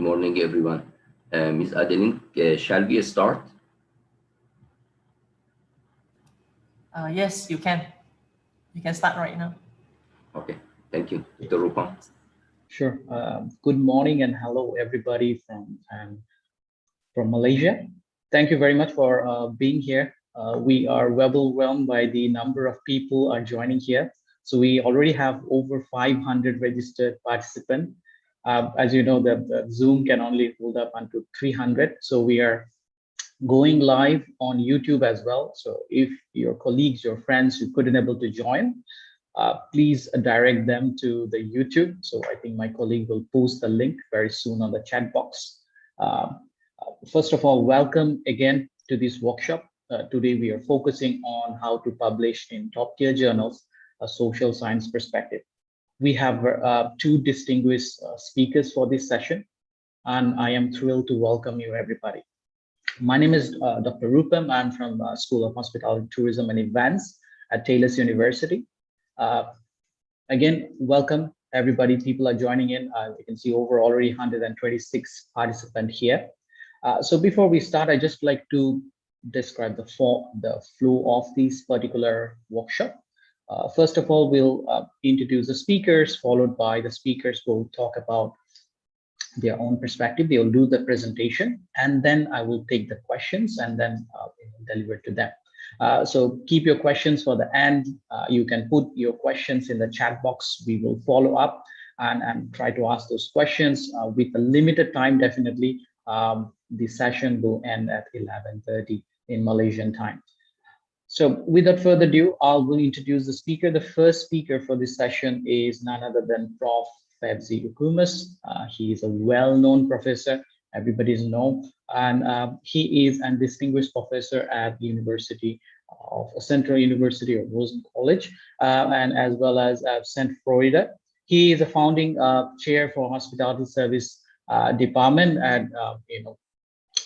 morning, everyone. Ms. Adeline, shall we start? Yes, you can. You can start right now. Okay, thank you, Dr. Rupam. Sure. Good morning and hello everybody from Malaysia. Thank you very much for being here. We are overwhelmed by the number of people are joining here. So we already have over 500 registered participants. As you know, the Zoom can only hold up until 300. So we are going live on YouTube as well. So if your colleagues, your friends who couldn't able to join, please direct them to the YouTube. So I think my colleague will post the link very soon on the chat box. First of all, welcome again to this workshop. Today we are focusing on how to publish in top tier journals a social science perspective. We have two distinguished speakers for this session, and I am thrilled to welcome you everybody. My name is Dr. Rupam. I'm from School of Hospitality, Tourism and Events at Taylor's University. Again, welcome everybody. People are joining in. You can see over already 126 participants here. So before we start, I just like to describe the flow of this particular workshop. First of all, we'll introduce the speakers, followed by the speakers will talk about their own perspective. They'll do the presentation, and then I will take the questions and then deliver to them. So keep your questions for the end. You can put your questions in the chat box. We will follow up and try to ask those questions with a limited time. Definitely, the session will end at 11:30 in Malaysian time. So without further ado, I will introduce the speaker. The first speaker for this session is none other than Prof. Febzi Ukumus. He is a well-known professor, everybody's known, and he is a distinguished professor at the University of Central University of Rosen College, and as well as Central Florida. He is a founding chair for Hospitality Service Department at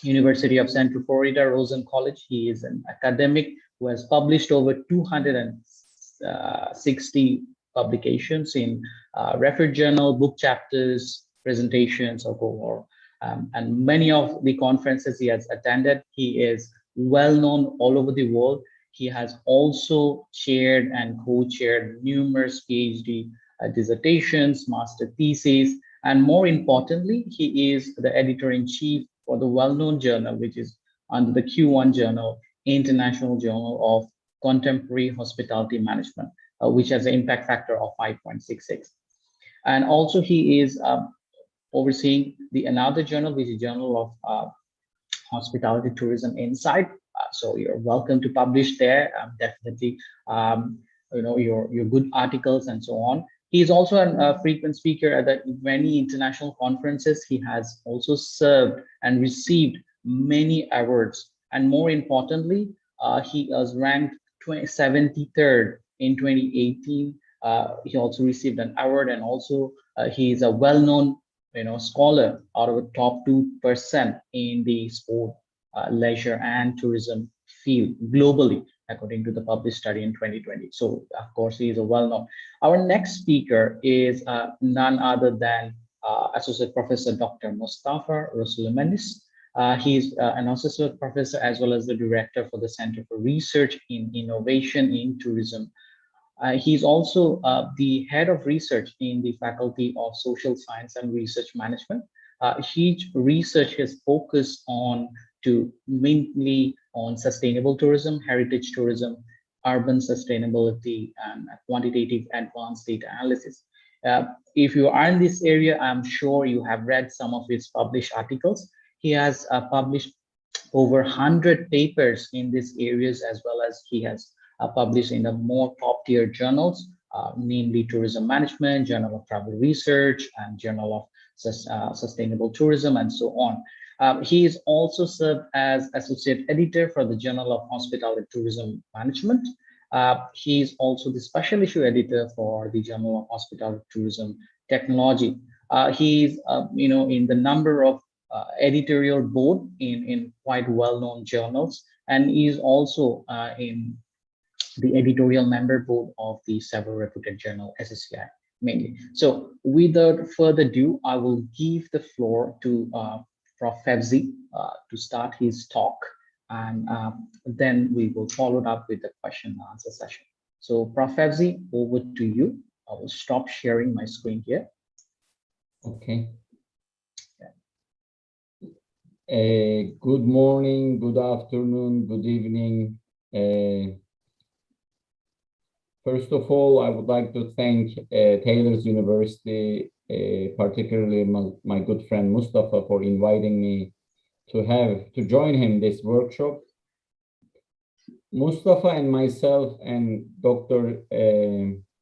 University of Central Florida, Rosen College. He is an academic who has published over 260 publications in referred journal, book chapters, presentations, or and many of the conferences he has attended. He is well known all over the world. He has also chaired and co-chaired numerous PhD dissertations, master theses, and more importantly, he is the editor-in-chief for the well-known journal, which is under the Q1 Journal, International Journal of Contemporary Hospitality Management, which has an impact factor of 5.66. And also he is overseeing another journal, which is Journal of Hospitality Tourism Insight. So you're welcome to publish there. Definitely, your good articles and so on. He is also a frequent speaker at many international conferences. He has also served and received many awards. And more importantly, he was ranked 73rd in 2018. He also received an award, and also he is a well-known scholar out of the top 2% in the sport, leisure and tourism field globally, according to the published study in 2020. So of course he is a well-known. Our next speaker is none other than Associate Professor Dr. Mustafa Rasulemanis. He's an associate professor as well as the director for the Center for Research in Innovation in Tourism. He's also the head of research in the Faculty of Social Science and Research Management. His research has focused mainly on sustainable tourism, heritage tourism, urban sustainability, and quantitative advanced data analysis. If you are in this area, I'm sure you have read some of his published articles. He has published over 100 papers in these areas, as well as he has published in the more top tier journals, namely Tourism Management, Journal of Travel Research, and Journal of Sustainable Tourism, and so on. He is also served as associate editor for the Journal of Hospitality Tourism Management. He is also the special issue editor for the Journal of Hospitality Tourism Technology. He's in the number of editorial board in quite well-known journals, and is also in the editorial member board of the several reputed journal SSCI. mainly. So without further ado, I will give the floor to Prof. Fevzi to start his talk, and then we will follow it up with the question and answer session. So Prof. Fevzi, over to you. I will stop sharing my screen here. Okay. Good morning, good afternoon, good evening. First of all, I would like to thank Taylor's University, particularly my good friend Mustafa, for inviting me to join him this workshop. Mustafa and myself and Dr.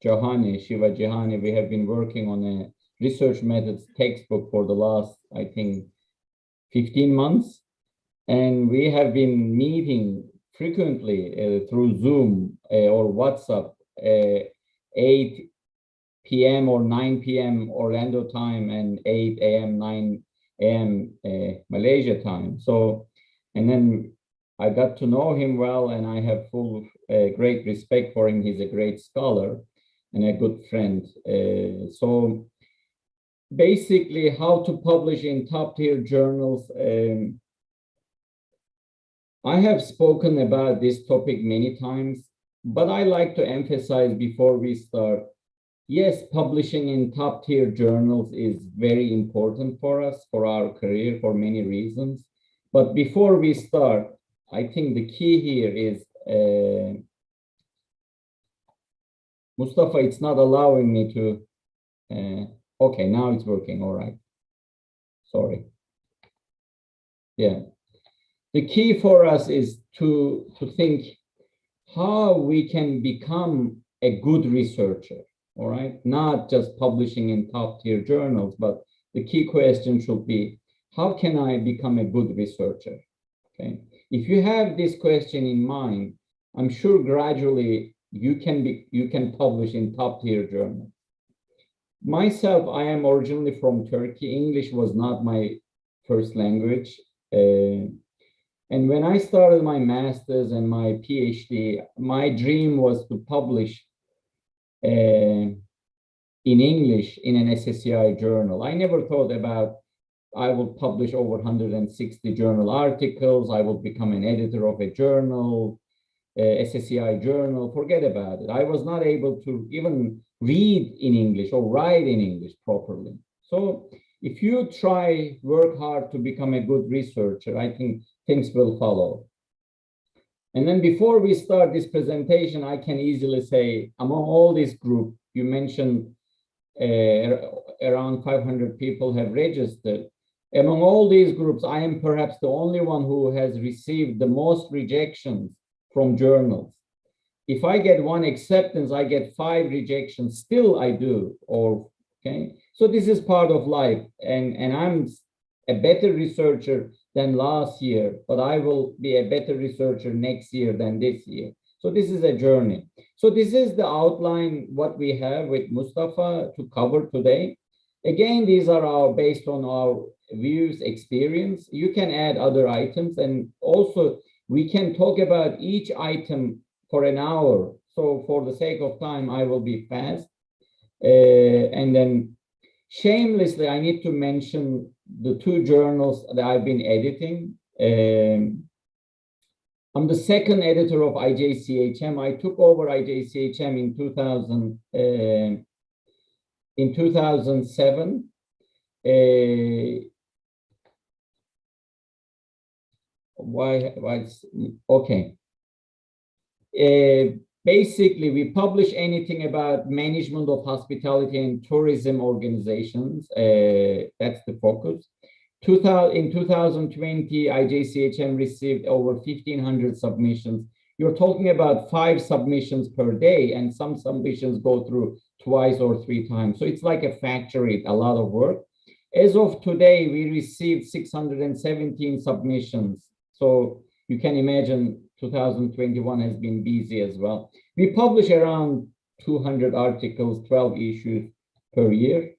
Jahani, Shiva Jahani, we have been working on a research methods textbook for the last, I think, 15 months. And we have been meeting frequently through Zoom or WhatsApp, 8 p.m. or 9 p.m. Orlando time and 8 a.m., 9 a.m. Malaysia time. So, and then I got to know him well, and I have full great respect for him. He's a great scholar and a good friend. So basically, how to publish in top-tier journals. I have spoken about this topic many times, but I like to emphasize before we start, yes, publishing in top-tier journals is very important for us, for our career, for many reasons. But before we start, I think the key here is, Mustafa, it's not allowing me to, okay, now it's working, all right. Sorry. Yeah. The key for us is to think how we can become a good researcher, all right? Not just publishing in top-tier journals, but the key question should be, how can I become a good researcher, okay? If you have this question in mind, I'm sure gradually you can publish in top-tier journals. Myself, I am originally from Turkey. English was not my first language. And when I started my master's and my PhD, my dream was to publish in English in an SSCI journal. I never thought about I will publish over 160 journal articles. I will become an editor of a journal, SSCI journal. Forget about it. I was not able to even read in English or write in English properly. So if you work hard to become a good researcher, I think things will follow. And then before we start this presentation, I can easily say, among all this group, you mentioned around 500 people have registered. Among all these groups, I am perhaps the only one who has received the most rejections from journals. If I get one acceptance, I get 5 rejections, still I do, okay? So this is part of life, and I'm a better researcher than last year, but I will be a better researcher next year than this year. So this is a journey. So this is the outline, what we have with Mustafa to cover today. Again, these are based on our views, experience. You can add other items, and also we can talk about each item for an hour. So for the sake of time, I will be fast. And then shamelessly, I need to mention the 2 journals that I've been editing. I'm the second editor of IJCHM. I took over IJCHM in 2007. Okay. Basically, we publish anything about management of hospitality and tourism organizations. That's the focus. In 2020, IJCHM received over 1,500 submissions. You're talking about 5 submissions per day, and some submissions go through twice or 3 times. So it's like a factory, a lot of work. As of today, we received 617 submissions. So you can imagine 2021 has been busy as well. We publish around 200 articles, 12 issues per year.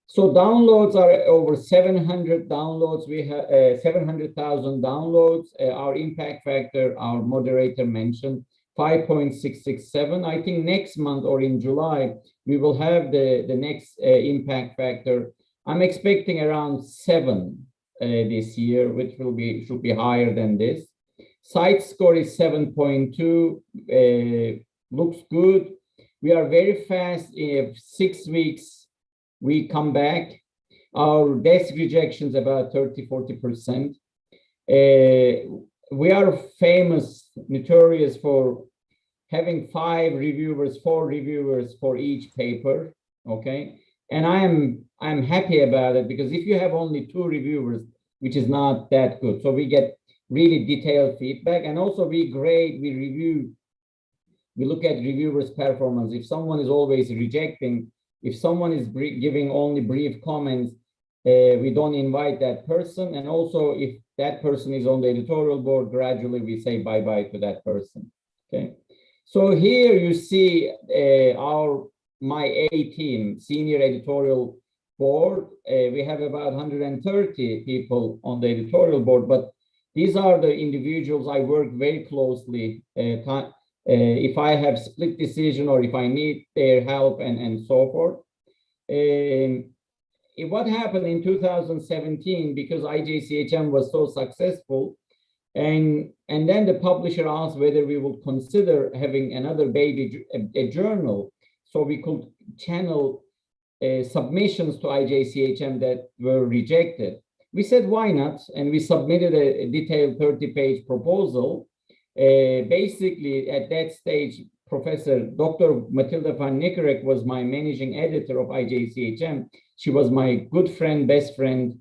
So downloads are over 700 downloads. We have 700,000 downloads. Our impact factor, our moderator mentioned, 5.667. I think next month or in July, we will have the next impact factor. I'm expecting around 7 this year, which should be higher than this. Site score is 7.2, looks good. We are very fast. In 6 weeks, we come back. Our desk rejections about 30–40%. We are famous, notorious for having 4 reviewers for each paper. Okay, and I'm happy about it, because if you have only 2 reviewers, which is not that good, so we get really detailed feedback, and also we review. We look at reviewers' performance. If someone is always rejecting, if someone is giving only brief comments, we don't invite that person. And also, if that person is on the editorial board, gradually we say bye-bye to that person. Okay. So here you see my A team, senior editorial board. We have about 130 people on the editorial board, but these are the individuals I work very closely. If I have split decision or if I need their help and so forth. What happened in 2017, because IJCHM was so successful, and then the publisher asked whether we would consider having another baby, a journal, so we could channel submissions to IJCHM that were rejected. We said, why not? And we submitted a detailed 30-page proposal. Basically, at that stage, Dr. Matilda van Niekerk was my managing editor of IJCHM. She was my good friend, best friend,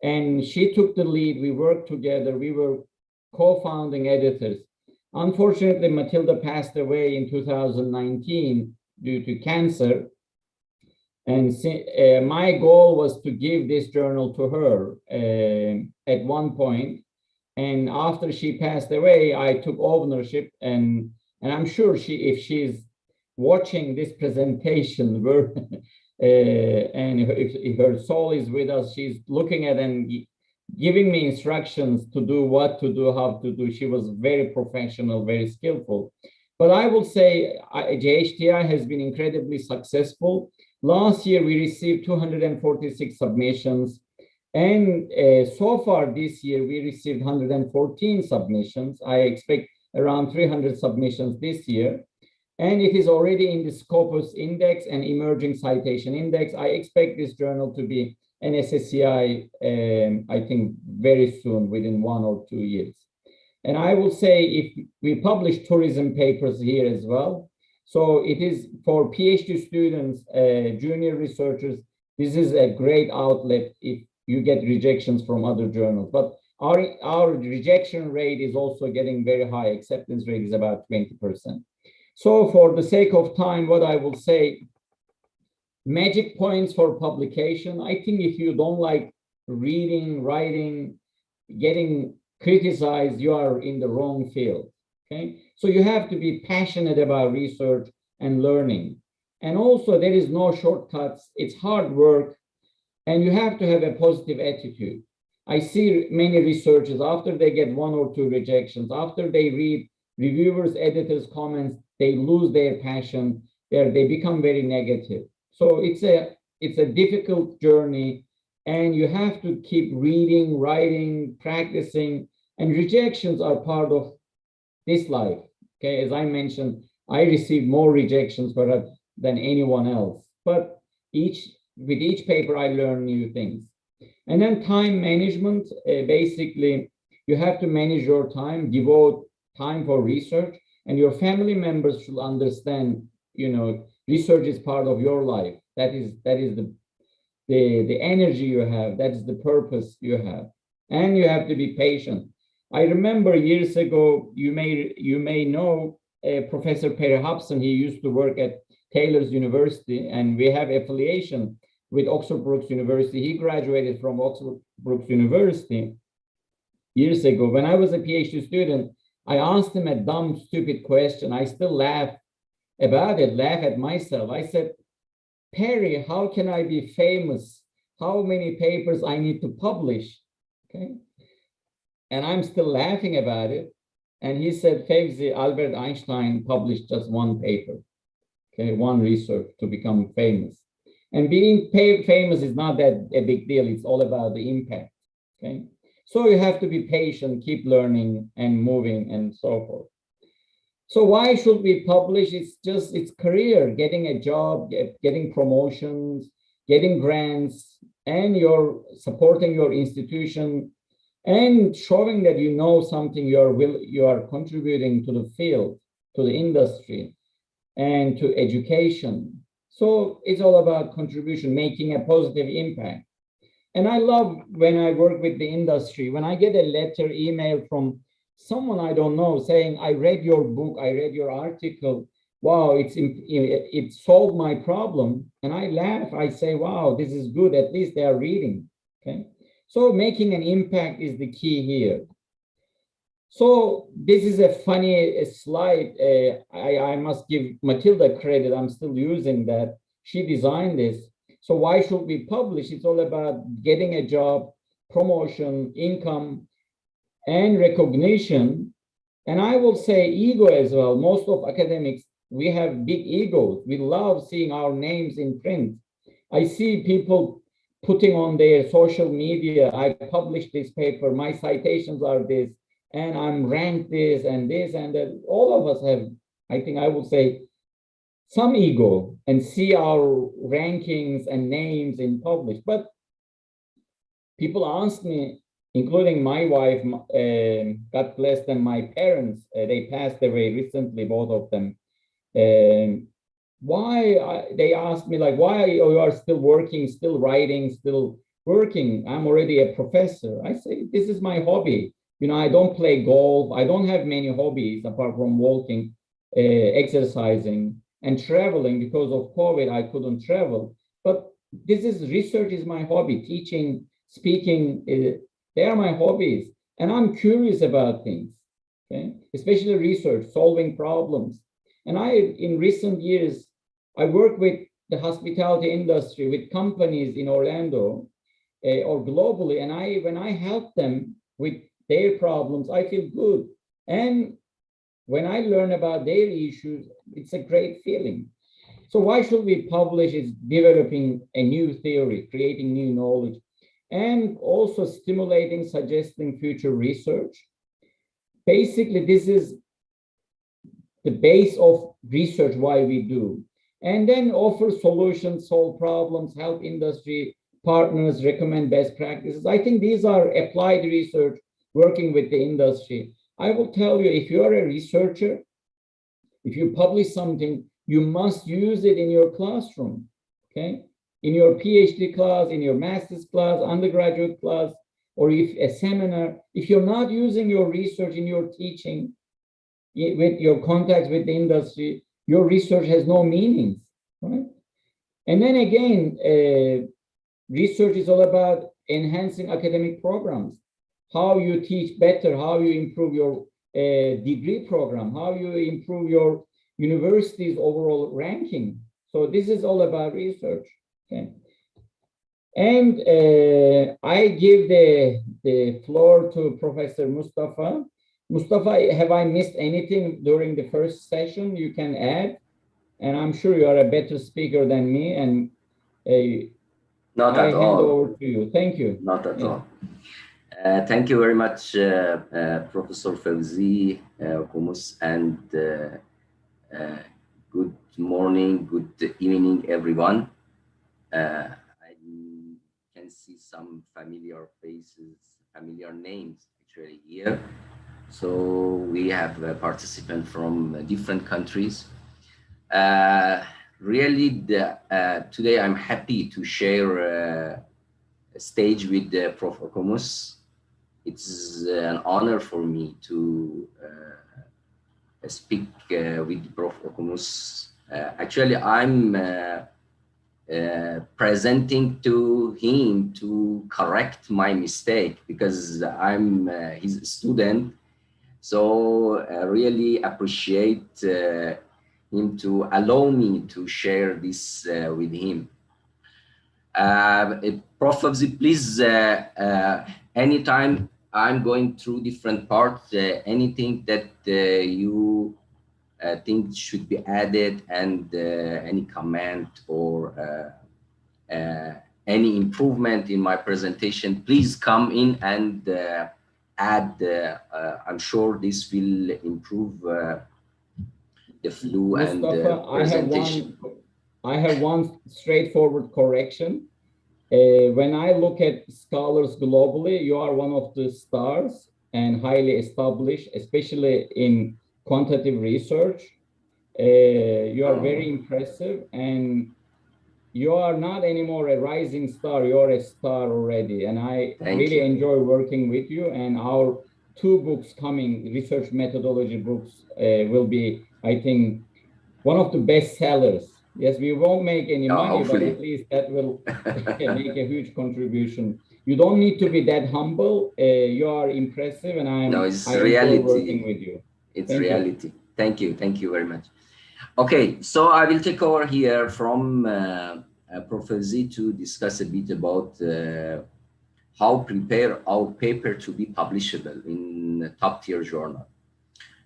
and she took the lead. We worked together. We were co-founding editors. Unfortunately, Matilda passed away in 2019 due to cancer. And my goal was to give this journal to her at one point. And after she passed away, I took ownership, and I'm sure if she's watching this presentation, and if her soul is with us, she's looking at and giving me instructions to do what to do, how to do. She was very professional, very skillful. But I will say JHTI has been incredibly successful. Last year, we received 246 submissions. And so far this year, we received 114 submissions. I expect around 300 submissions this year. And it is already in the Scopus Index and Emerging Citation Index. I expect this journal to be an SSCI, I think, very soon, within 1 or 2 years. And I will say, if we publish tourism papers here as well, so it is for PhD students, junior researchers, this is a great outlet if you get rejections from other journals. But our rejection rate is also getting very high. Acceptance rate is about 20%. So for the sake of time, what I will say, magic points for publication. I think if you don't like reading, writing, getting criticized, you are in the wrong field. Okay, so you have to be passionate about research and learning. And also, there is no shortcuts. It's hard work, and you have to have a positive attitude. I see many researchers, after they get 1 or 2 rejections, after they read reviewers, editors' comments, they lose their passion. They become very negative. So it's a difficult journey, and you have to keep reading, writing, practicing, and rejections are part of this life. Okay, as I mentioned, I received more rejections than anyone else. But with each paper, I learn new things. And then time management. Basically, you have to manage your time, devote time for research, and your family members should understand. Research is part of your life. That is the energy you have. That is the purpose you have, and you have to be patient. I remember years ago, you may know Professor Perry Hobson. He used to work at Taylor's University, and we have affiliation with Oxford Brookes University. He graduated from Oxford Brookes University years ago. When I was a PhD student, I asked him a dumb, stupid question. I still laugh about it, laugh at myself. I said, Perry, how can I be famous? How many papers I need to publish? Okay. And I'm still laughing about it. And he said, Fevzi, Albert Einstein published just one paper, okay, one research to become famous. And being famous is not that a big deal. It's all about the impact, okay? So you have to be patient, keep learning and moving and so forth. So why should we publish? It's career, getting a job, getting promotions, getting grants, and you're supporting your institution and showing that you know something, you are contributing to the field, to the industry, and to education. So it's all about contribution, making a positive impact. And I love when I work with the industry, when I get a letter, email from someone I don't know saying, I read your book, I read your article, wow, it solved my problem. And I laugh, I say, wow, this is good, at least they are reading, okay? So making an impact is the key here. So this is a funny slide. I must give Matilda credit, I'm still using that. She designed this. So why should we publish? It's all about getting a job, promotion, income, and recognition. And I will say ego as well. Most of academics, we have big egos. We love seeing our names in print. I see people putting on their social media, I published this paper, my citations are this, and I'm ranked this and that. All of us have, I think I would say, some ego and see our rankings and names in published. But people ask me, including my wife, God bless them, my parents, they passed away recently, both of them. They asked me, like, why you are still working, still writing, still working? I'm already a professor. I say, this is my hobby. You know, I don't play golf. I don't have many hobbies apart from walking, exercising, and traveling. Because of COVID, I couldn't travel. But research is my hobby. Teaching, speaking, they are my hobbies. And I'm curious about things, okay? Especially research, solving problems. And in recent years, I work with the hospitality industry, with companies in Orlando or globally. And when I help them with their problems, I feel good. And when I learn about their issues, it's a great feeling. So why should we publish? It's developing a new theory, creating new knowledge, and also stimulating, suggesting future research. Basically, this is the base of research, why we do. And then offer solutions, solve problems, help industry partners, recommend best practices. I think these are applied research, working with the industry. I will tell you, if you are a researcher, if you publish something, you must use it in your classroom, okay? In your PhD class, in your master's class, undergraduate class, or if a seminar, if you're not using your research in your teaching, with your contacts with the industry, your research has no meaning, right? And then again, research is all about enhancing academic programs, how you teach better, how you improve your degree program, how you improve your university's overall ranking. So this is all about research, okay? And I give the floor to Professor Mustafa. Mustafa, have I missed anything during the first session you can add? And I'm sure you are a better speaker than me, and Not I at hand all. over to you. Thank you. Not at all. Thank you very much, Professor Fevzi Kumus, and good morning, good evening, everyone. I can see some familiar faces, familiar names actually here. So we have participants from different countries. Really, today I'm happy to share a stage with Prof. Kumus. It's an honor for me to speak with Prof. Kumus. Actually, I'm presenting to him to correct my mistake because I'm his student. So I really appreciate him to allow me to share this with him. Prof. Fevzi, please, anytime I'm going through different parts. Anything that you think should be added, and any comment or any improvement in my presentation, please come in and add. I'm sure this will improve the flow and Mustafa, presentation. I have one straightforward correction. When I look at scholars globally, you are one of the stars and highly established, especially in quantitative research. You are very impressive, and you are not anymore a rising star, you're a star already. And I really enjoy working with you, and our 2 books coming, research methodology books, will be, I think, one of the best sellers. Yes, we won't make any money, hopefully. but at least that will make a huge contribution. You don't need to be that humble. You are impressive, and I enjoy working with you. It's reality. Thank you. Thank you very much. Okay, so I will take over here from Professor Z to discuss a bit about how prepare our paper to be publishable in a top-tier journal.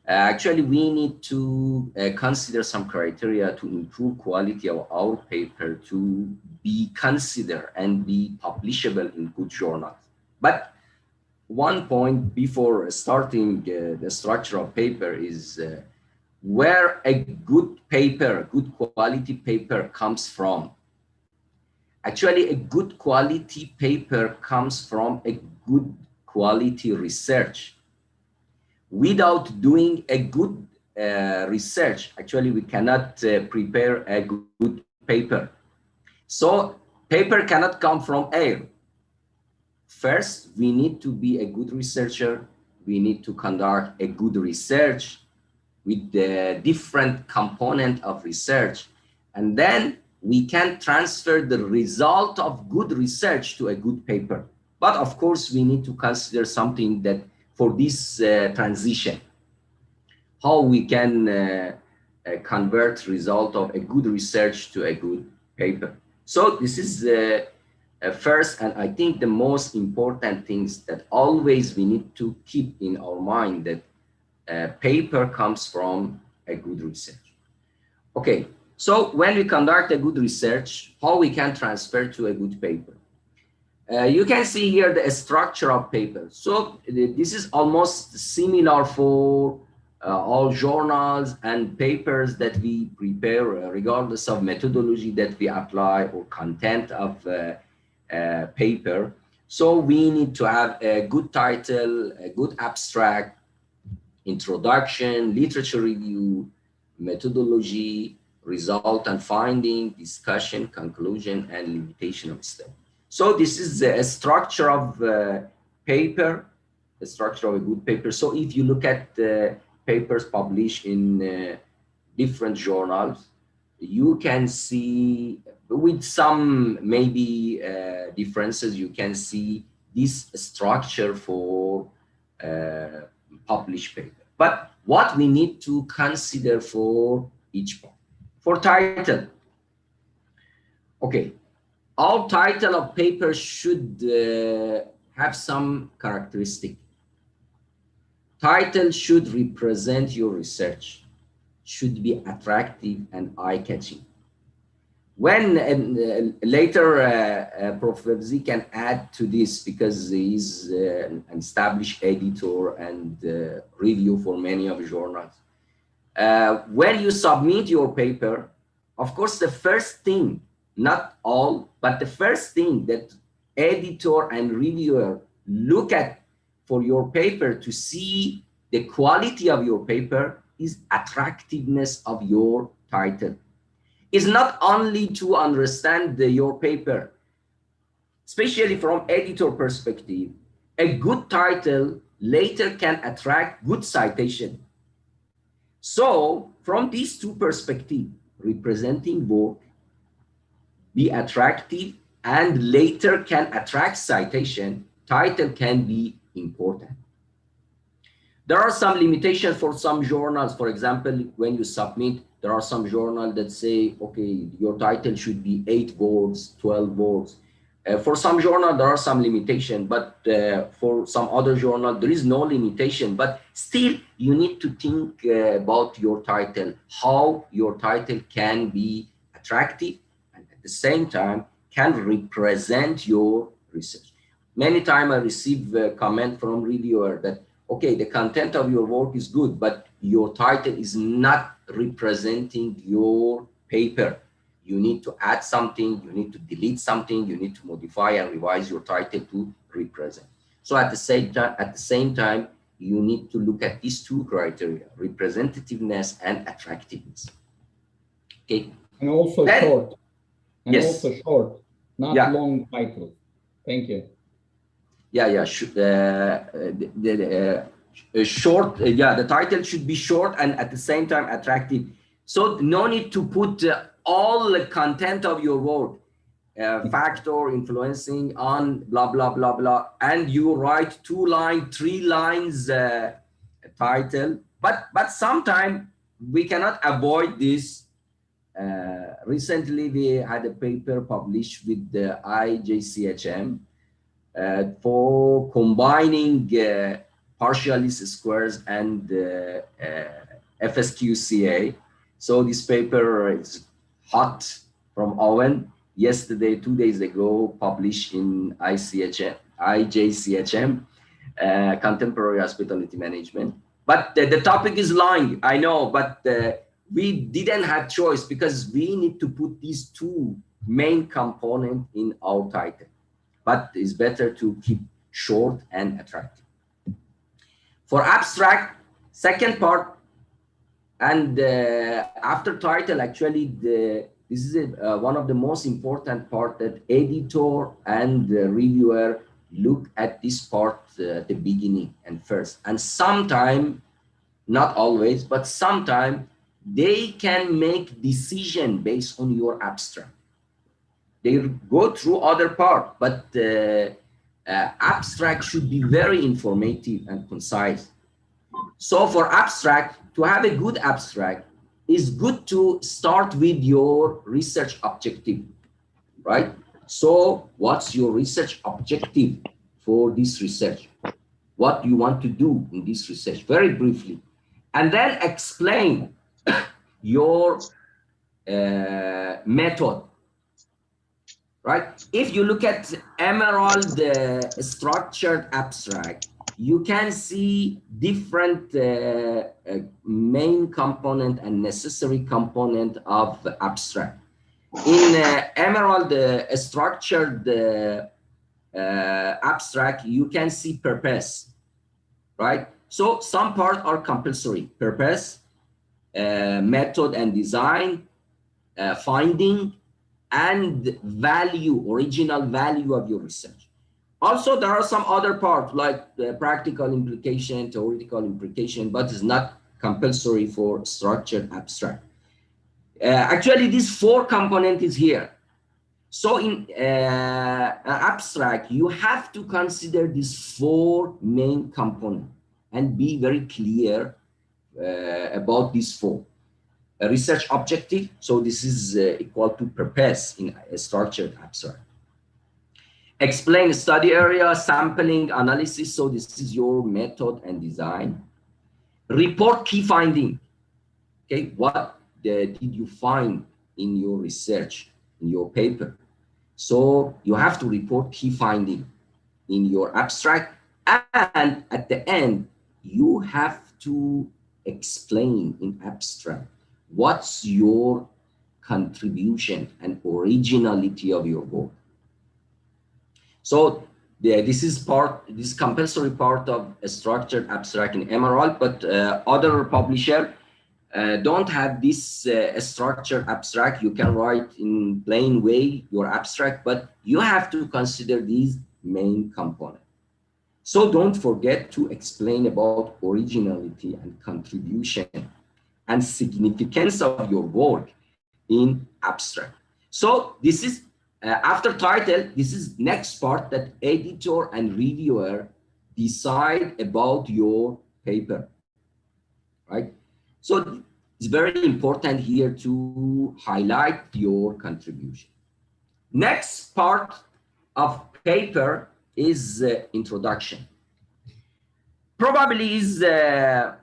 Actually, we need to consider some criteria to improve quality of our paper to be considered and be publishable in good journals. But one point before starting the structure of paper is where a good paper, good quality paper comes from. Actually, a good quality paper comes from a good quality research. Without doing a good research, actually, we cannot prepare a good paper. So paper cannot come from air. First, we need to be a good researcher. We need to conduct a good research with the different component of research. And then we can transfer the result of good research to a good paper. But of course, we need to consider something that for this transition, how we can convert result of a good research to a good paper. So this is first, and I think the most important things that always we need to keep in our mind, that paper comes from a good research. Okay, so when we conduct a good research, how we can transfer to a good paper? You can see here the structure of paper. So this is almost similar for all journals and papers that we prepare, regardless of methodology that we apply or content of paper. So we need to have a good title, a good abstract, introduction, literature review, methodology, result and finding, discussion, conclusion, and limitation of study. So this is a structure of paper, the structure of a good paper. So if you look at the papers published in different journals, you can see, with some maybe differences, you can see this structure for published paper. But what we need to consider for each part. For title, okay, our title of paper should have some characteristic. Title should represent your research, should be attractive and eye-catching. When later Professor Z can add to this, because he's an established editor and review for many of journals. When you submit your paper, of course, the first thing, not all, but the first thing that editor and reviewer look at for your paper to see the quality of your paper is attractiveness of your title. Is not only to understand your paper, especially from editor perspective, a good title later can attract good citation. So from these two perspectives, representing work, be attractive, and later can attract citation, title can be important. There are some limitations for some journals. For example, when you submit, there are some journals that say, okay, your title should be 8 words, 12 words. For some journal, there are some limitation, but for some other journal, there is no limitation. But still, you need to think about your title, how your title can be attractive and at the same time can represent your research. Many times I receive a comment from reviewer that, okay, the content of your work is good, but your title is not representing your paper. You need to add something, you need to delete something, you need to modify and revise your title to represent. So at the same time, you need to look at these two criteria, representativeness and attractiveness. Okay. And also then, short. And yes. also short, not yeah. long titles. Thank you. Yeah. Short. The title should be short and at the same time attractive. So no need to put all the content of your work, factor influencing on blah blah blah blah, and you write 2 lines, 3 lines title. But sometimes we cannot avoid this. Recently, we had a paper published with the IJCHM for combining partial least squares and FSQCA. So this paper is hot from oven. Yesterday, 2 days ago, published in IJCHM, Contemporary Hospitality Management. But the topic is long, I know, but we didn't have choice because we need to put these 2 main components in our title. But it's better to keep short and attractive. For abstract, second part, and after title, actually, this is one of the most important part that editor and reviewer look at this part at the beginning and first. And sometime, not always, but sometime they can make decision based on your abstract. They go through other part, but abstract should be very informative and concise. So for abstract, to have a good abstract, it's good to start with your research objective, right? So what's your research objective for this research? What you want to do in this research, very briefly. And then explain your method. Right? If you look at Emerald structured abstract, you can see different main component and necessary component of abstract. In Emerald structured abstract, you can see purpose, right? So some parts are compulsory: purpose, method and design, finding, and value, original value of your research. Also, there are some other parts like the practical implication, theoretical implication, but it's not compulsory for structured abstract. Actually, this 4 component is here. So in abstract, you have to consider these 4 main components and be very clear about these 4. A research objective, so this is equal to purpose in a structured abstract. Explain study area, sampling, analysis, so this is your method and design. Report key finding, okay, what did you find in your research, in your paper? So you have to report key finding in your abstract, and at the end, you have to explain in abstract what's your contribution and originality of your work. So this compulsory part of a structured abstract in Emerald, but other publisher don't have this structured abstract. You can write in plain way your abstract, but you have to consider these main components. So don't forget to explain about originality and contribution and significance of your work in abstract. So this is after title, this is next part that editor and reviewer decide about your paper, right? So it's very important here to highlight your contribution. Next part of paper is introduction. Probably is the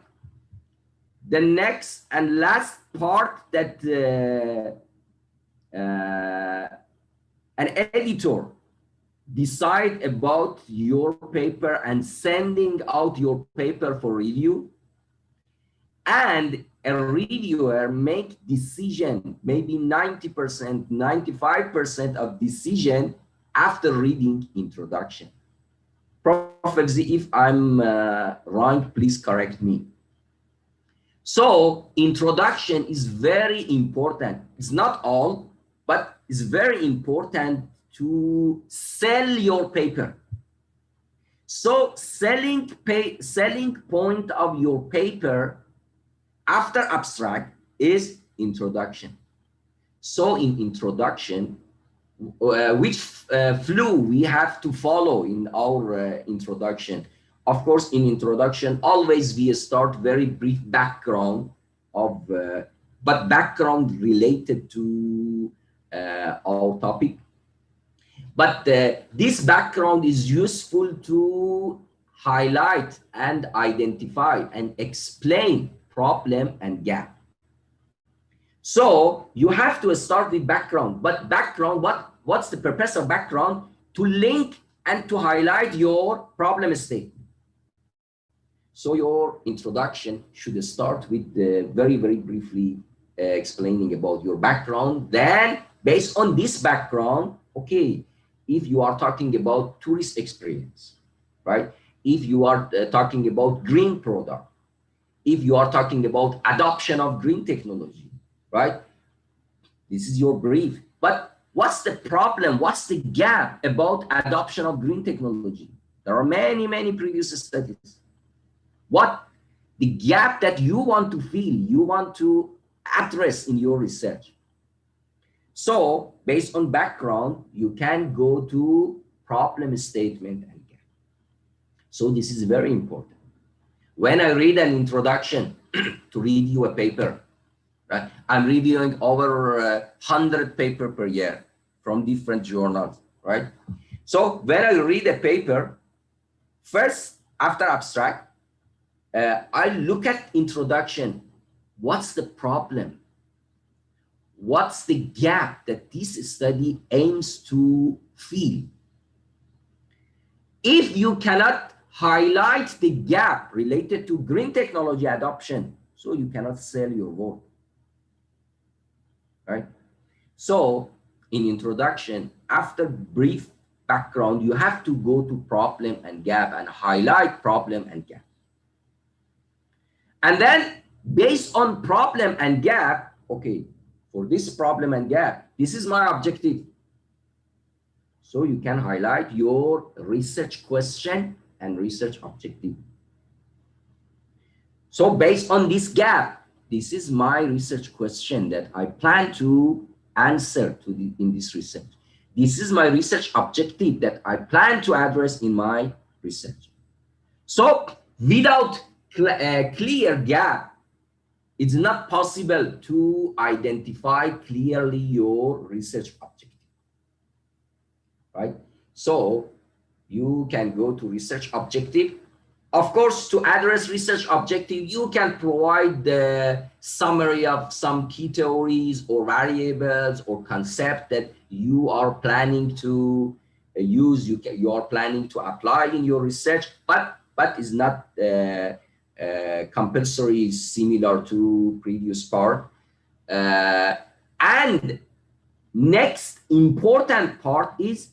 next and last part that an editor decide about your paper and sending out your paper for review, and a reviewer make decision, maybe 90%, 95% of decision after reading introduction. Prof. Fawzi, if I'm wrong, please correct me. So introduction is very important. It's not all, but it's very important to sell your paper. So selling point of your paper after abstract is introduction. So in introduction, which flow we have to follow in our introduction? Of course, in introduction, always we start very brief background of, but background related to our topic. But this background is useful to highlight and identify and explain problem and gap. So you have to start with background, but background, what's the purpose of background? To link and to highlight your problem statement. So your introduction should start with very, very briefly explaining about your background. Then based on this background, okay, if you are talking about tourist experience, right? If you are talking about green product, if you are talking about adoption of green technology, right? This is your brief. But what's the problem? What's the gap about adoption of green technology? There are many, many previous studies. What the gap that you want to fill, you want to address in your research. So based on background, you can go to problem statement and gap. So this is very important. When I read an introduction to review a paper, right? I'm reviewing over 100 papers per year from different journals, right? So when I read a paper, first after abstract, I look at introduction. What's the problem? What's the gap that this study aims to fill? If you cannot highlight the gap related to green technology adoption, so you cannot sell your work, right? So in introduction, after brief background, you have to go to problem and gap and highlight problem and gap. And then based on problem and gap, okay, for this problem and gap, this is my objective. So you can highlight your research question and research objective. So based on this gap, this is my research question that I plan to answer to in this research. This is my research objective that I plan to address in my research. So without a clear gap, it's not possible to identify clearly your research objective, right? So you can go to research objective. Of course, to address research objective, you can provide the summary of some key theories or variables or concept that you are planning to use, you are planning to apply in your research, but is not compulsory, similar to previous part. And next important part is,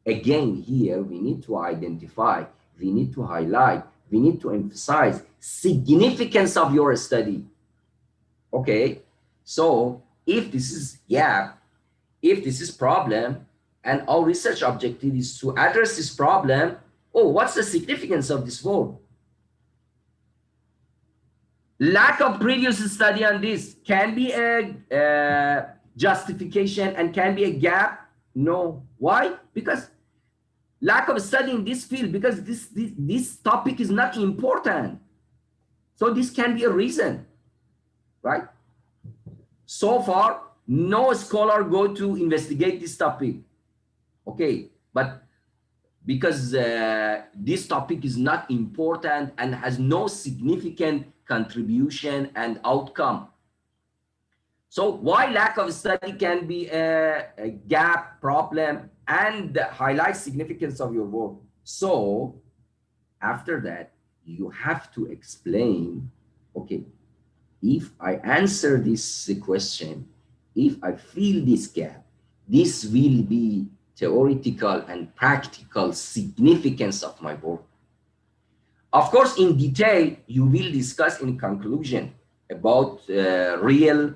again, here we need to identify, we need to highlight, we need to emphasize significance of your study. Okay, so if this is gap, if this is problem, and our research objective is to address this problem, oh, what's the significance of this work? Lack of previous study on this can be a justification and can be a gap. No. Why? Because lack of study in this field, because this topic is not important. So this can be a reason, right? So far, no scholar go to investigate this topic. Okay, but because this topic is not important and has no significant contribution and outcome. So why lack of study can be a gap problem and highlight significance of your work. So after that, you have to explain, okay, if I answer this question, if I fill this gap, this will be theoretical and practical significance of my work. Of course, in detail, you will discuss in conclusion about real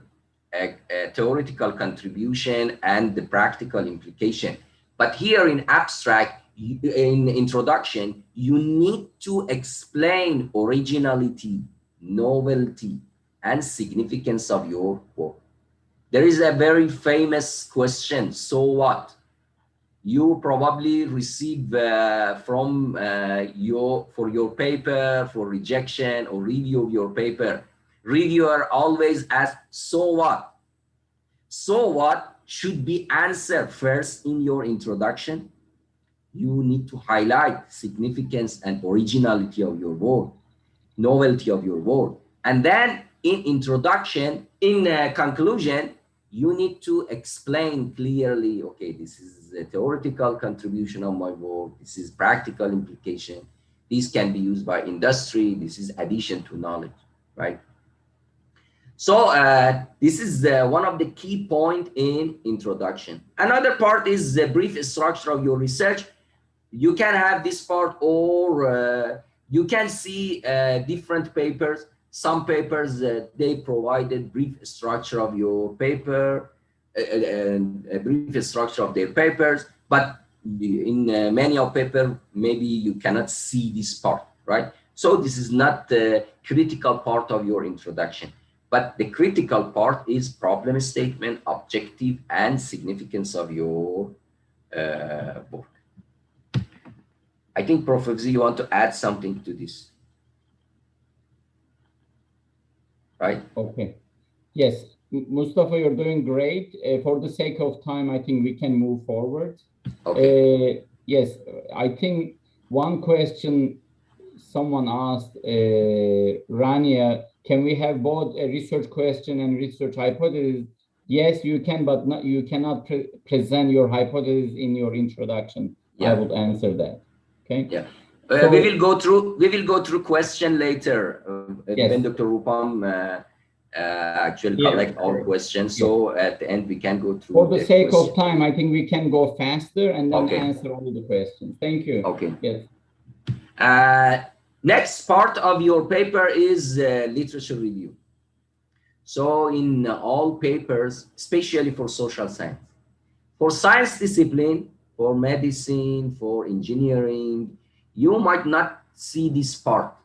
theoretical contribution and the practical implication. But here in abstract, in introduction, you need to explain originality, novelty, and significance of your work. There is a very famous question, so what? You probably receive from for your paper, for rejection or review of your paper, reviewer always asks, so what? So what should be answered first in your introduction. You need to highlight significance and originality of your work, novelty of your work. And then in introduction, in conclusion, you need to explain clearly, okay, this is a theoretical contribution of my work, this is practical implication, this can be used by industry, this is addition to knowledge, right? So this is one of the key points in introduction. Another part is the brief structure of your research. You can have this part, or you can see different papers. Some papers, they provided brief structure of your paper, a brief structure of their papers, but in many of paper, maybe you cannot see this part, right? So this is not the critical part of your introduction, but the critical part is problem statement, objective, and significance of your work. I think, Prof. Fawzi, you want to add something to this? Right? Okay. Yes, Mustafa, you're doing great. For the sake of time, I think we can move forward. Okay. Yes, I think one question someone asked, Rania, can we have both a research question and research hypothesis? Yes, you can, but not, you cannot present your hypothesis in your introduction. Yeah. I will answer that. Okay. Yeah. So, we will go through question later yes. when Dr. Rupam actually collect all questions. So at the end we can go through. For the sake of time, I think we can go faster and then okay. answer all the questions. Thank you. Okay. Yes. Next part of your paper is literature review. So in all papers, especially for social science, for science discipline, for medicine, for engineering, you might not see this part.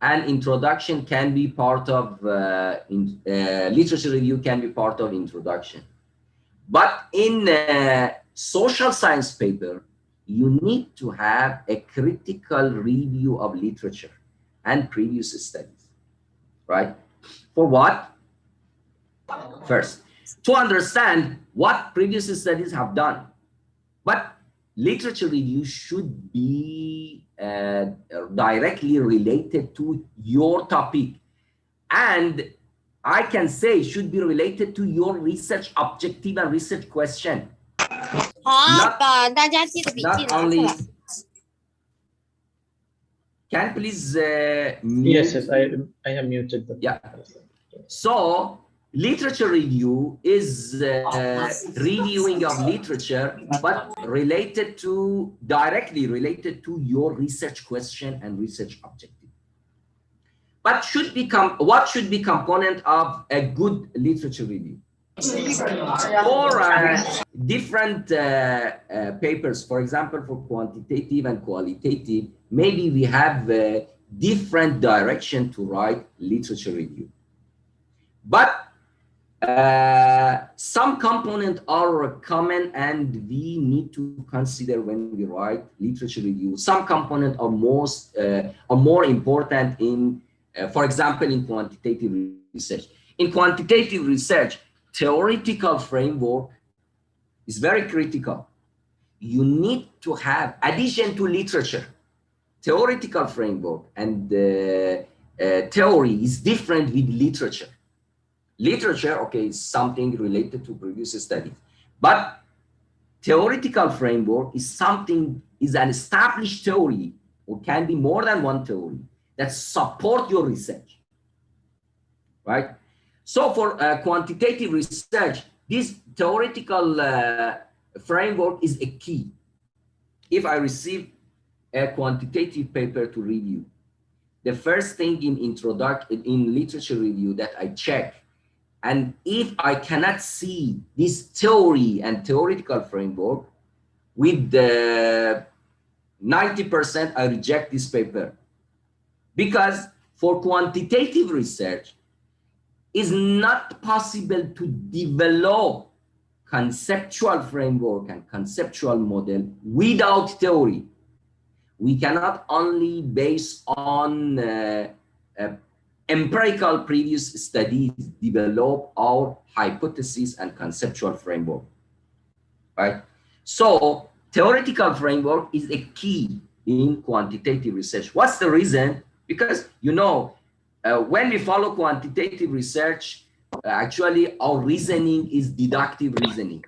And introduction can be part of, literature review can be part of introduction. But in social science paper, you need to have a critical review of literature and previous studies, right? For what? First, to understand what previous studies have done. But literature review should be directly related to your topic. And I can say should be related to your research objective and research question. Not only. Can please mute? Yes, I have muted the. Yeah. So literature review is reviewing of literature, but directly related to your research question and research objective. But what should be component of a good literature review? For different papers, for example, for quantitative and qualitative, maybe we have a different direction to write literature review. But some components are common and we need to consider when we write literature review. Some components are more important in, for example, in quantitative research. In quantitative research, theoretical framework is very critical. you need to have, addition to literature, theoretical framework and theory is different with literature. Literature, okay, is something related to previous studies, but theoretical framework is something, is an established theory, or can be more than one theory that support your research, right? So for quantitative research, this theoretical framework is a key. If I receive a quantitative paper to review, the first thing in literature review that I check, and if I cannot see this theory and theoretical framework, with the 90%, I reject this paper. Because for quantitative research, it's not possible to develop conceptual framework and conceptual model without theory. We cannot only base on empirical previous studies develop our hypothesis and conceptual framework, right? So theoretical framework is a key in quantitative research. What's the reason? Because, you know, when we follow quantitative research, actually our reasoning is deductive reasoning.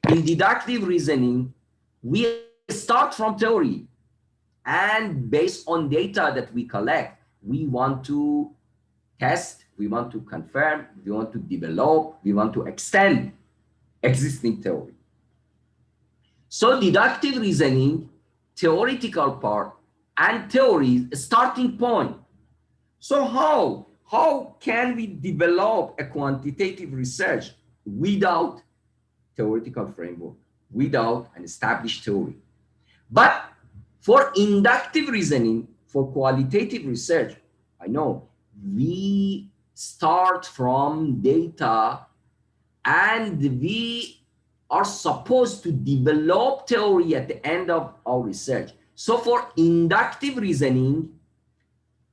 In deductive reasoning, we start from theory, and based on data that we collect, we want to test, we want to confirm, we want to develop, we want to extend existing theory. So deductive reasoning, theoretical part, and theory is a starting point. So how can we develop a quantitative research without theoretical framework, without an established theory? But for inductive reasoning, for qualitative research, I know we start from data and we are supposed to develop theory at the end of our research. So for inductive reasoning,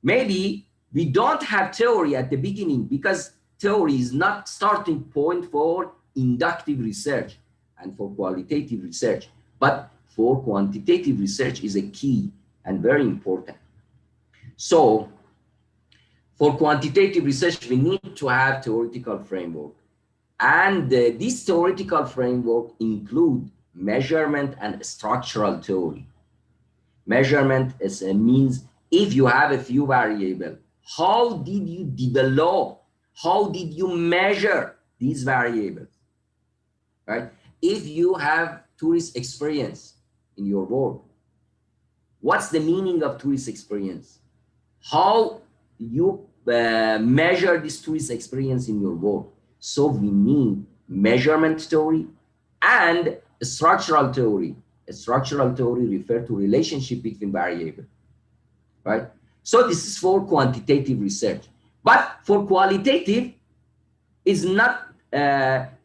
maybe we don't have theory at the beginning because theory is not starting point for inductive research and for qualitative research, but for quantitative research is a key and very important. So for quantitative research, we need to have theoretical framework. And this theoretical framework include measurement and structural theory. Measurement means if you have a few variables, how did you develop, how did you measure these variables, right? If you have tourist experience in your work, what's the meaning of tourist experience? How you measure this tourist experience in your work? So we need measurement theory and structural theory. A structural theory refers to relationship between variables, right? So this is for quantitative research. But for qualitative, is not,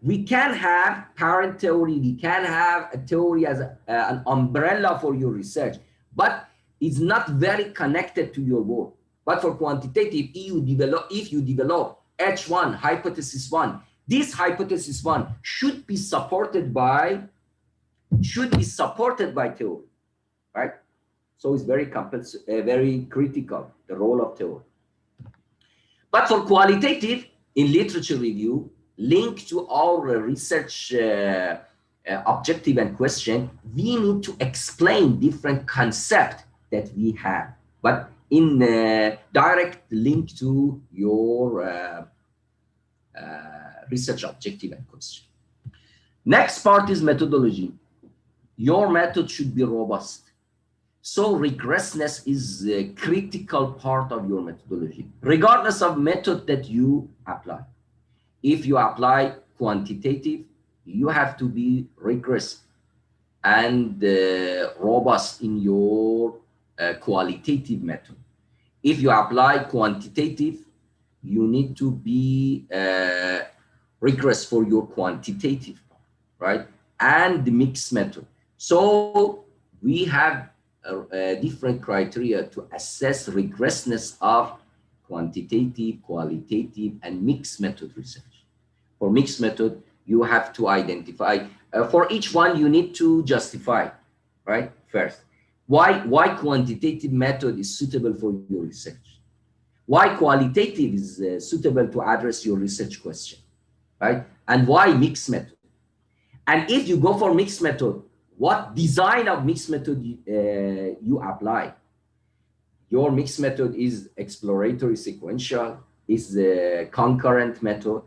we can have parent theory, we can have a theory as an umbrella for your research, but it's not very connected to your work. But for quantitative, if you develop H1, hypothesis 1, this hypothesis 1 should be supported by theory, right? So it's very complex, very critical, the role of theory. But for qualitative, in literature review, linked to our research objective and question, we need to explain different concepts that we have, but in direct link to your research objective and question. Next part is methodology. Your method should be robust. So rigorousness is a critical part of your methodology, regardless of method that you apply. If you apply quantitative, you have to be rigorous and robust in your qualitative method. If you apply quantitative, you need to be rigorous for your quantitative, right? And the mixed method. So we have different criteria to assess rigorousness of quantitative, qualitative, and mixed method research. For mixed method, you have to identify For each one, you need to justify, right? First, why quantitative method is suitable for your research? Why qualitative is suitable to address your research question, right? And why mixed method? And if you go for mixed method, what design of mixed method you apply? Your mixed method is exploratory sequential, is the concurrent method,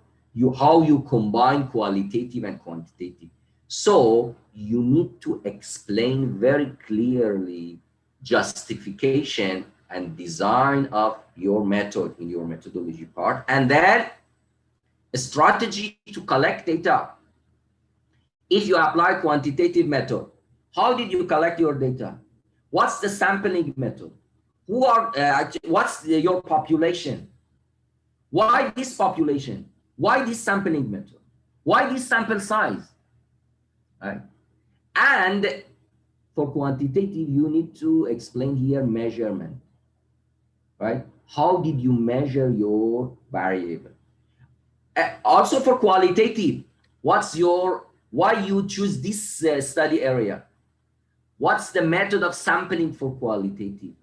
how you combine qualitative and quantitative. So you need to explain very clearly justification and design of your method in your methodology part, and then a strategy to collect data. If you apply quantitative method, how did you collect your data? What's the sampling method? Who are, what's your population? Why this population? Why this sampling method? Why this sample size? Right? And for quantitative, you need to explain here measurement, right? How did you measure your variable? Also for qualitative, why you choose this study area? What's the method of sampling for qualitative?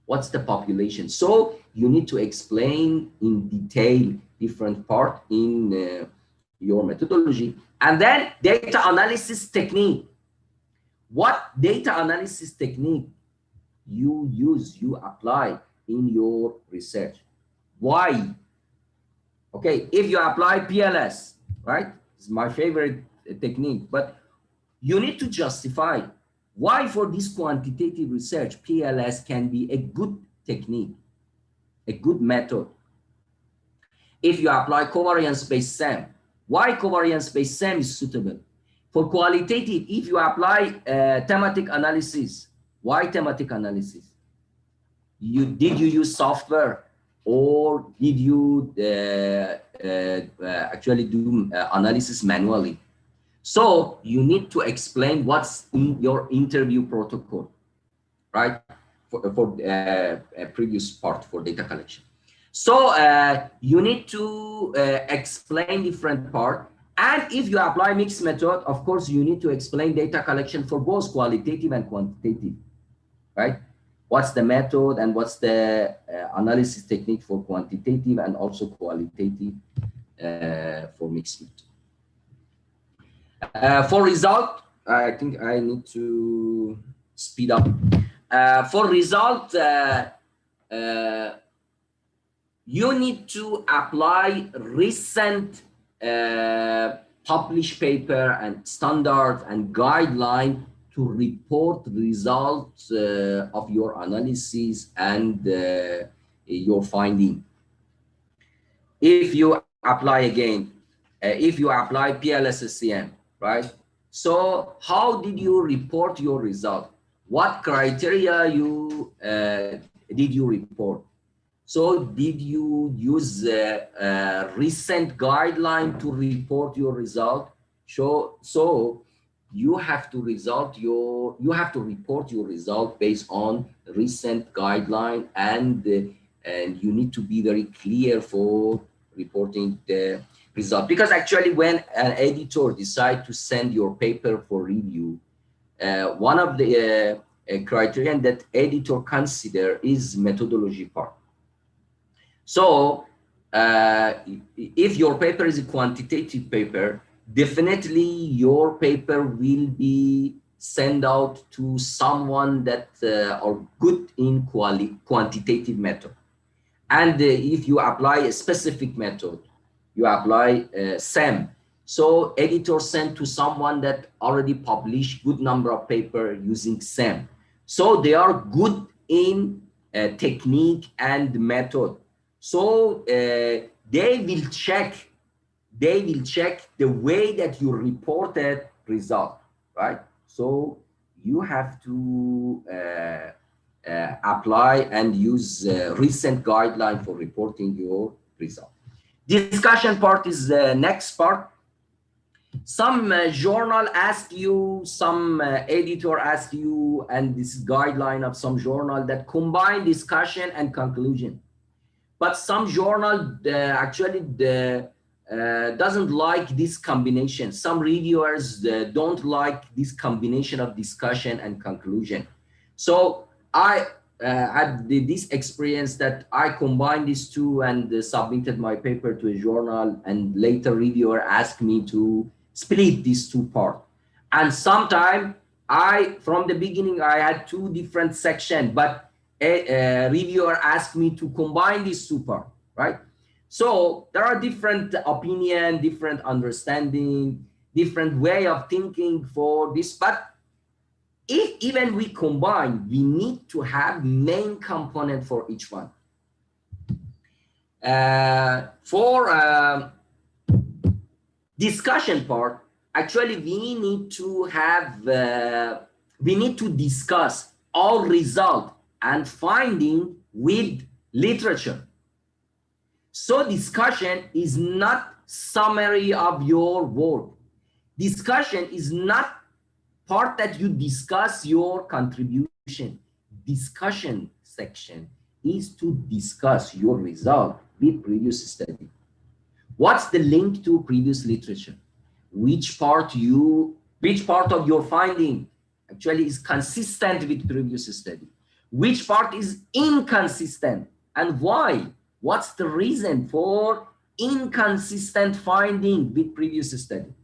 What's the population? So you need to explain in detail different part in your methodology. And then data analysis technique. What data analysis technique you apply in your research? Why? Okay, if you apply PLS, right? It's my favorite technique, but you need to justify why for this quantitative research, PLS can be a good technique, a good method. If you apply covariance-based SEM, why covariance-based SEM is suitable? For qualitative, if you apply thematic analysis, why thematic analysis? Did you use software, or did you actually do analysis manually? So you need to explain what's in your interview protocol, right? For a previous part for data collection. So you need to explain different part. And if you apply mixed method, of course, you need to explain data collection for both qualitative and quantitative, right? What's the method and what's the analysis technique for quantitative and also qualitative for mixed method. For result, I think I need to speed up. For result, you need to apply recent published paper and standard and guideline to report results of your analysis and your finding. If you apply again, if you apply PLS-SEM, right? So how did you report your result? What criteria did you report? So did you use a recent guideline to report your result? So you have to report your result based on recent guideline, and you need to be very clear for reporting the result. Because actually when an editor decides to send your paper for review, one of the criterion that editor consider is methodology part. So if your paper is a quantitative paper, definitely your paper will be sent out to someone that are good in quantitative method. And if you apply a specific method, you apply SEM. So editor sent to someone that already published good number of paper using SEM. So they are good in technique and method. So they will check the way that you reported result, right? So you have to apply and use recent guideline for reporting your result. Discussion part is the next part. Some journal ask you, some editor ask you, and this is guideline of some journal that combine discussion and conclusion. But some journal actually doesn't like this combination. Some reviewers don't like this combination of discussion and conclusion. So I had this experience that I combined these two and submitted my paper to a journal, and later reviewer asked me to split these two parts. And sometime from the beginning, I had two different sections, but a reviewer asked me to combine these two parts, right? So there are different opinion, different understanding, different way of thinking for this, but if even we combine, we need to have main component for each one. For discussion part, actually we need to have, we need to discuss all result and finding with literature. So discussion is not summary of your work. Discussion is not part that you discuss your contribution. Discussion section is to discuss your result with previous study. What's the link to previous literature? Which part of your finding actually is consistent with previous study? Which part is inconsistent and why? What's the reason for inconsistent finding with previous study?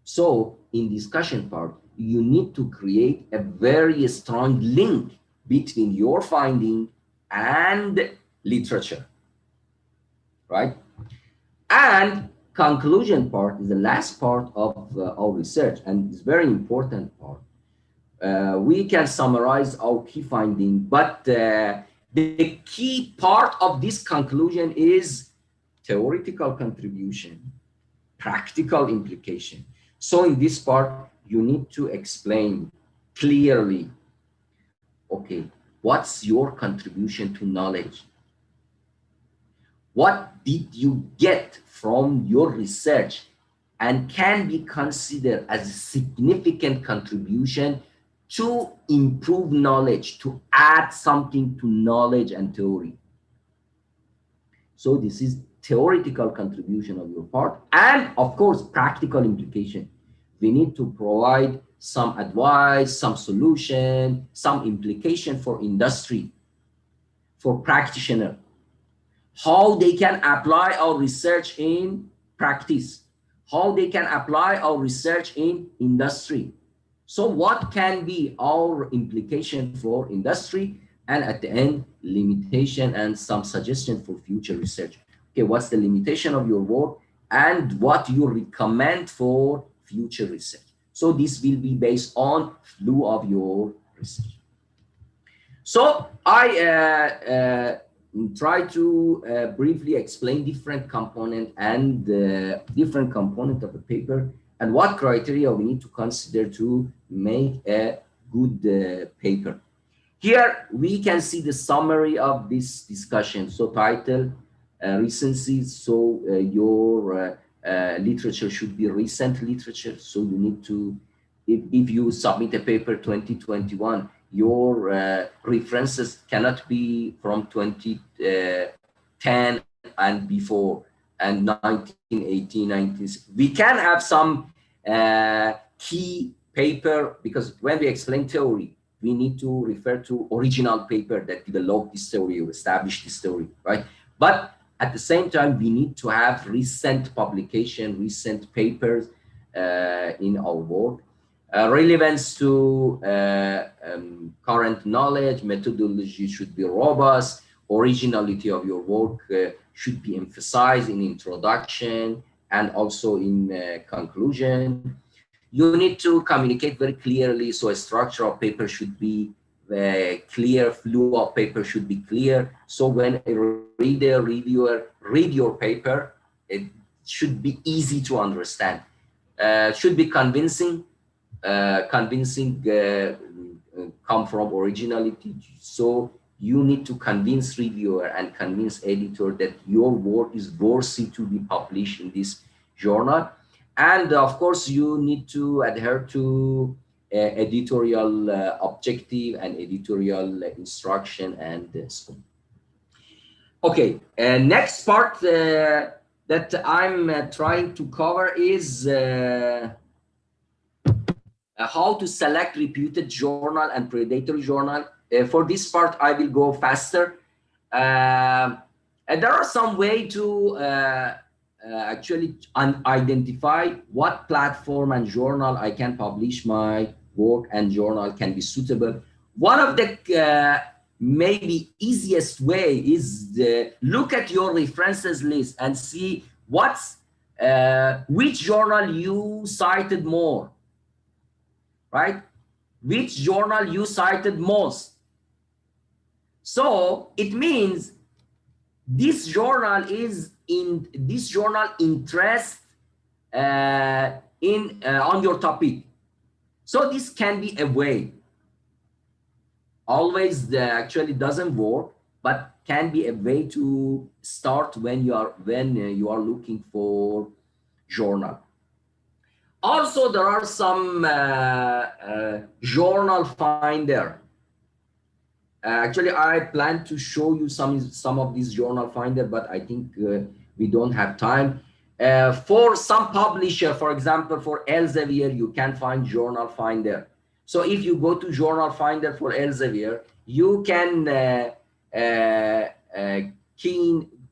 So in discussion part, you need to create a very strong link between your finding and literature, right? And conclusion part is the last part of our research, and it's very important part. We can summarize our key finding, but the key part of this conclusion is theoretical contribution, practical implication. So in this part, you need to explain clearly, okay, what's your contribution to knowledge? What did you get from your research and can be considered as a significant contribution to improve knowledge, to add something to knowledge and theory? So this is theoretical contribution of your part, and of course, practical implication. We need to provide some advice, some solution, some implication for industry, for practitioner, how they can apply our research in practice, how they can apply our research in industry. So what can be our implication for industry, and at the end, limitation and some suggestion for future research. Okay, what's the limitation of your work and what you recommend for future research? So this will be based on flow of your research. So I try to briefly explain different component and different component of the paper and what criteria we need to consider to make a good paper. Here we can see the summary of this discussion. So title, recency. So your literature should be recent literature. So you need to, if you submit a paper 2021, your references cannot be from 2010 and before, and 1980, 90s. We can have some key paper, because when we explain theory, we need to refer to original paper that developed this theory or established this theory, right? But at the same time, we need to have recent publication, recent papers in our work. Relevance to current knowledge, methodology should be robust, originality of your work should be emphasized in introduction and also in conclusion. You need to communicate very clearly, so a structure of paper should be clear, flow of paper should be clear. So when a reader, reviewer read your paper, it should be easy to understand. Should be convincing. Convincing come from originality. So you need to convince reviewer and convince editor that your work is worthy to be published in this journal. And of course, you need to adhere to editorial objective and editorial instruction and scope. Okay, next part, that I'm trying to cover is how to select reputed journal and predatory journal. For this part, I will go faster. And there are some way to actually identify what platform and journal I can publish my work and journal can be suitable. One of the maybe easiest way is look at your references list and see what's which journal you cited more, right? Which journal you cited most. So it means this journal is in this journal interest on your topic. So this can be a way. Always actually doesn't work, but can be a way to start when you are looking for journal. Also, there are some journal finder. Actually, I plan to show you some of these journal finder, but I think we don't have time. For some publisher, for example, for Elsevier, you can find journal finder. So if you go to journal finder for Elsevier, you can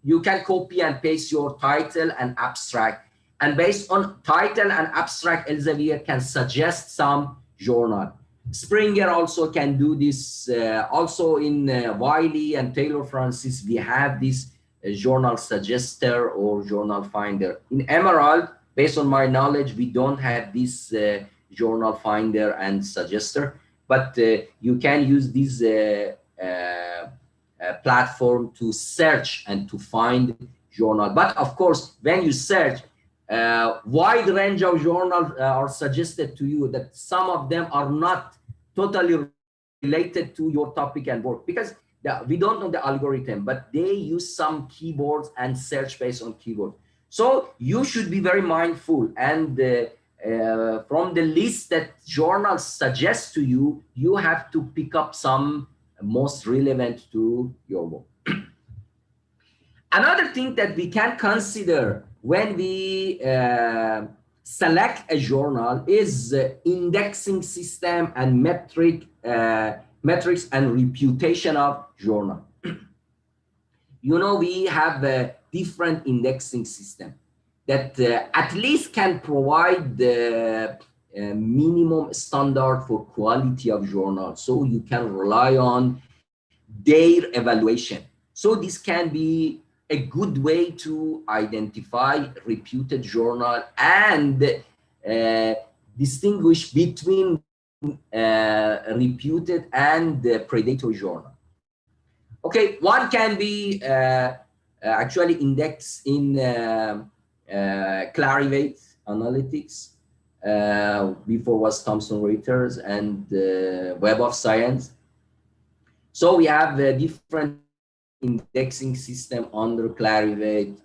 you can copy and paste your title and abstract. And based on title and abstract, Elsevier can suggest some journal. Springer also can do this. Also in Wiley and Taylor Francis, we have this journal suggester or journal finder. In Emerald, based on my knowledge, we don't have this journal finder and suggester, but you can use this platform to search and to find journal. But of course, when you search, wide range of journals are suggested to you, that some of them are not totally related to your topic and work, because we don't know the algorithm, but they use some keywords and search based on keywords. So you should be very mindful, and from the list that journals suggest to you, you have to pick up some most relevant to your work. Another thing that we can consider when we select a journal is indexing system and metrics and reputation of journal. You know, we have a different indexing system that at least can provide the minimum standard for quality of journal, so you can rely on their evaluation. So this can be a good way to identify reputed journal and distinguish between reputed and predatory journal. Okay, one can be actually indexed in Clarivate Analytics. Before was Thomson Reuters and Web of Science. So we have different indexing system under Clarivate,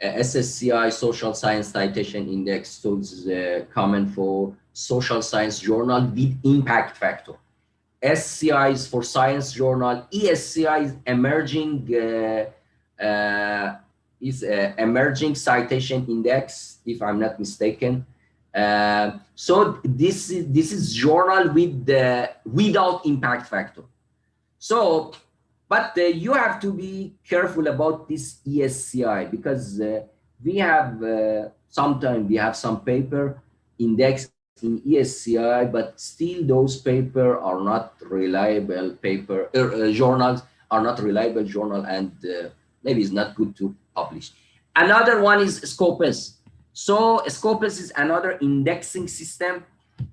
SSCI, Social Science Citation Index. So this is common for social science journal with impact factor. SCI is for science journal. ESCI is emerging citation index, if I'm not mistaken. So this is journal with without impact factor. So, but you have to be careful about this ESCI, because we have sometimes we have some paper indexed in ESCI, but still those paper are not reliable paper. Journals are not reliable journal, and maybe it's not good to publish. Another one is Scopus. So Scopus is another indexing system.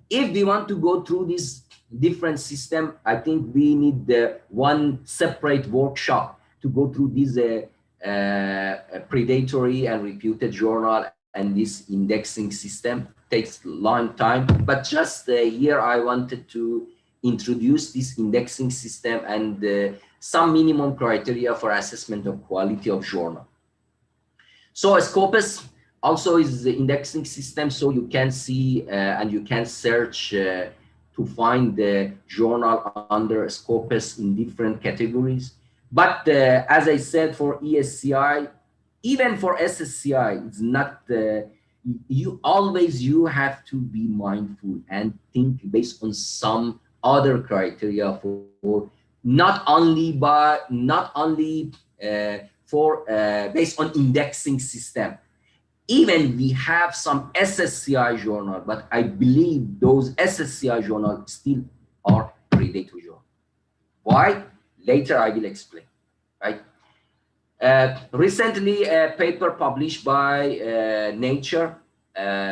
If we want to go through this different system, I think we need one separate workshop to go through this predatory and reputed journal and this indexing system. Takes a long time, but just here I wanted to introduce this indexing system and some minimum criteria for assessment of quality of journal. So Scopus also is the indexing system, so you can see and you can search to find the journal under Scopus in different categories. But as I said, for ESCI, even for SSCI, it's not, you have to be mindful and think based on some other criteria for not only based on indexing system. Even we have some SSCI journal, but I believe those SSCI journals still are predatory journals. Why? Later I will explain, right? Recently, a paper published by Nature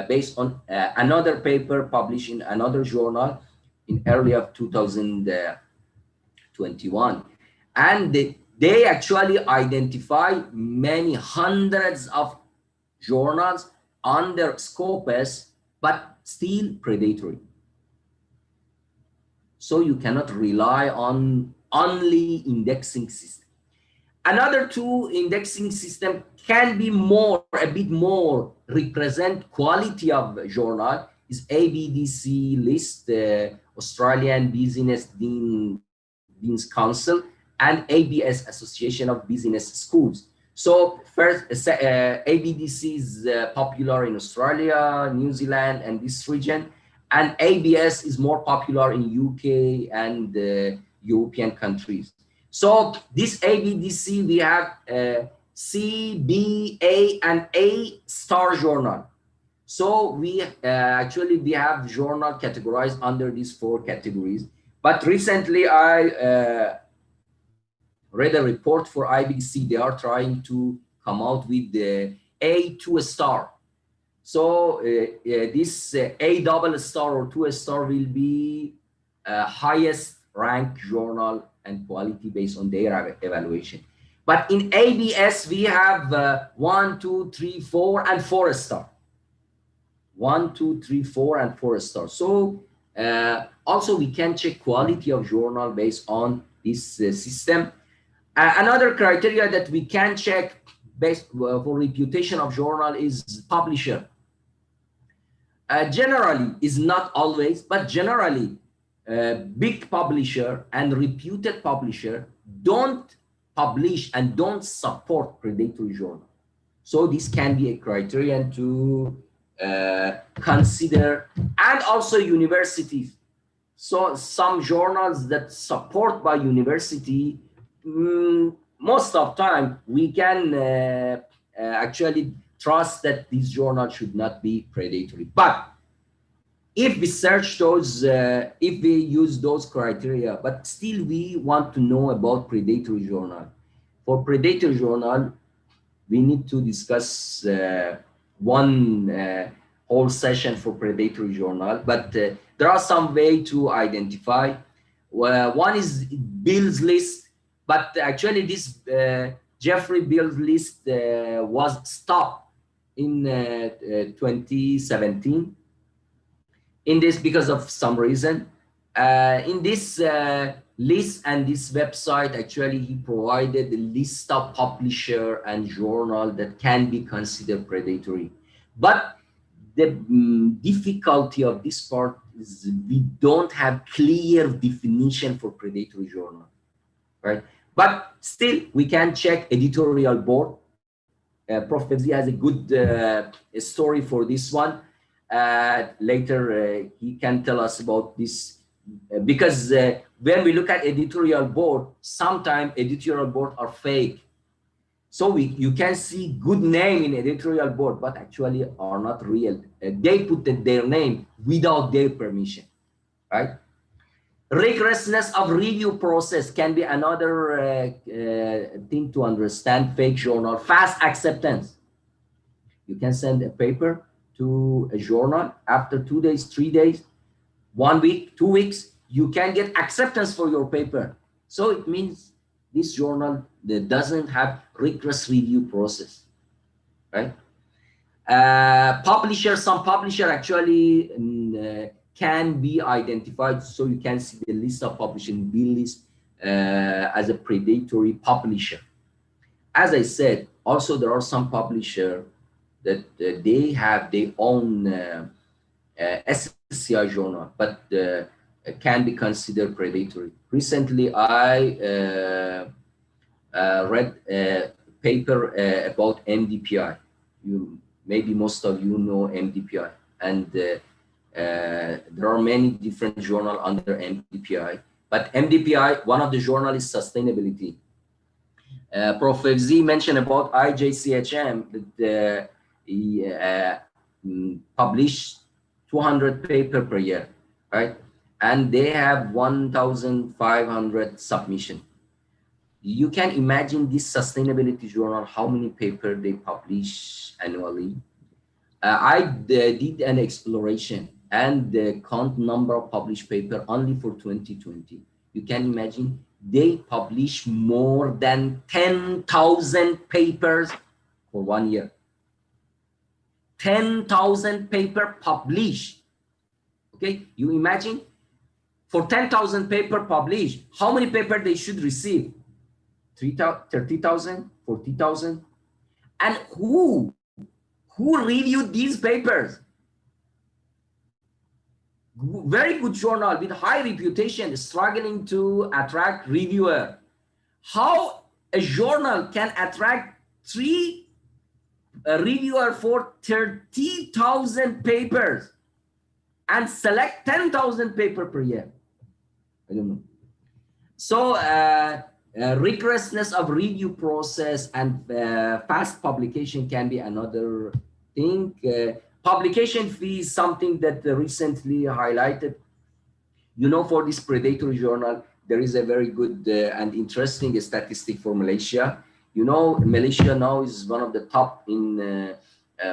based on another paper published in another journal in early of 2021. And they actually identify many hundreds of journals under Scopus, but still predatory. So you cannot rely on only indexing system. Another two indexing system can be a bit more represent quality of journal is ABDC list, Australian Business Deans Council, and ABS, Association of Business Schools. So first, ABDC is popular in Australia, New Zealand, and this region, and ABS is more popular in UK and European countries. So this ABDC, we have C, B, A, and A star journal. So we we have journal categorized under these 4 categories. But recently I read a report for IBDC. They are trying to come out with the A2 star. So this A double star or 2 star will be highest ranked journal and quality based on their evaluation. But in ABS, we have 1, 2, 3, 4, and 4 star. 1, 2, 3, 4, and 4 star. So also we can check quality of journal based on this system. Another criteria that we can check based for reputation of journal is publisher. Generally, is not always, but generally, big publisher and reputed publisher don't publish and don't support predatory journal. So this can be a criterion to consider, and also universities. So some journals that support by university, most of time we can actually trust that this journal should not be predatory. But if we search those, if we use those criteria, but still we want to know about predatory journal. For predatory journal, we need to discuss one whole session for predatory journal, but there are some way to identify. One is Beall's list, but actually this Jeffrey Beall's list was stopped in 2017. In this, because of some reason, in this list and this website, actually he provided a list of publisher and journal that can be considered predatory. But the difficulty of this part is we don't have clear definition for predatory journal, right? But still, we can check editorial board. Prof. Fevzi has a good story for this one. Later, he can tell us about this because when we look at editorial board, sometimes editorial board are fake. So you can see good name in editorial board, but actually are not real. They put their name without their permission, right? Rigorousness of review process can be another thing to understand fake journal. Fast acceptance. You can send a paper to a journal after 2 days, 3 days, 1 week, 2 weeks, you can get acceptance for your paper. So it means this journal that doesn't have rigorous review process, right? Some publisher actually can be identified. So you can see the list of publishing Beall list as a predatory publisher. As I said, also there are some publisher that they have their own SSCI journal, but can be considered predatory. Recently, I read a paper about MDPI. Maybe most of you know MDPI, and there are many different journals under MDPI. But MDPI, one of the journals is sustainability. Prof. Z mentioned about IJCHM that he published 200 papers per year, right? And they have 1,500 submissions. You can imagine this sustainability journal, how many papers they publish annually. I did an exploration and the count number of published papers only for 2020. You can imagine they publish more than 10,000 papers for 1 year. 10,000 papers published. Okay, you imagine for 10,000 papers published, how many papers they should receive? 30,000, 40,000? And who reviewed these papers? Very good journal with high reputation, struggling to attract reviewer. How a journal can attract 3 reviewer for 30,000 papers and select 10,000 papers per year? I don't know. So rigorousness of review process and fast publication can be another thing. Publication fee is something that recently highlighted. You know, for this predatory journal, there is a very good and interesting statistic for Malaysia. You know, Malaysia now is one of the top in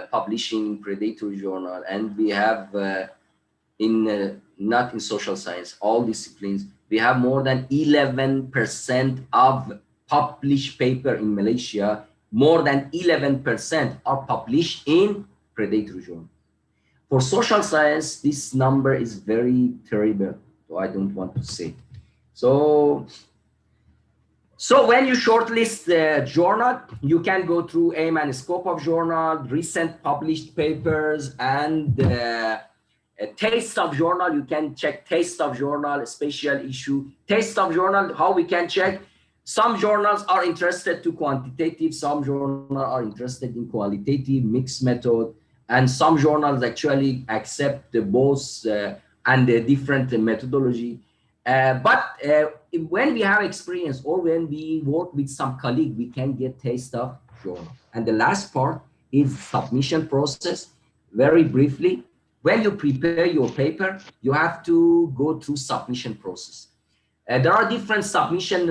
publishing predatory journal, and we have not in social science, all disciplines, we have more than 11% of published paper in Malaysia. More than 11% are published in predatory journal. For social science, this number is very terrible, so I don't want to say. So when you shortlist the journal, you can go through aim and scope of journal, recent published papers, and a taste of journal. You can check taste of journal, special issue. Taste of journal, how we can check? Some journals are interested to quantitative, some journals are interested in qualitative, mixed method, and some journals actually accept the both and the different methodology. But when we have experience or when we work with some colleague, we can get taste of journal. And the last part is submission process. Very briefly, when you prepare your paper, you have to go through submission process. There are different submission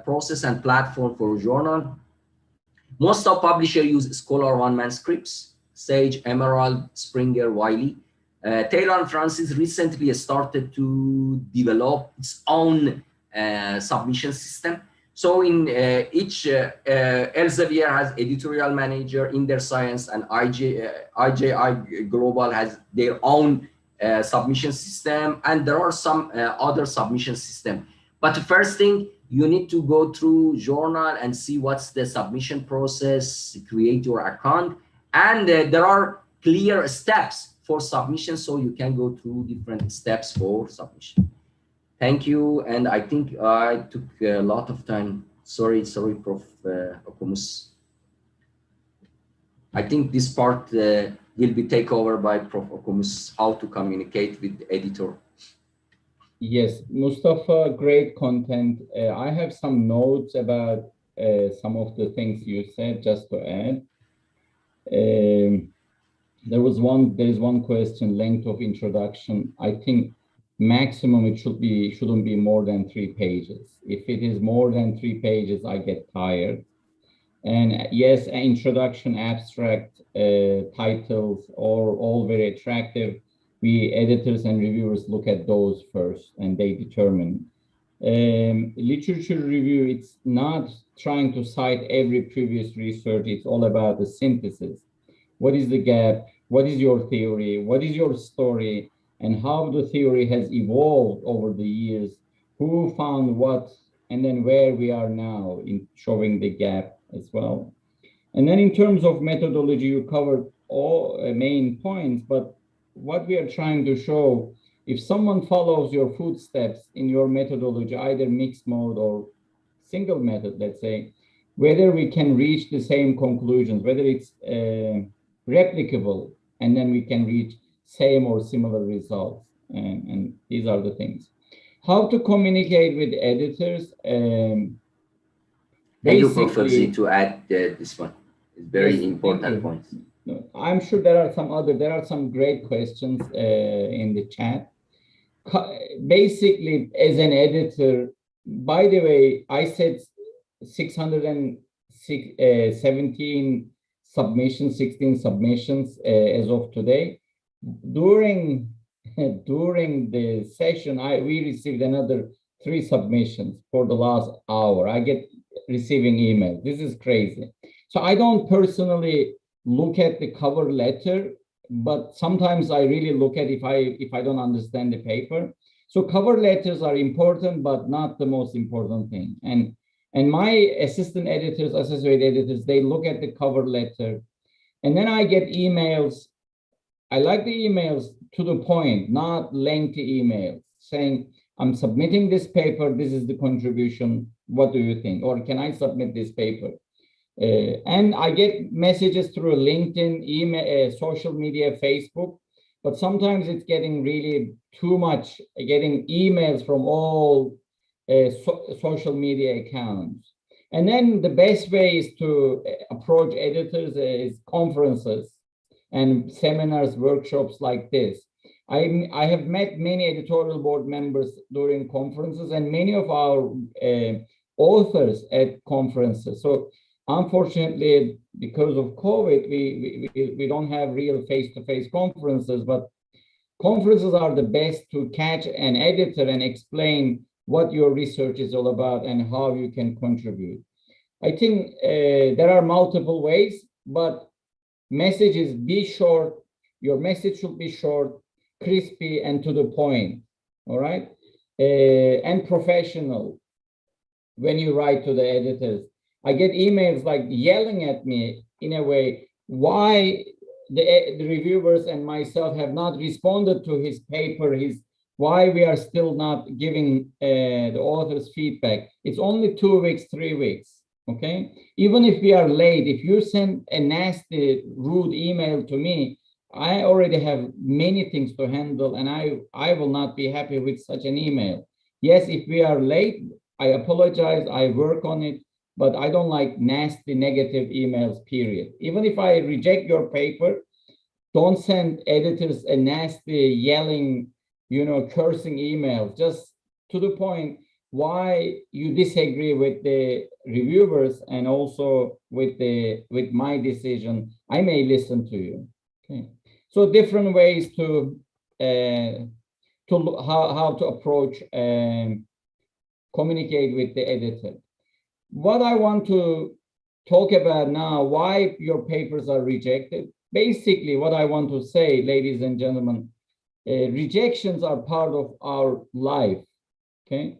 process and platform for journal. Most of publishers use Scholar One Manuscripts, Sage, Emerald, Springer, Wiley. Taylor and Francis recently started to develop its own submission system. So in each, Elsevier has editorial manager, Inter Science, and IJI Global has their own submission system, and there are some other submission system. But the first thing, you need to go through journal and see what's the submission process, create your account, and there are clear steps for submission, so you can go through different steps for submission. Thank you, and I think I took a lot of time. Sorry, Prof. Okomus. I think this part will be taken over by Prof. Okomus, how to communicate with the editor. Yes, Mustafa, great content. I have some notes about some of the things you said, just to add. There's one question, length of introduction. I think maximum it shouldn't be more than 3 pages. If it is more than 3 pages, I get tired. And yes, introduction, abstract, titles are all very attractive. We editors and reviewers look at those first, and they determine. Literature review, it's not trying to cite every previous research. It's all about the synthesis. What is the gap? What is your theory? What is your story? And how the theory has evolved over the years? Who found what? And then where we are now in showing the gap as well. And then in terms of methodology, you covered all main points, but what we are trying to show, if someone follows your footsteps in your methodology, either mixed mode or single method, let's say, whether we can reach the same conclusions, whether it's replicable, and then we can reach same or similar results. And these are the things. How to communicate with editors. Thank you, Prof. Basically, to add this one. It's very Yes, thank important you. point. No, I'm sure there are some great questions in the chat. Basically, as an editor, by the way, I said 617 submissions, 16 submissions as of today. During the session, we received another 3 submissions for the last hour. I get receiving emails. This is crazy. So I don't personally look at the cover letter, but sometimes I really look at if I don't understand the paper. So cover letters are important, but not the most important thing. And my assistant editors, associate editors, they look at the cover letter, and then I get emails. I like the emails to the point, not lengthy emails saying, I'm submitting this paper, this is the contribution, what do you think? Or can I submit this paper? And I get messages through LinkedIn, email, social media, Facebook, but sometimes it's getting really too much, getting emails from all social media accounts. And then the best way is to approach editors is conferences and seminars, workshops like this. I have met many editorial board members during conferences and many of our authors at conferences. So unfortunately, because of COVID, we don't have real face-to-face conferences, but conferences are the best to catch an editor and explain what your research is all about and how you can contribute. I think there are multiple ways, but messages be short. Your message should be short, crispy, and to the point, all right? And professional when you write to the editors. I get emails like yelling at me in a way, why the reviewers and myself have not responded to his paper, why we are still not giving the author's feedback. It's only 2 weeks, 3 weeks, okay? Even if we are late, if you send a nasty, rude email to me, I already have many things to handle, and I will not be happy with such an email. Yes, if we are late, I apologize, I work on it, but I don't like nasty, negative emails, period. Even if I reject your paper, don't send editors a nasty, yelling, cursing email. Just to the point, why you disagree with the reviewers and also with my decision, I may listen to you. Okay. So different ways to how to approach and communicate with the editor. What I want to talk about now, why your papers are rejected. Basically, what I want to say, ladies and gentlemen, rejections are part of our life, okay?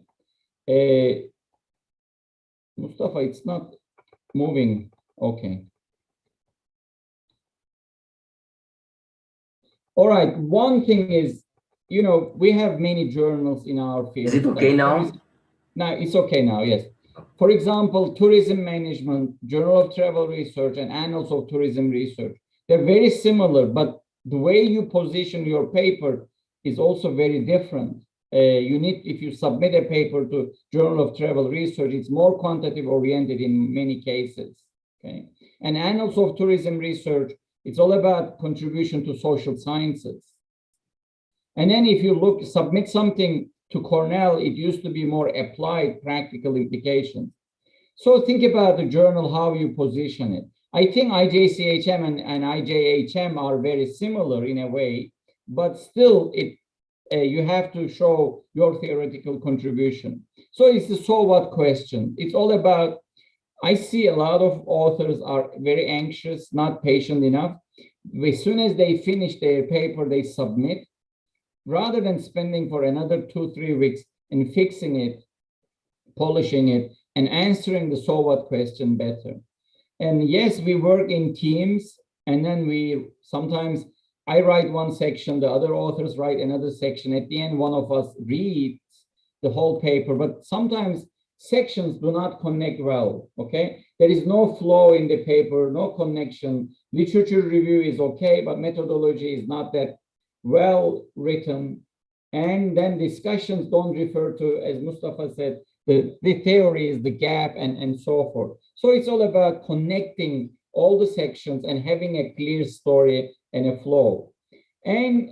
Mustafa, it's not moving, okay. All right, one thing is, we have many journals in our field. Is it okay now? No, it's okay now, yes. For example, Tourism Management, Journal of Travel Research, and Annals of Tourism Research. They're very similar, but the way you position your paper is also very different. If you submit a paper to Journal of Travel Research, it's more quantitative oriented in many cases, okay? And Annals of Tourism Research, it's all about contribution to social sciences. And then if you submit something to Cornell, it used to be more applied practical implications. So think about the journal, how you position it. I think IJCHM and IJHM are very similar in a way, but still you have to show your theoretical contribution. So it's the so what question. It's all about, I see a lot of authors are very anxious, not patient enough. As soon as they finish their paper, they submit, rather than spending for another 2-3 weeks in fixing it, polishing it, and answering the so what question better. And yes, we work in teams, and then sometimes I write one section, the other authors write another section. At the end, one of us reads the whole paper, but sometimes sections do not connect well, okay? There is no flow in the paper, no connection. Literature review is okay, but methodology is not that well written. And then discussions don't refer to, as Mustafa said, the theory is the gap and so forth. So it's all about connecting all the sections and having a clear story and a flow. And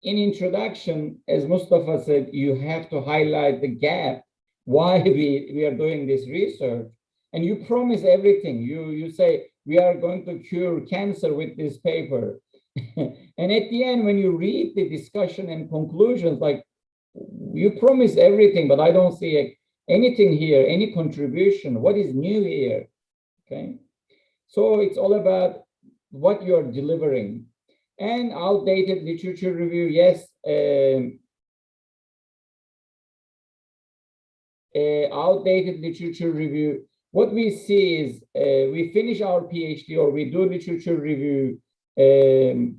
in introduction, as Mustafa said, you have to highlight the gap, why we are doing this research. And you promise everything. You say, we are going to cure cancer with this paper. And at the end, when you read the discussion and conclusions, like you promise everything, but I don't see anything here, any contribution. What is new here? Okay. So it's all about what you're delivering. And outdated literature review, yes. Outdated literature review. What we see is we finish our PhD or we do literature review. And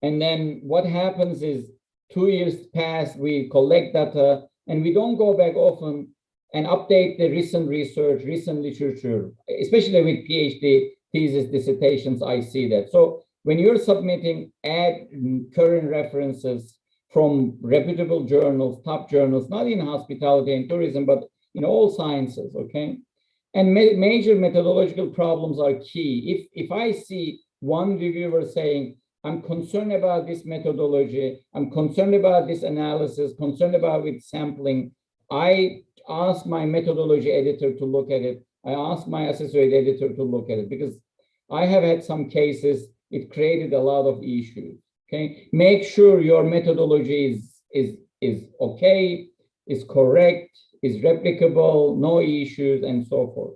then what happens is 2 years pass, we collect data, and we don't go back often and update the recent research, recent literature, especially with PhD thesis dissertations, I see that. So when you're submitting, add current references from reputable journals, top journals, not in hospitality and tourism, but in all sciences, okay? And major methodological problems are key. If I see one reviewer saying, I'm concerned about this methodology, I'm concerned about this analysis, concerned about with sampling, I ask my methodology editor to look at it. I ask my associate editor to look at it, because I have had some cases, it created a lot of issues, okay? Make sure your methodology is okay, is correct, is replicable, no issues, and so forth.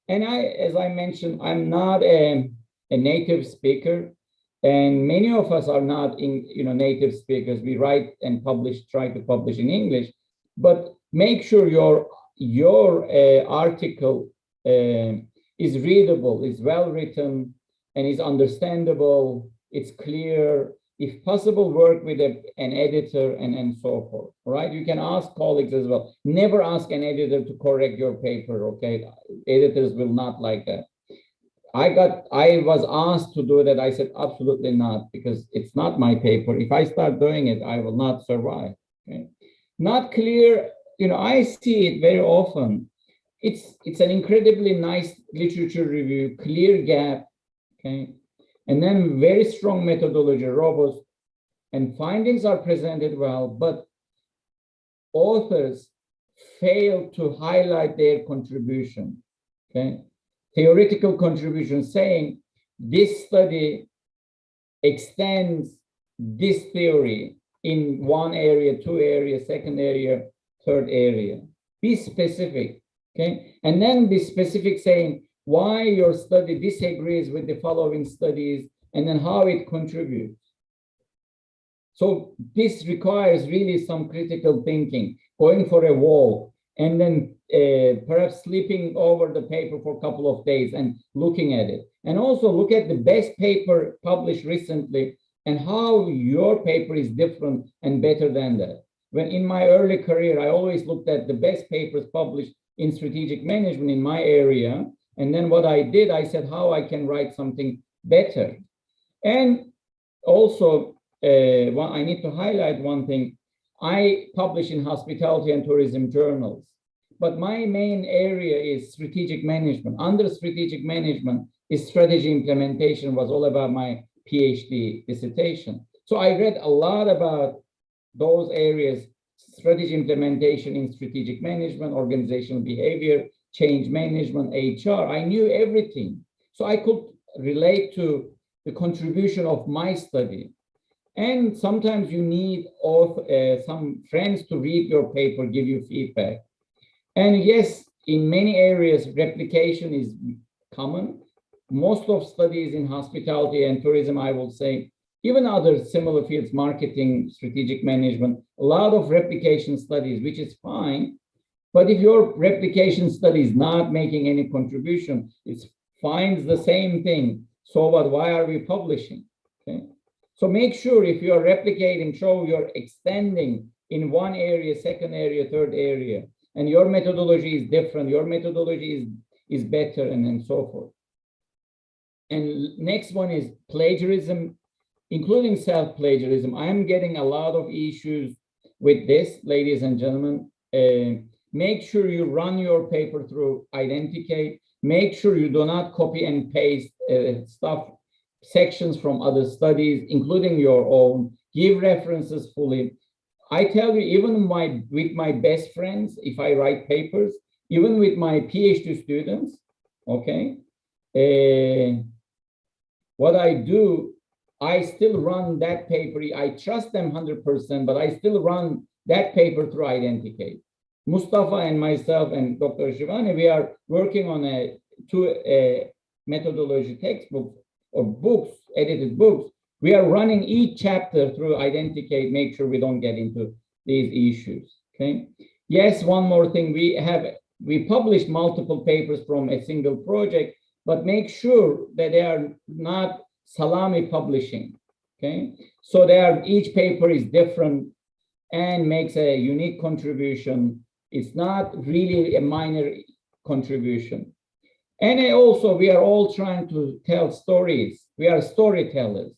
And as I mentioned, I'm not a native speaker, and many of us are not native speakers. We write and try to publish in English, but make sure your article is readable, is well written, and is understandable, it's clear. If possible, work with an editor and so forth, right? You can ask colleagues as well. Never ask an editor to correct your paper, okay? Editors will not like that. I was asked to do that. I said, absolutely not, because it's not my paper. If I start doing it, I will not survive, okay? Not clear, I see it very often. It's an incredibly nice literature review, clear gap, okay? And then very strong methodology, robust, and findings are presented well, but authors fail to highlight their contribution, okay? Theoretical contribution, saying this study extends this theory in one area, two areas, second area, third area. Be specific, okay? And then be specific, saying why your study disagrees with the following studies, and then how it contributes. So this requires really some critical thinking, going for a walk, and then perhaps sleeping over the paper for a couple of days and looking at it. And also look at the best paper published recently and how your paper is different and better than that. When in my early career, I always looked at the best papers published in strategic management in my area. And then what I did, I said how I can write something better. And also, I need to highlight one thing. I publish in hospitality and tourism journals, but my main area is strategic management. Under strategic management is strategy implementation, was all about my PhD dissertation. So I read a lot about those areas: strategy implementation in strategic management, organizational behavior, change management, HR. I knew everything. So I could relate to the contribution of my study. And sometimes you need some friends to read your paper, give you feedback. And yes, in many areas, replication is common. Most of studies in hospitality and tourism, I will say, even other similar fields, marketing, strategic management, a lot of replication studies, which is fine. But if your replication study is not making any contribution, it finds the same thing. So what? Why are we publishing? Okay. So make sure if you're replicating, show you're extending in one area, second area, third area. and your methodology is different, your methodology is better, and so forth. And next one is plagiarism, including self-plagiarism. I am getting a lot of issues with this, ladies and gentlemen. Make sure you run your paper through Identicate. Make sure you do not copy and paste sections from other studies, including your own. Give references fully. I tell you, even with my best friends, if I write papers, even with my PhD students, okay, what I do, I still run that paper. I trust them 100%, but I still run that paper through Identicate. Mustafa and myself and Dr. Shivani, we are working on two methodology textbooks or books, edited books. We are running each chapter through Identicate, make sure we don't get into these issues, okay? Yes, one more thing, we published multiple papers from a single project, but make sure that they are not salami publishing, okay? So each paper is different and makes a unique contribution. It's not really a minor contribution. And also, we are all trying to tell stories. We are storytellers.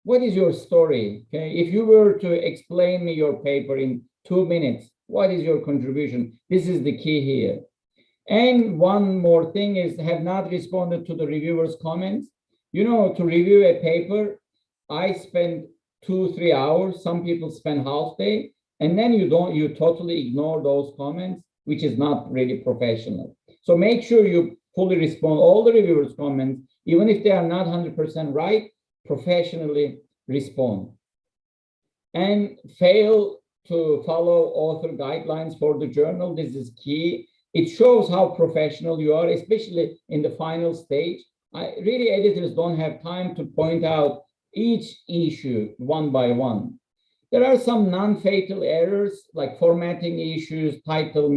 What is your story? Okay, if you were to explain me your paper in 2 minutes, what is your contribution? This is the key here. And one more thing is, have not responded to the reviewers' comments. You know, to review a paper, I spend 2-3 hours. Some people spend half day, and then you totally ignore those comments, which is not really professional. So make sure you fully respond all the reviewers' comments, even if they are not 100% right. Professionally respond, and fail to follow author guidelines for the journal. This is key. It shows how professional you are, especially in the final stage. Really, editors don't have time to point out each issue one by one. There are some non-fatal errors like formatting issues, title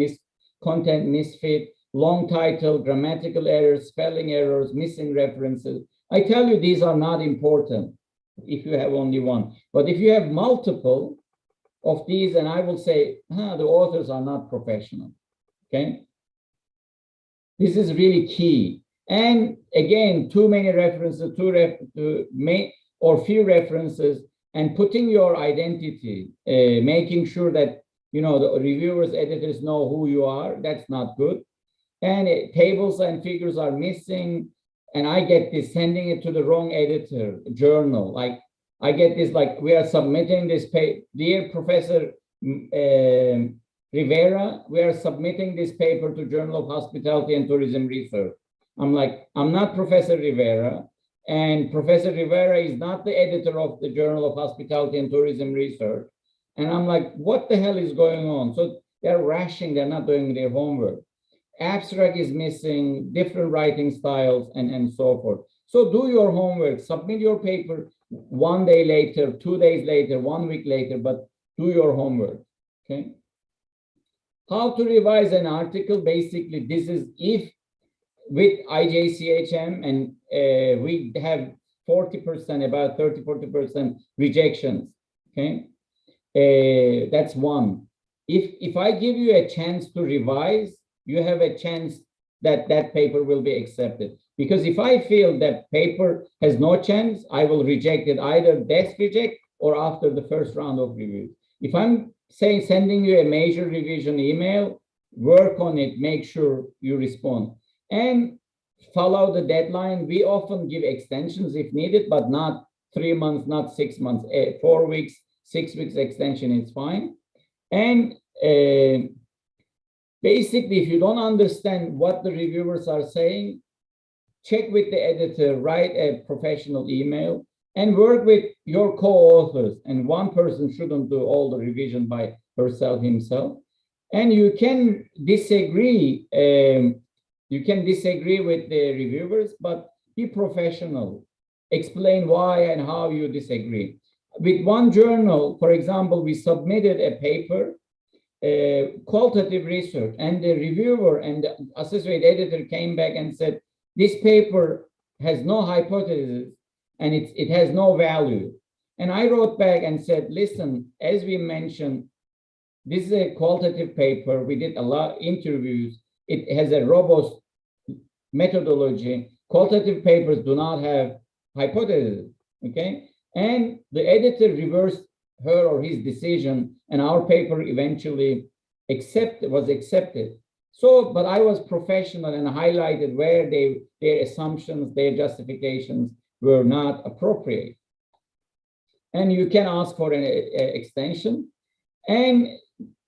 content misfit, long title, grammatical errors, spelling errors, missing references. I tell you, these are not important if you have only one. But if you have multiple of these, and I will say, the authors are not professional, okay? This is really key. And again, too many references, or few references, and putting your identity, making sure that, you know, the reviewers, editors know who you are. That's not good. And tables and figures are missing. And I get this, sending it to the wrong editor, journal. Like, I get this, like, we are submitting this paper. Dear Professor Rivera, we are submitting this paper to Journal of Hospitality and Tourism Research. I'm like, I'm not Professor Rivera, and Professor Rivera is not the editor of the Journal of Hospitality and Tourism Research. And I'm like, what the hell is going on? So they're rushing, they're not doing their homework. Abstract is missing, different writing styles, and so forth. So do your homework, submit your paper 1 day later, 2 days later, 1 week later, but do your homework, okay? How to revise an article? Basically, this is if with IJCHM, and we have 40%, about 30-40% rejections, okay? That's one. If I give you a chance to revise, you have a chance that that paper will be accepted. Because if I feel that paper has no chance, I will reject it, either desk reject or after the first round of reviews. If I'm sending you a major revision email, work on it, make sure you respond. And follow the deadline. We often give extensions if needed, but not 3 months, not 6 months, 4 weeks, 6 weeks extension is fine. And basically, if you don't understand what the reviewers are saying, check with the editor, write a professional email, and work with your co-authors. And one person shouldn't do all the revision by herself, himself. And you can disagree. You can disagree with the reviewers, but be professional. Explain why and how you disagree. With one journal, for example, we submitted a paper, qualitative research, and the reviewer and the associate editor came back and said, this paper has no hypothesis and it has no value. And I wrote back and said, listen, as we mentioned, this is a qualitative paper. We did a lot of interviews. It has a robust methodology. Qualitative papers do not have hypotheses, okay? And the editor reversed her or his decision, and our paper eventually was accepted. So, but I was professional and highlighted where their assumptions, their justifications were not appropriate. And you can ask for an extension and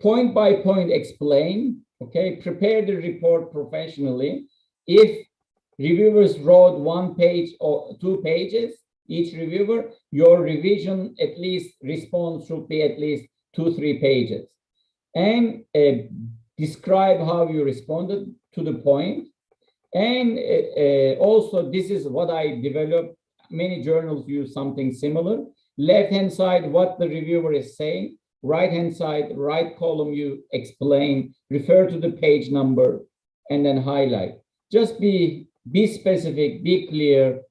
point by point explain, okay, prepare the report professionally. If reviewers wrote 1 page or 2 pages, each reviewer, your revision at least response should be at least 2-3 pages. And describe how you responded to the point. And also, this is what I developed. Many journals use something similar. Left-hand side, what the reviewer is saying. Right-hand side, right column, you explain, refer to the page number, and then highlight. Just be specific, be clear,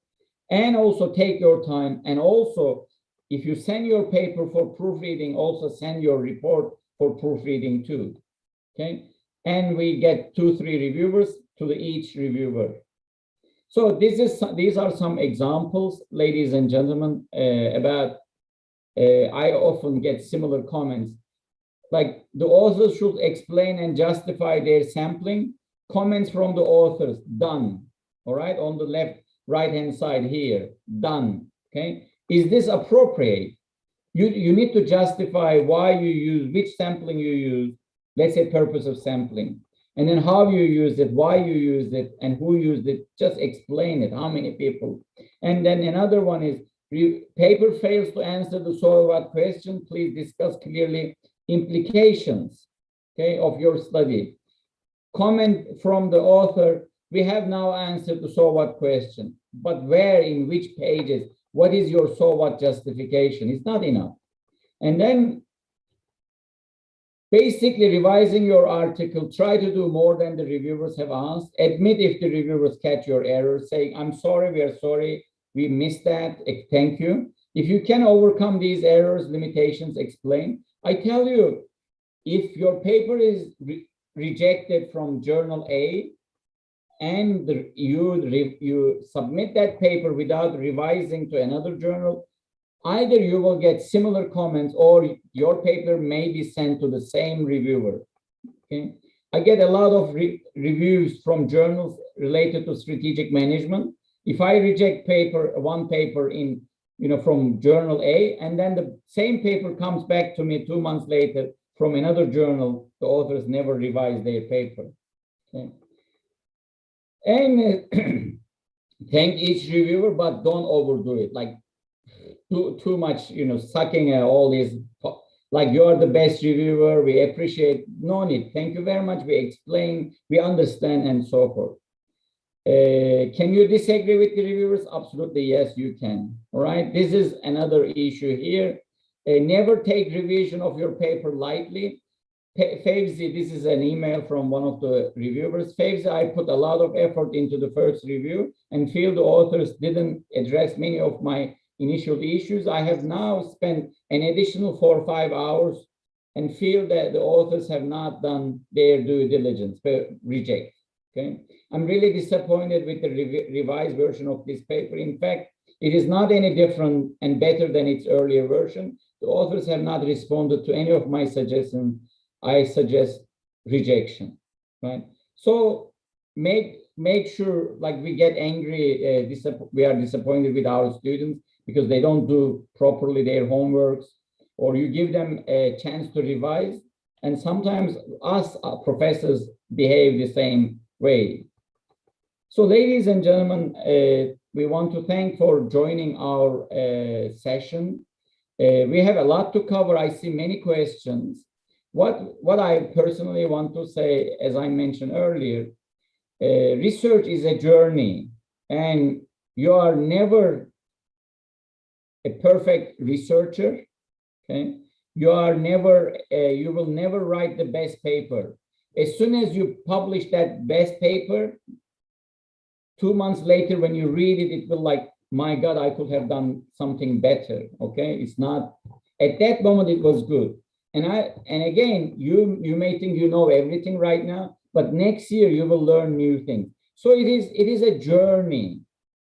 and also take your time. And also, if you send your paper for proofreading, also send your report for proofreading too, okay? And we get 2-3 reviewers to each reviewer. So these are some examples, ladies and gentlemen, about, I often get similar comments, like the authors should explain and justify their sampling. Comments from the authors, done, all right? On the right-hand side here, done, okay? Is this appropriate? You need to justify why you use, which sampling you use, let's say purpose of sampling, and then how you use it, why you used it, and who used it. Just explain it, how many people. And then another one is, paper fails to answer the so what question, please discuss clearly implications, okay, of your study. Comment from the author, we have now answered the so what question, but where, in which pages, what is your so what justification? It's not enough. And then basically revising your article, try to do more than the reviewers have asked. Admit if the reviewers catch your errors, saying, I'm sorry, we are sorry, we missed that, thank you. If you can overcome these errors, limitations, explain. I tell you, if your paper is rejected from journal A, and you submit that paper without revising to another journal, either you will get similar comments or your paper may be sent to the same reviewer, okay? I get a lot of reviews from journals related to strategic management. If I reject one paper in, from journal A, and then the same paper comes back to me 2 months later from another journal, the authors never revised their paper, okay? And thank each reviewer, but don't overdo it. Like too much, sucking all these, like you're the best reviewer, we appreciate, no need. Thank you very much. We explain, we understand, and so forth. Can you disagree with the reviewers? Absolutely, yes, you can. All right. This is another issue here. Never take revision of your paper lightly. Fevzi, this is an email from one of the reviewers. Fevzi, I put a lot of effort into the first review and feel the authors didn't address many of my initial issues. I have now spent an additional 4 or 5 hours and feel that the authors have not done their due diligence, but reject, okay? I'm really disappointed with the revised version of this paper. In fact, it is not any different and better than its earlier version. The authors have not responded to any of my suggestions. I suggest rejection, right? So make sure, like, we get angry, we are disappointed with our students because they don't do properly their homeworks, or you give them a chance to revise. And sometimes us professors behave the same way. So ladies and gentlemen, we want to thank for joining our session. We have a lot to cover. I see many questions. What I personally want to say, as I mentioned earlier, research is a journey, and you are never a perfect researcher, okay? You will never write the best paper. As soon as you publish that best paper, 2 months later, when you read it, it will like, my God, I could have done something better, okay? It's not, at that moment, it was good. And again, you may think you know everything right now, but next year you will learn new things. So it is a journey,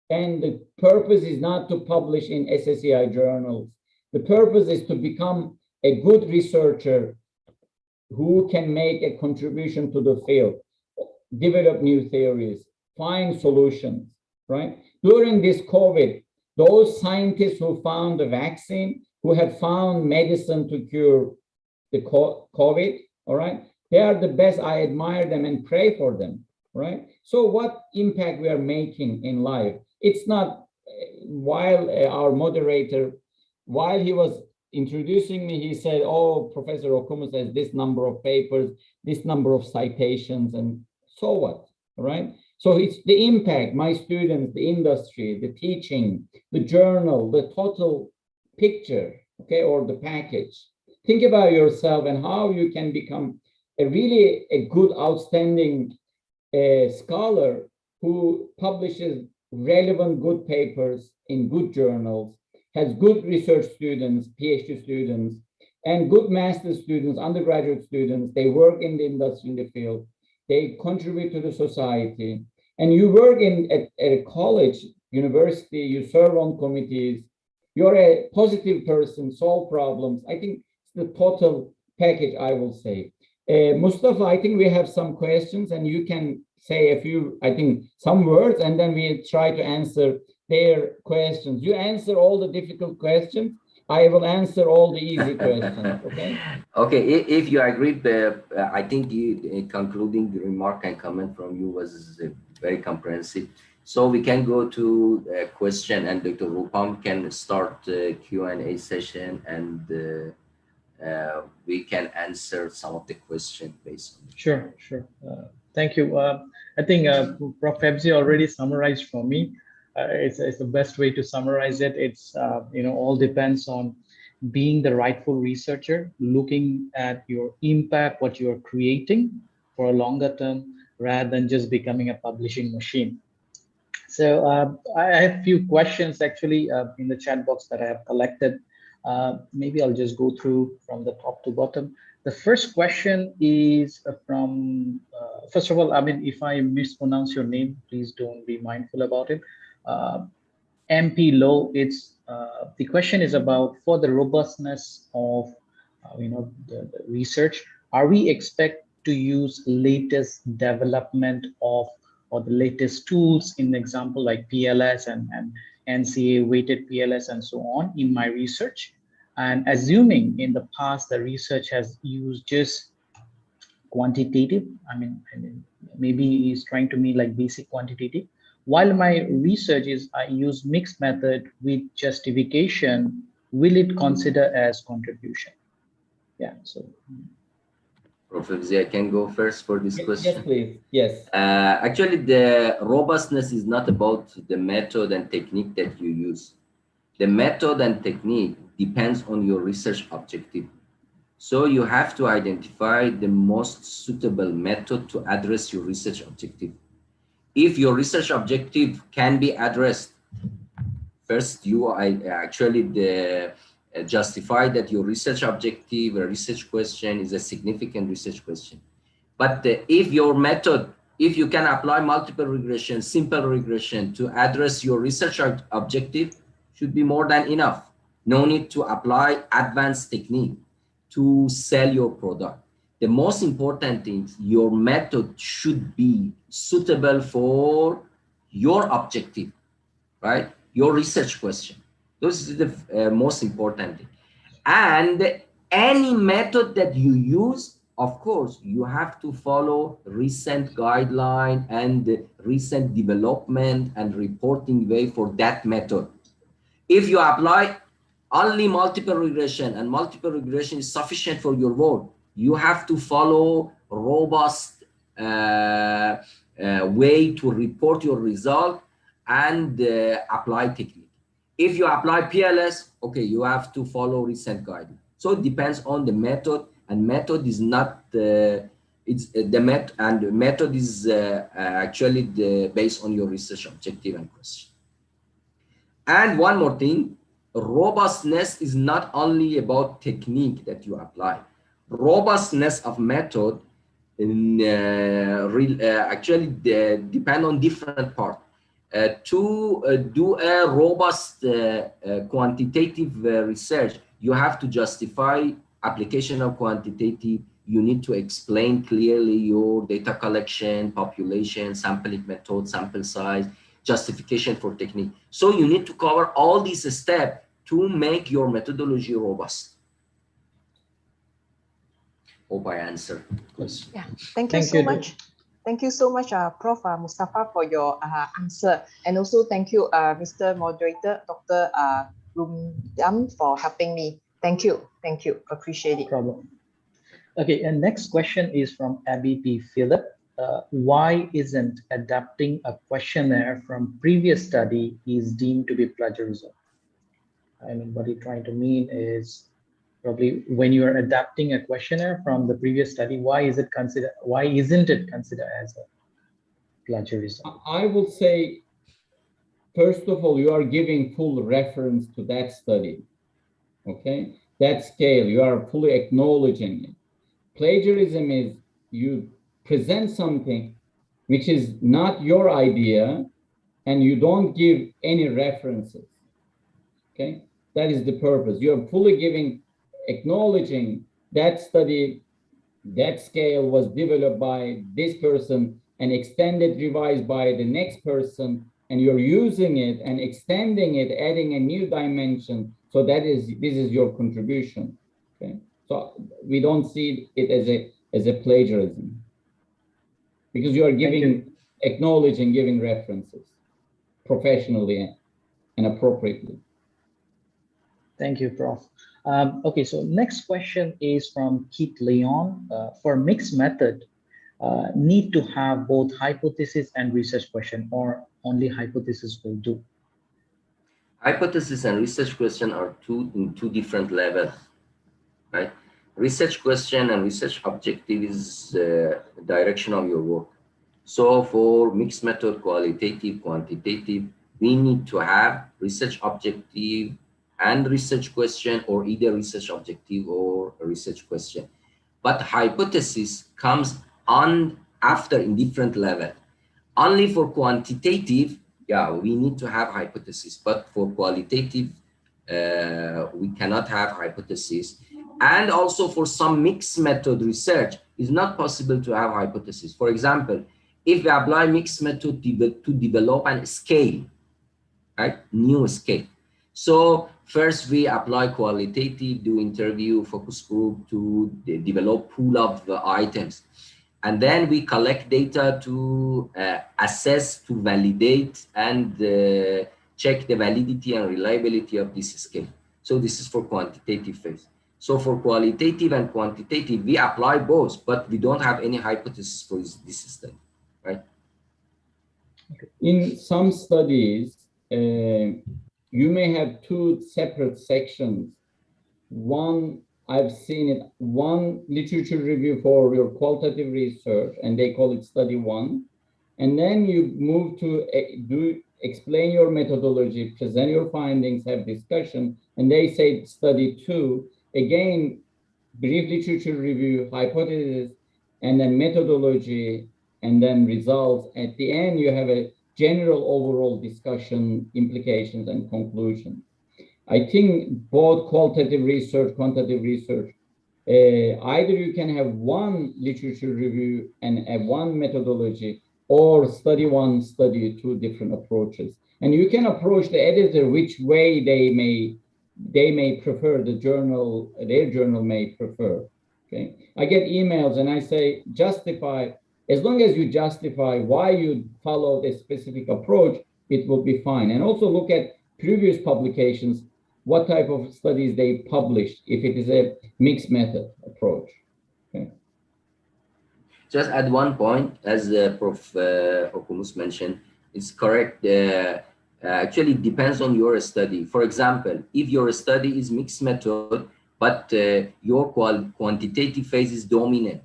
and the purpose is not to publish in SSCI journals. The purpose is to become a good researcher who can make a contribution to the field, develop new theories, find solutions, right? During this COVID, those scientists who found the vaccine, who have found medicine to cure the COVID, all right? They are the best. I admire them and pray for them, right? So what impact we are making in life? It's not, while our moderator, while he was introducing me, he said, oh, Professor Okumus has this number of papers, this number of citations, and so what, right? So it's the impact, my students, the industry, the teaching, the journal, the total picture, okay, or the package. Think about yourself and how you can become a good, outstanding scholar who publishes relevant, good papers in good journals, has good research students, PhD students, and good master students, undergraduate students. They work in the industry, in the field. They contribute to the society. And you work at a college, university, you serve on committees. You're a positive person, solve problems. I think it's the total package, I will say. Mustafa, I think we have some questions, and you can say a few, I think, some words, and then we try to answer their questions. You answer all the difficult questions. I will answer all the easy questions, okay? Okay, if you agree, I think the concluding remark and comment from you was very comprehensive. So we can go to a question, and Dr. Rupam can start the Q&A session, and we can answer some of the questions based on it. Sure. Thank you. I think Prof. Febzi already summarized for me. It's the best way to summarize it. It's all depends on being the rightful researcher, looking at your impact, what you're creating for a longer term, rather than just becoming a publishing machine. So I have a few questions actually in the chat box that I have collected. Maybe I'll just go through from the top to bottom. The first question is from, first of all, I mean, if I mispronounce your name, please don't be mindful about it. MP Low, it's the question is about, for the robustness of the research, are we expect to use latest development of, or the latest tools, in example like PLS and NCA weighted PLS and so on in my research? And assuming in the past the research has used just quantitative, I mean maybe he's trying to mean like basic quantitative, while my research is I use mixed method with justification, will it consider as contribution? Yeah, so. Professor, I can go first for this question. Yes, please. Yes. Actually, the robustness is not about the method and technique that you use. The method and technique depends on your research objective. So you have to identify the most suitable method to address your research objective. If your research objective can be addressed, first justify that your research objective, a research question, is a significant research question. But if your method, if you can apply multiple regression, simple regression to address your research objective, should be more than enough. No need to apply advanced technique to sell your product. The most important thing, your method should be suitable for your objective, right? Your research question. This is the most important thing. And any method that you use, of course, you have to follow recent guideline and recent development and reporting way for that method. If you apply only multiple regression and multiple regression is sufficient for your work, you have to follow robust way to report your result and apply technique. If you apply PLS, okay, you have to follow recent guidance. So it depends on the method, and method is not method is actually based on your research objective and question. And one more thing, robustness is not only about technique that you apply. Robustness of method actually depend on different parts. To do a robust quantitative research, you have to justify application of quantitative. You need to explain clearly your data collection, population, sampling method, sample size, justification for technique. So you need to cover all these steps to make your methodology robust. Hope I answered the question. Yeah, thank you so much. Thank you so much, Prof. Mustafa, for your answer. And also thank you, Mr. Moderator, Dr. Rumdam, for helping me. Thank you. Thank you. Appreciate it. No problem. Okay, and next question is from Abby P. Philip. Why isn't adapting a questionnaire from previous study is deemed to be plagiarism? I mean, what you're trying to mean is probably when you are adapting a questionnaire from the previous study, why isn't it considered as a plagiarism? I would say, first of all, you are giving full reference to that study, okay? That scale, you are fully acknowledging it. Plagiarism is you present something which is not your idea and you don't give any references, okay? That is the purpose. You are fully acknowledging that study, that scale was developed by this person and extended, revised by the next person, and you're using it and extending it, adding a new dimension. So this is your contribution, okay? So we don't see it as a plagiarism because you are acknowledging, giving references professionally and appropriately. Thank you, Prof. Okay, so next question is from Keith Leon. For mixed method, need to have both hypothesis and research question, or only hypothesis will do? Hypothesis and research question are in two different levels, right? Research question and research objective is the direction of your work. So for mixed method, qualitative, quantitative, we need to have research objective and research question, or either research objective or a research question. But hypothesis comes on after in different level. Only for quantitative, yeah, we need to have hypothesis, but for qualitative, we cannot have hypothesis. And also for some mixed method research, it's not possible to have hypothesis. For example, if we apply mixed method to develop an scale, right, new scale. So first we apply qualitative, do interview, focus group to develop pool of items. And then we collect data to assess, to validate, and check the validity and reliability of this scale. So this is for quantitative phase. So for qualitative and quantitative, we apply both, but we don't have any hypothesis for this study, right? In some studies, you may have two separate sections. One, I've seen it, one literature review for your qualitative research, and they call it study one. And then you move to explain your methodology, present your findings, have discussion, and they say study two. Again, brief literature review, hypothesis, and then methodology, and then results. At the end, you have a general overall discussion, implications, and conclusions. I think both qualitative research, quantitative research, either you can have one literature review and one methodology, or study one, study two, different approaches. And you can approach the editor which way they may prefer, the journal, their journal may prefer, okay? I get emails and I say, justify, as long as you justify why you followed a specific approach, it will be fine. And also look at previous publications, what type of studies they published, if it is a mixed method approach. Okay. Just add one point, as Prof. Okumuss mentioned, it's correct. Actually, it depends on your study. For example, if your study is mixed method, but your quantitative phase is dominant,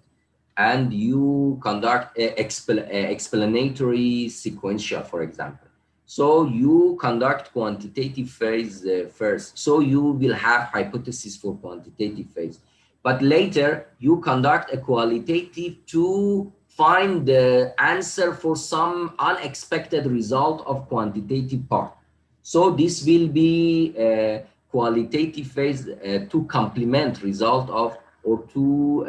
and you conduct explanatory sequential, for example, So you conduct quantitative phase first. So you will have hypothesis for quantitative phase. But later you conduct a qualitative to find the answer for some unexpected result of quantitative part. So this will be a qualitative phase to complement result of or to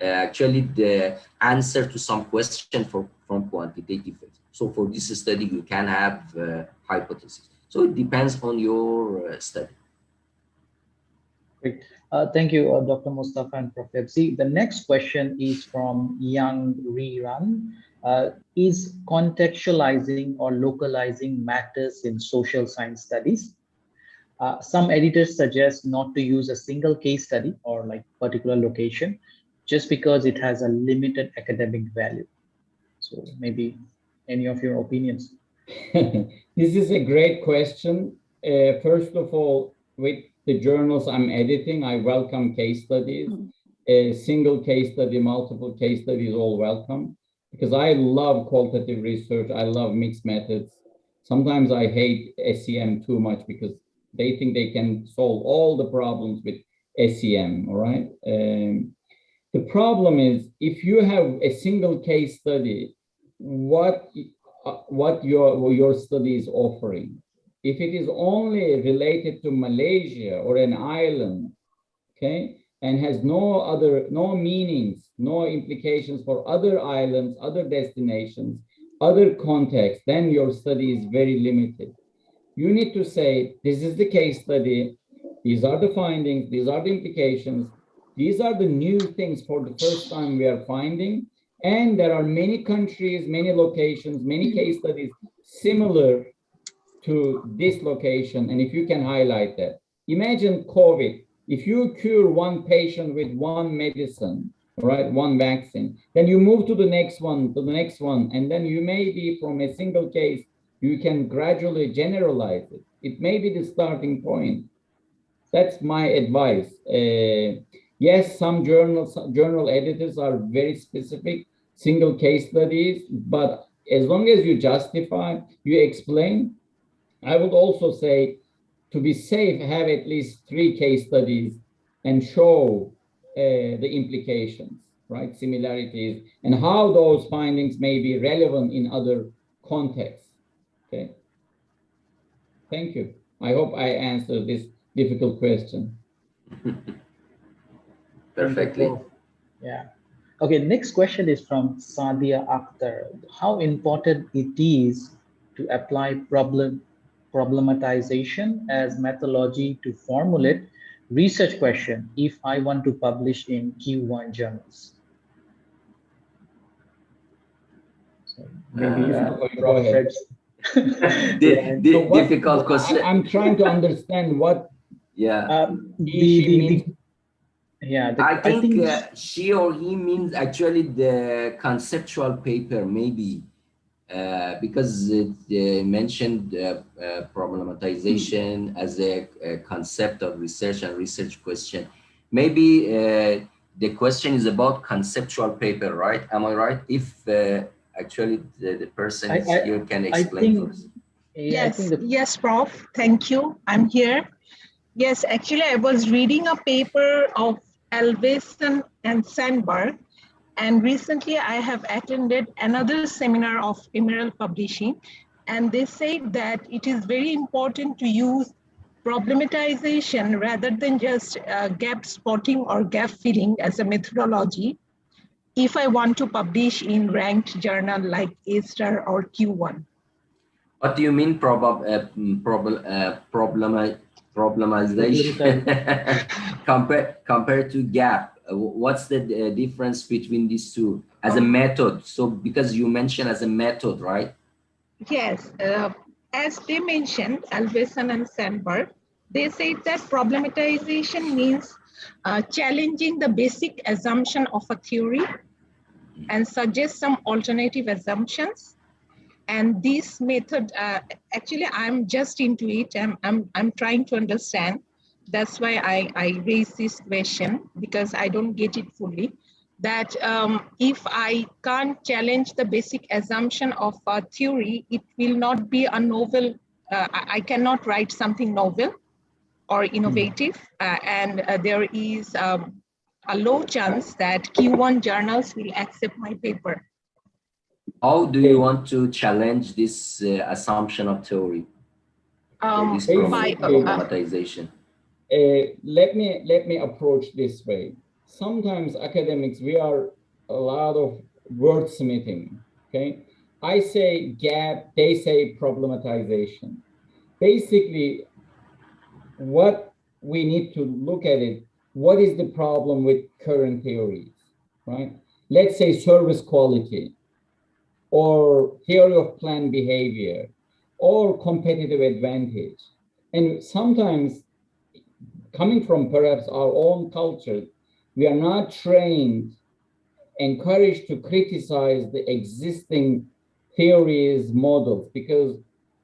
actually the answer to some question from quantitative phase. So for this study, you can have hypothesis. So it depends on your study. Great. Thank you, Dr. Mustafa and Prof. Ebzi. The next question is from Yang Riran. Is contextualizing or localizing matters in social science studies? Some editors suggest not to use a single case study or like particular location just because it has a limited academic value. So maybe any of your opinions? This is a great question. First of all, with the journals I'm editing, I welcome case studies. A single case study, multiple case studies, all welcome. Because I love qualitative research. I love mixed methods. Sometimes I hate SEM too much because they think they can solve all the problems with SEM, all right? The problem is if you have a single case study, what your study is offering. If it is only related to Malaysia or an island, okay, and has no meanings, no implications for other islands, other destinations, other contexts, then your study is very limited. You need to say, this is the case study, these are the findings, these are the implications, these are the new things for the first time we are finding, and there are many countries, many locations, many case studies similar to this location, and if you can highlight that. Imagine COVID. If you cure one patient with one medicine, right, one vaccine, then you move to the next one, and then you may be from a single case, you can gradually generalize it. It may be the starting point. That's my advice. Yes, some journal editors are very specific, single case studies, but as long as you justify, you explain, I would also say, to be safe, have at least 3 case studies and show the implications, right? Similarities, and how those findings may be relevant in other contexts, okay? Thank you. I hope I answered this difficult question. Perfectly. Yeah. Okay, next question is from Sadia Akhtar. How important it is to apply problematization as methodology to formulate research question if I want to publish in Q1 journals? So maybe go ahead. Difficult question. I'm trying to understand what she I think she or he means actually the conceptual paper, maybe, because it mentioned problematization as a concept of research and research question. Maybe the question is about conceptual paper, right? Am I right? If actually the person is here can explain for us. Yes, Prof. Thank you. I'm here. Yes, actually, I was reading a paper of Alvesen and Sandberg, and recently I have attended another seminar of Emerald Publishing, and they said that it is very important to use problematization rather than just gap spotting or gap filling as a methodology if I want to publish in ranked journal like A-STAR or Q1. What do you mean problematization compared to gap? What's the difference between these two as a method? So because you mentioned as a method, right? Yes, as they mentioned, Alvesen and Sandberg, they said that problematization means challenging the basic assumption of a theory and suggest some alternative assumptions. And this method, actually, I'm just into it. I'm trying to understand. That's why I raise this question, because I don't get it fully. that if I can't challenge the basic assumption of a theory, it will not be a novel. I cannot write something novel or innovative, and there is a low chance that Q1 journals will accept my paper. How do you want to challenge this assumption of theory? This problematization? Let me approach this way. Sometimes academics, we are a lot of wordsmithing, okay? I say gap, they say problematization. Basically, what we need to look at it, what is the problem with current theories, right? Let's say service quality, or theory of planned behavior, or competitive advantage. And sometimes, coming from perhaps our own culture, we are not trained, encouraged to criticize the existing theories, models, because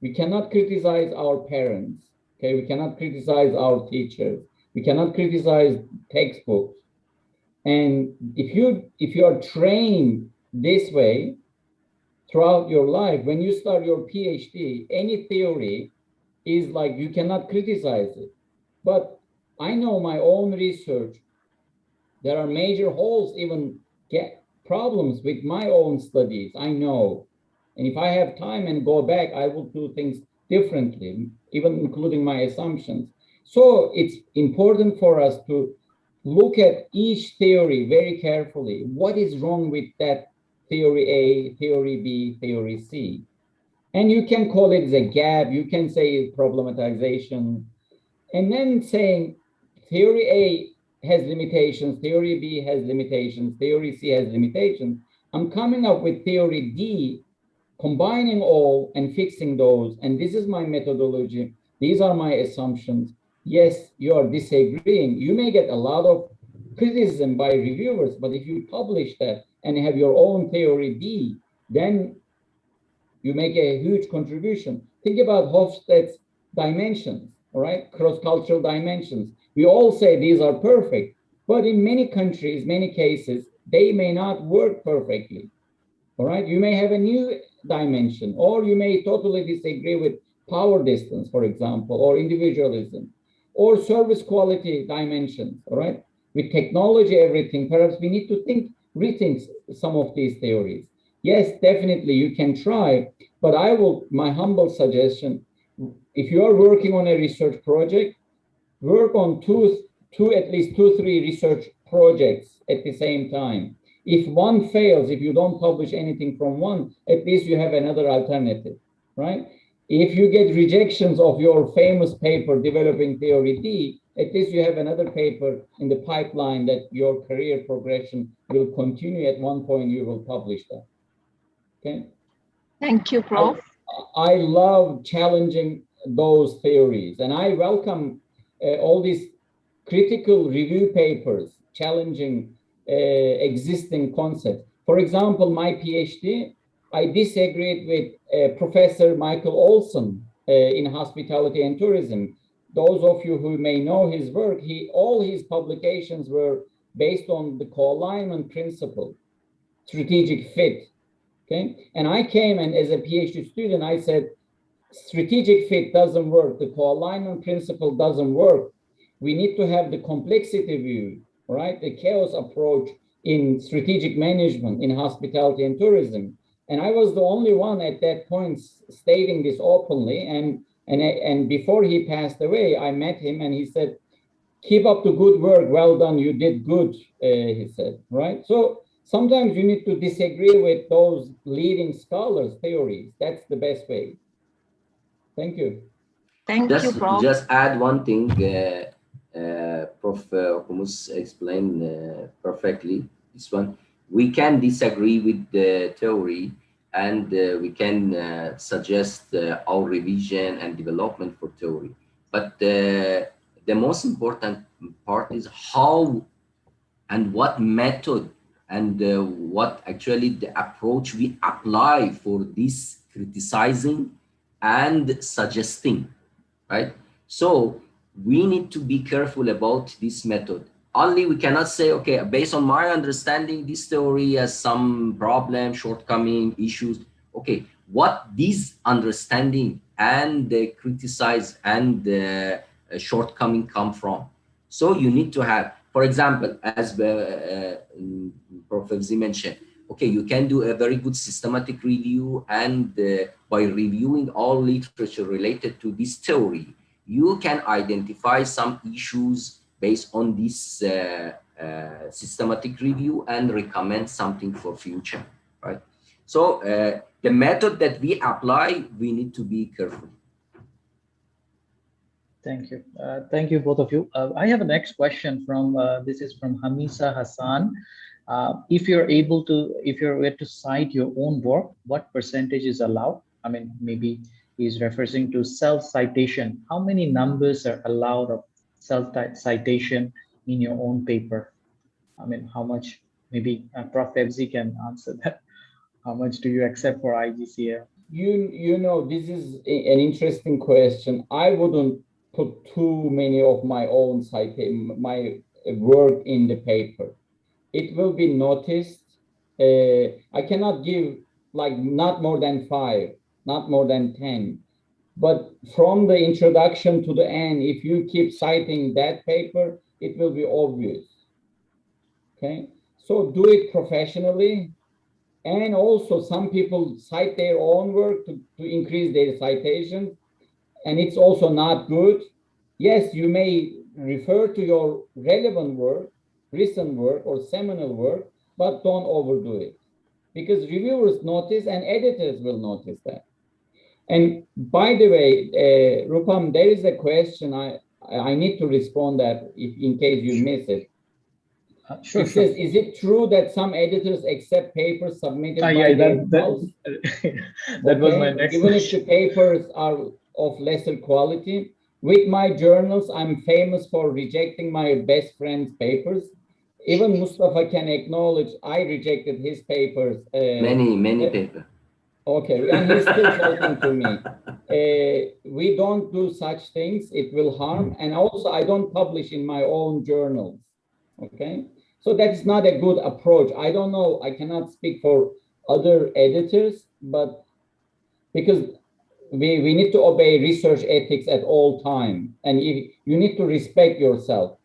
we cannot criticize our parents, okay? We cannot criticize our teachers. We cannot criticize textbooks. And if you are trained this way throughout your life, when you start your PhD, any theory is like, you cannot criticize it. But I know my own research, there are major holes, even get problems with my own studies, I know. And if I have time and go back, I will do things differently, even including my assumptions. So it's important for us to look at each theory very carefully. What is wrong with that theory A, theory B, theory C? And you can call it a gap, you can say problematization, and then saying theory A has limitations, theory B has limitations, theory C has limitations. I'm coming up with theory D, combining all and fixing those. And this is my methodology. These are my assumptions. Yes, you are disagreeing. You may get a lot of criticism by reviewers, but if you publish that and have your own theory D, then you make a huge contribution. Think about Hofstede's dimensions, all right? Cross-cultural dimensions. We all say these are perfect, but in many countries, many cases, they may not work perfectly, all right? You may have a new dimension, or you may totally disagree with power distance, for example, or individualism, or service quality dimensions, all right? With technology, everything, perhaps we need to rethink some of these theories. Yes, definitely you can try, but my humble suggestion, if you are working on a research project, work on at least two, three research projects at the same time. If one fails, if you don't publish anything from one, at least you have another alternative, right? If you get rejections of your famous paper, Developing Theory D, at least you have another paper in the pipeline that your career progression will continue. At one point, you will publish that. Okay. Thank you, Prof. I love challenging those theories, and I welcome all these critical review papers challenging existing concepts. For example, my PhD, I disagreed with Professor Michael Olson in hospitality and tourism. Those of you who may know his work, all his publications were based on the co-alignment principle, strategic fit. Okay, and I came, and as a PhD student, I said, strategic fit doesn't work. The co-alignment principle doesn't work. We need to have the complexity view, right? The chaos approach in strategic management, in hospitality and tourism. And I was the only one at that point stating this openly. And before he passed away, I met him and he said, keep up the good work. Well done. You did good, he said, right? So sometimes you need to disagree with those leading scholars' theories. That's the best way. Thank you. Thank you, Prof. Just add one thing. Prof. Okumuş explained perfectly this one. We can disagree with the theory, and we can suggest our revision and development for theory. But the most important part is how and what method and what actually the approach we apply for this criticizing and suggesting, right? So we need to be careful about this method. only we cannot say, okay, based on my understanding, this theory has some problem, shortcoming, issues. Okay, what these understanding and the criticize and the shortcoming come from. So you need to have, for example, as Prof. Fevzi mentioned, okay, you can do a very good systematic review, and by reviewing all literature related to this theory, you can identify some issues based on this systematic review and recommend something for future, right? So the method that we apply, we need to be careful. Thank you. Thank you, both of you. I have a next question from, this is from Hamisa Hassan. If you're able to cite your own work, what percentage is allowed? I mean, maybe he's referring to self-citation. How many numbers are allowed of self-citation in your own paper? I mean, how much? Maybe Prof. Fevzi can answer that. How much do you accept for IGCAL? You know, this is an interesting question. I wouldn't put too many of my own my work in the paper. It will be noticed. I cannot give like not more than 5, not more than 10. But from the introduction to the end, if you keep citing that paper, it will be obvious. Okay, so do it professionally. And also some people cite their own work to increase their citations, and it's also not good. Yes, you may refer to your relevant work, recent work, or seminal work, but don't overdo it, because reviewers notice and editors will notice that. And by the way, Rupam, there is a question I need to respond that in case you miss it. Sure, it says, is it true that some editors accept papers submitted by that was my next Even question. if the papers are of lesser quality? With my journals, I'm famous for rejecting my best friend's papers. Even Mustafa can acknowledge I rejected his papers. Many papers. Okay, and he's still talking to me. We don't do such things. It will harm. And also, I don't publish in my own journals. Okay, so that's not a good approach. I don't know. I cannot speak for other editors, but because we need to obey research ethics at all time, and you need to respect yourself.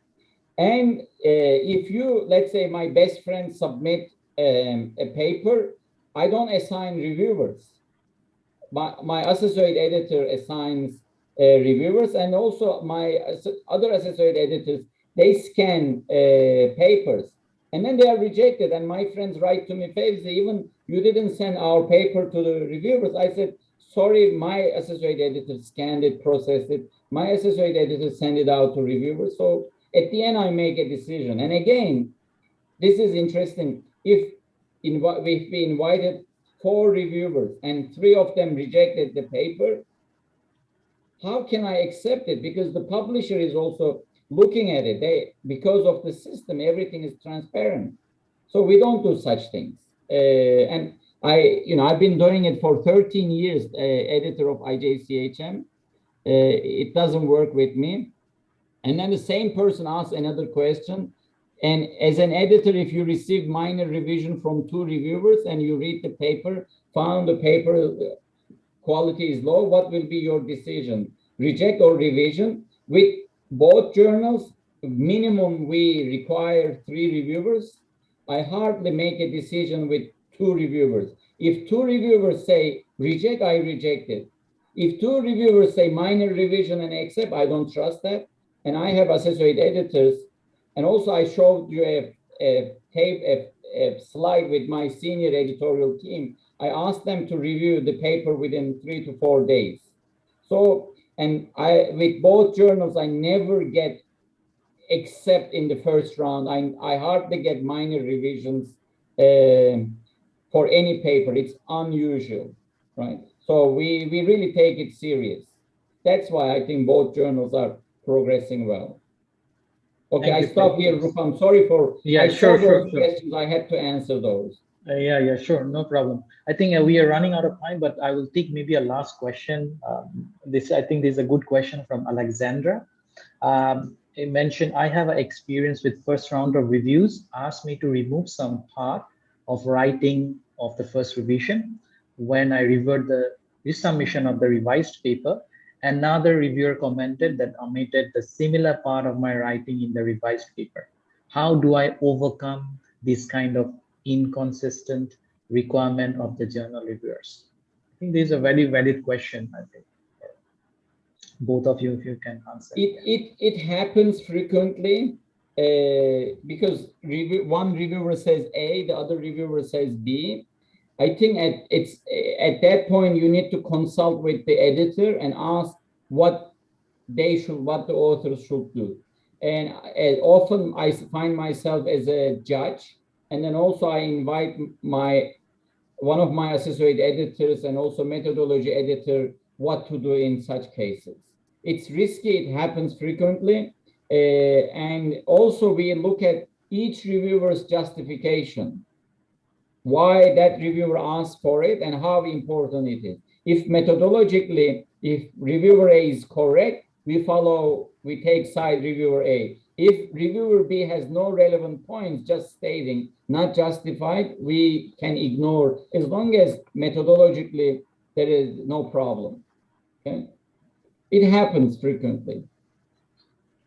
And if you, let's say, my best friend submit a paper, I don't assign reviewers. My associate editor assigns reviewers, and also my other associate editors, they scan papers, and then they are rejected. And my friends write to me, Fevzi, even you didn't send our paper to the reviewers. I said, sorry, my associate editor scanned it, processed it. My associate editor sent it out to reviewers. So at the end, I make a decision. And again, this is interesting. If we invited 4 reviewers and 3 of them rejected the paper, how can I accept it? Because the publisher is also looking at it. Because of the system, everything is transparent. So we don't do such things. And I've been doing it for 13 years, editor of IJCHM. It doesn't work with me. And then the same person asks another question. And as an editor, if you receive minor revision from 2 reviewers and you read the paper, found the paper quality is low, what will be your decision? Reject or revision? With both journals, minimum we require 3 reviewers. I hardly make a decision with 2 reviewers. If 2 reviewers say reject, I reject it. If 2 reviewers say minor revision and accept, I don't trust that. And I have associate editors. And also I showed you a slide with my senior editorial team. I asked them to review the paper within 3 to 4 days. So, and with both journals, I never get, except in the first round, I hardly get minor revisions for any paper. It's unusual, right? So we really take it serious. That's why I think both journals are progressing well. Okay, I stop here, Rupam. Sorry for sure. questions. I had to answer those. Yeah, sure, no problem. I think we are running out of time, but I will take maybe a last question. I think this is a good question from Alexandra. I mentioned I have an experience with first round of reviews, asked me to remove some part of writing of the first revision when I reviewed the resubmission of the revised paper. Another reviewer commented that omitted the similar part of my writing in the revised paper. How do I overcome this kind of inconsistent requirement of the journal reviewers? I think this is a very valid question, I think. Both of you, if you can answer. It happens frequently because one reviewer says A, the other reviewer says B. I think at that point you need to consult with the editor and ask what the authors should do. And often I find myself as a judge, and then also I invite one of my associate editors and also methodology editor what to do in such cases. It's risky, it happens frequently. And also we look at each reviewer's justification, why that reviewer asked for it and how important it is. If methodologically, if reviewer A is correct, we take side reviewer A. If reviewer B has no relevant points, just stating, not justified, we can ignore as long as methodologically there is no problem. Okay, it happens frequently.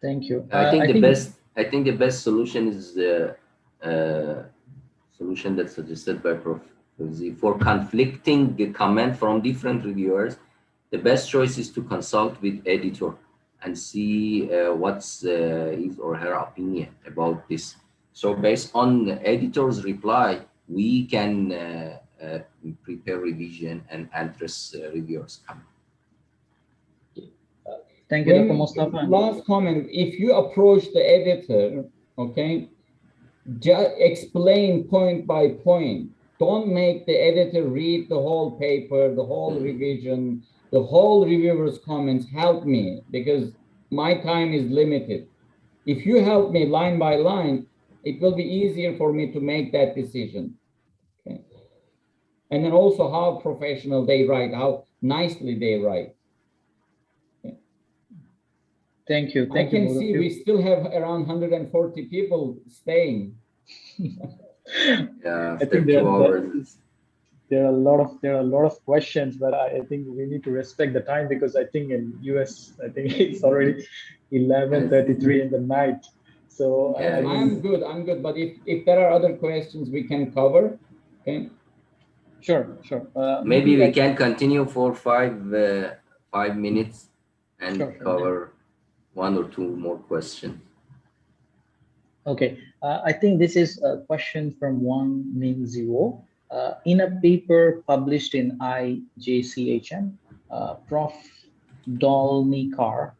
Thank you. I think the best solution is the solution that's suggested by Prof. Fawzi. For conflicting the comment from different reviewers, the best choice is to consult with editor and see what's his or her opinion about this. So based on the editor's reply, we can prepare revision and address reviewers' comment. Thank you, Dr. Mustafa. Last comment, if you approach the editor, okay, just explain point by point. Don't make the editor read the whole paper, the whole revision, the whole reviewer's comments. Help me, because my time is limited. If you help me line by line, it will be easier for me to make that decision. Okay. And then also how professional they write, how nicely they write. Okay. Thank you. I can see we still have around 140 people staying. Yeah, I think there are a lot of questions, but I think we need to respect the time because I think in US, I think it's already 11:33 in the night. So yeah. I'm good. But if there are other questions we can cover, okay. Sure. Maybe we can continue for 5 minutes and cover one or two more questions. Okay, I think this is a question from one named Ziwo. In a paper published in IJCHM, Prof. Dolnikar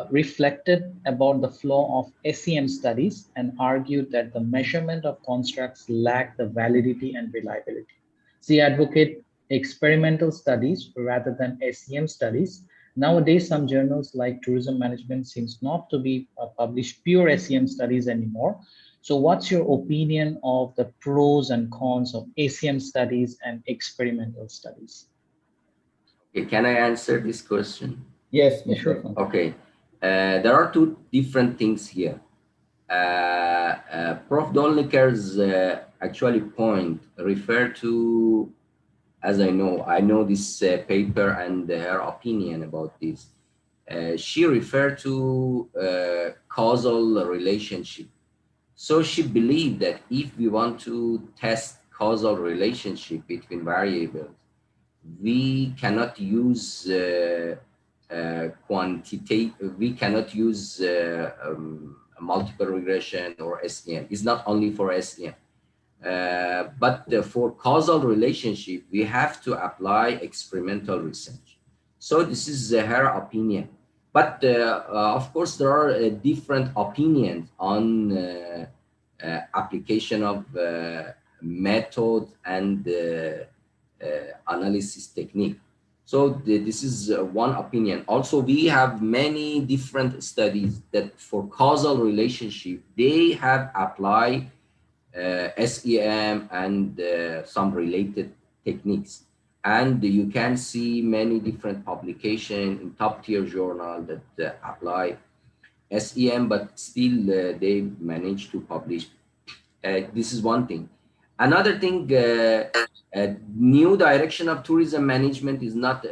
reflected about the flaw of SEM studies and argued that the measurement of constructs lack the validity and reliability. She advocated experimental studies rather than SEM studies. Nowadays, some journals like Tourism Management seems not to be published pure SEM studies anymore. So what's your opinion of the pros and cons of SEM studies and experimental studies? Okay, can I answer this question? Yes, sure. Okay, there are two different things here. Prof. Dolnikar's actually point refer to, as I know this paper and her opinion about this. She referred to causal relationship. So she believed that if we want to test causal relationship between variables, we cannot use we cannot use multiple regression or SEM. It's not only for SEM. But for causal relationship, we have to apply experimental research. So this is her opinion. But of course, there are different opinions on application of method and analysis technique. So this is one opinion. Also, we have many different studies that for causal relationship, they have applied SEM and some related techniques. And you can see many different publications in top tier journal that apply SEM, but still they managed to publish. This is one thing. Another thing, new direction of tourism management is not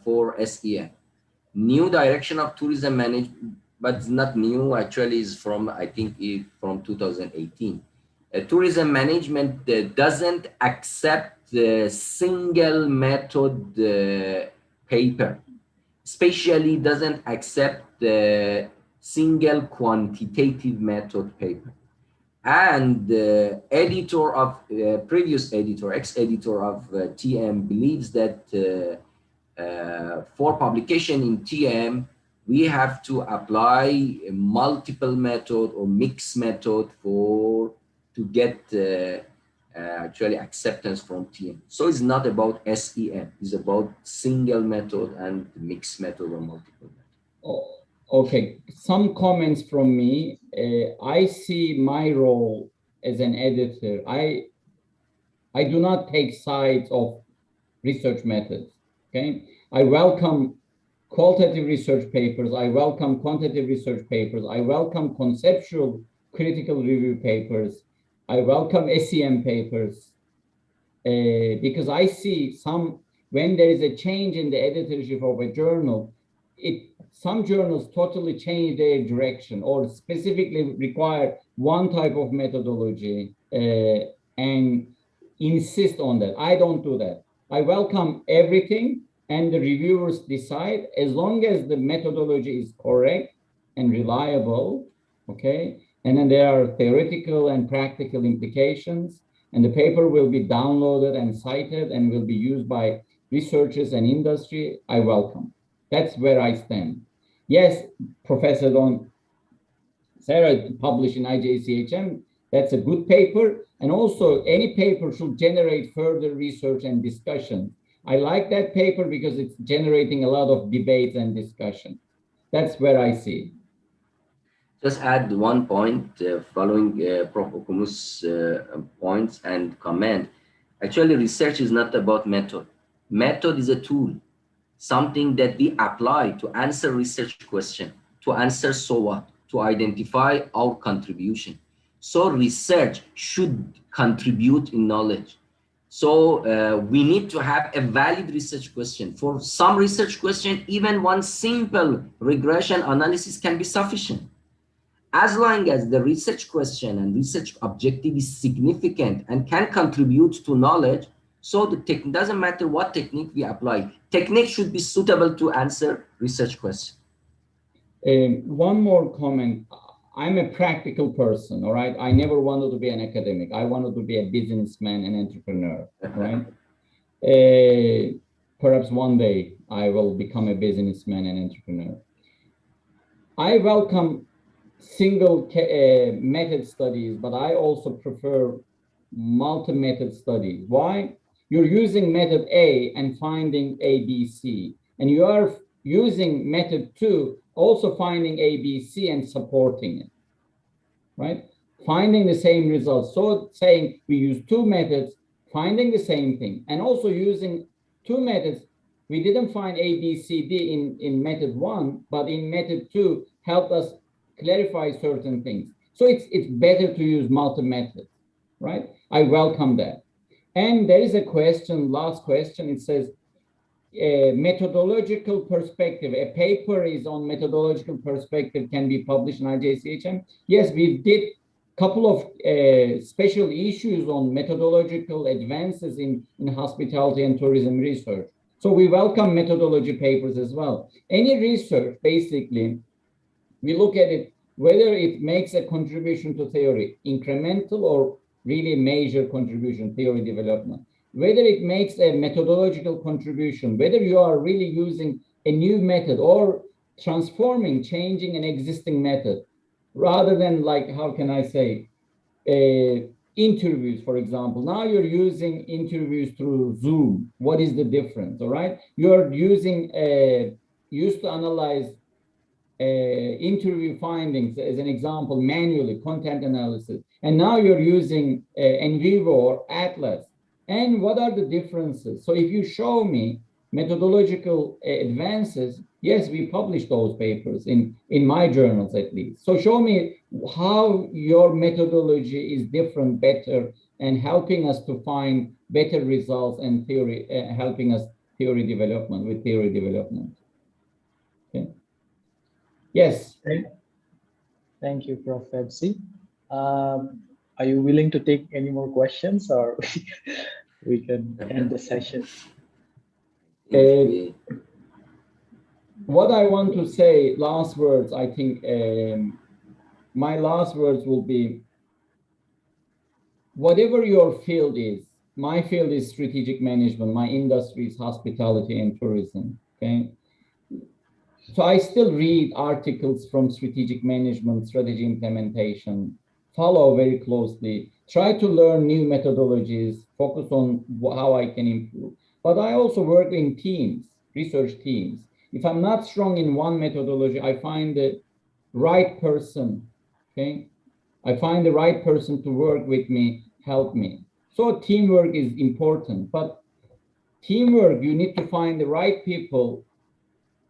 for SEM. New direction of tourism management, but it's not new, actually is from, I think, from 2018. Tourism management doesn't accept the single method paper, especially doesn't accept the single quantitative method paper. And the editor of previous editor, ex-editor of TM believes that for publication in TM, we have to apply a multiple method or mixed method to get actually acceptance from TM. So it's not about SEM, it's about single method and mixed method or multiple method. Oh, okay, some comments from me. I see my role as an editor. I do not take sides of research methods, okay? I welcome qualitative research papers. I welcome quantitative research papers. I welcome conceptual critical review papers. I welcome SEM papers because I see when there is a change in the editorship of a journal, some journals totally change their direction or specifically require one type of methodology and insist on that. I don't do that. I welcome everything and the reviewers decide as long as the methodology is correct and reliable, okay? And then there are theoretical and practical implications, and the paper will be downloaded and cited and will be used by researchers and industry. I welcome. That's where I stand. Yes, Professor Don Sarah published in IJCHM, that's a good paper. And also any paper should generate further research and discussion. I like that paper because it's generating a lot of debates and discussion. That's where I see. Just add one point following Prof. Okumus's points and comment. Actually, research is not about method. Method is a tool, something that we apply to answer research question, to answer so what, to identify our contribution. So research should contribute in knowledge. So we need to have a valid research question. For some research question, even one simple regression analysis can be sufficient. As long as the research question and research objective is significant and can contribute to knowledge, so the technique doesn't matter what technique we apply. Technique should be suitable to answer research questions. One more comment. I'm a practical person, all right? I never wanted to be an academic. I wanted to be a businessman and entrepreneur, right? Perhaps one day I will become a businessman and entrepreneur. I welcome single method studies, but I also prefer multi-method studies. Why? You're using method A and finding A, B, C, and you are using method 2, also finding A, B, C and supporting it, right? Finding the same results. So saying we use 2 methods, finding the same thing, and also using 2 methods. We didn't find A, B, C, D in method 1, but in method 2 helped us clarify certain things. So it's better to use multi-method, right? I welcome that. And there is a question, last question, it says, methodological perspective, a paper is on methodological perspective can be published in IJCHM. Yes, we did a couple of special issues on methodological advances in hospitality and tourism research. So we welcome methodology papers as well. Any research, basically, we look at it, whether it makes a contribution to theory, incremental or really major contribution, theory development, whether it makes a methodological contribution, whether you are really using a new method or transforming, changing an existing method, rather than like, how can I say, interviews, for example. Now you're using interviews through Zoom. What is the difference, all right? You're using, used to analyze interview findings, as an example, manually, content analysis. And now you're using NVivo or Atlas. And what are the differences? So if you show me methodological advances, yes, we publish those papers in my journals at least. So show me how your methodology is different, better, and helping us to find better results and theory, helping us theory development with theory development. Okay. Yes. Thank you, Prof. Febzi. Are you willing to take any more questions, or we can end the session? What I want to say, last words, I think my last words will be, whatever your field is, my field is strategic management, my industry is hospitality and tourism, okay? So I still read articles from strategic management, strategy implementation, follow very closely, try to learn new methodologies, focus on how I can improve. But I also work in teams, research teams. If I'm not strong in one methodology, I find the right person, okay? I find the right person to work with me, help me. So teamwork is important, but teamwork, you need to find the right people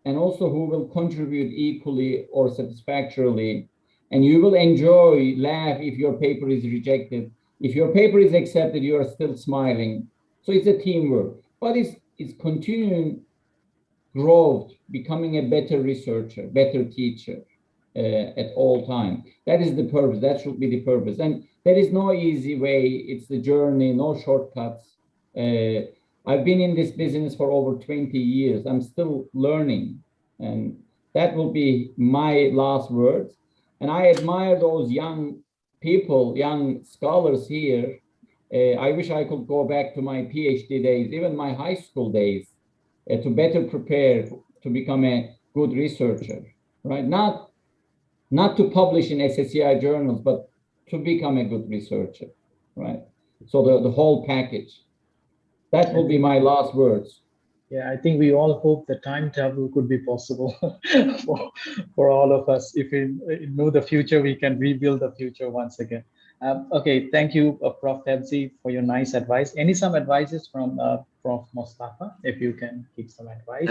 and also who will contribute equally or satisfactorily. And you will enjoy, laugh if your paper is rejected. If your paper is accepted, you are still smiling. So it's a teamwork, but it's continuing growth, becoming a better researcher, better teacher at all time. That is the purpose, that should be the purpose. And there is no easy way, it's the journey, no shortcuts. I've been in this business for over 20 years. I'm still learning, and that will be my last words. And I admire those young people, young scholars here. I wish I could go back to my PhD days, even my high school days, to better prepare to become a good researcher, right? Not to publish in SSCI journals, but to become a good researcher, right? So the whole package. That will be my last words. Yeah, I think we all hope the time travel could be possible for all of us. If we know the future, we can rebuild the future once again. Okay, thank you, Prof. Febzi, for your nice advice. Some advices from Prof. Mostafa, if you can give some advice?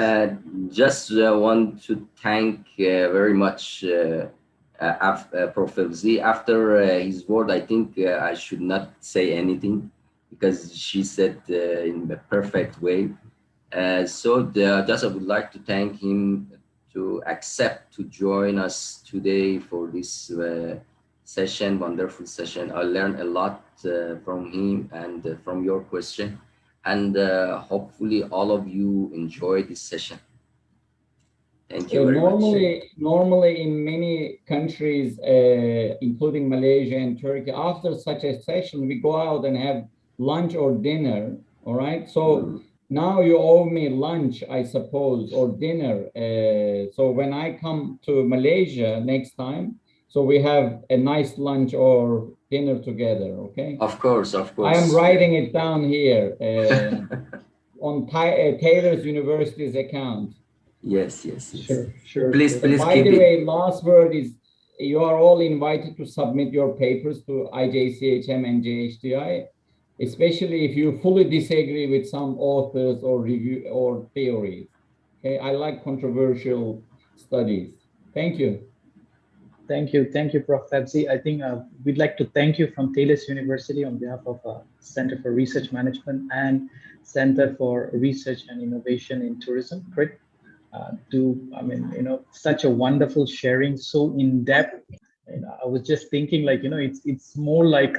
Just want to thank very much Prof. Febzi. After his word, I think I should not say anything, because she said in the perfect way. Just I would like to thank him to accept to join us today for this session, wonderful session. I learned a lot from him and from your question, and hopefully all of you enjoy this session. Thank you very much. Normally in many countries, including Malaysia and Turkey, after such a session, we go out and have lunch or dinner, all right? So now you owe me lunch, I suppose, or dinner. So when I come to Malaysia next time, so we have a nice lunch or dinner together, okay? Of course, of course. I am writing it down here on Taylor's University's account. Yes, yes, yes. Sure. Please By the way, last word is, you are all invited to submit your papers to IJCHM and JHDI, especially if you fully disagree with some authors or review or theories. Okay, I like controversial studies. Thank you. Thank you, Prof. Febzi. I think we'd like to thank you from Taylor's University on behalf of Center for Research Management and Center for Research and Innovation in Tourism, CRIT, such a wonderful sharing, so in depth. And I was just thinking, like, it's more like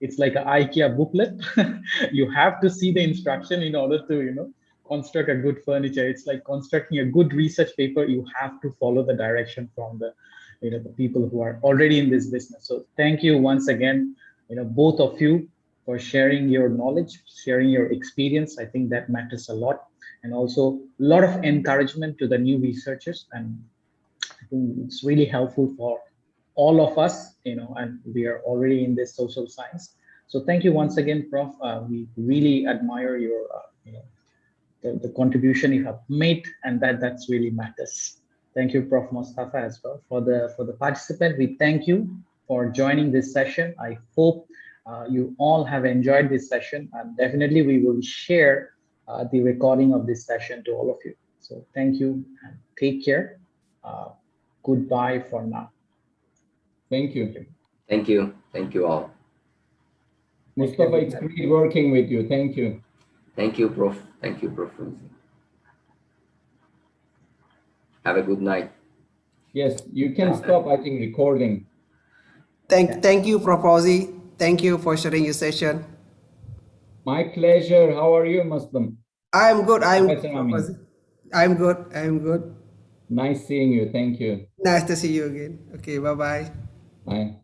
it's like an IKEA booklet. You have to see the instruction in order to, construct a good furniture. It's like constructing a good research paper. You have to follow the direction from the people who are already in this business. So thank you once again, both of you, for sharing your knowledge, sharing your experience. I think that matters a lot, and also a lot of encouragement to the new researchers. And I think it's really helpful for all of us, and we are already in this social science. So thank you once again, Prof. We really admire your, the contribution you have made, and that's really matters. Thank you, Prof. Mostafa, as well. For the participant, we thank you for joining this session. I hope you all have enjoyed this session, and definitely we will share the recording of this session to all of you. So thank you and take care. Goodbye for now. Thank you. Thank you. Thank you all. Mustafa, it's great working with you. Thank you. Thank you, Prof. Thank you, Prof. Have a good night. Yes, you can stop, I think, recording. Thank you, Prof. Fauzi. Thank you for sharing your session. My pleasure. How are you, Muslim? I'm good. Professor Amin. I'm good. I'm good. Nice seeing you. Thank you. Nice to see you again. Okay, bye-bye. Bye.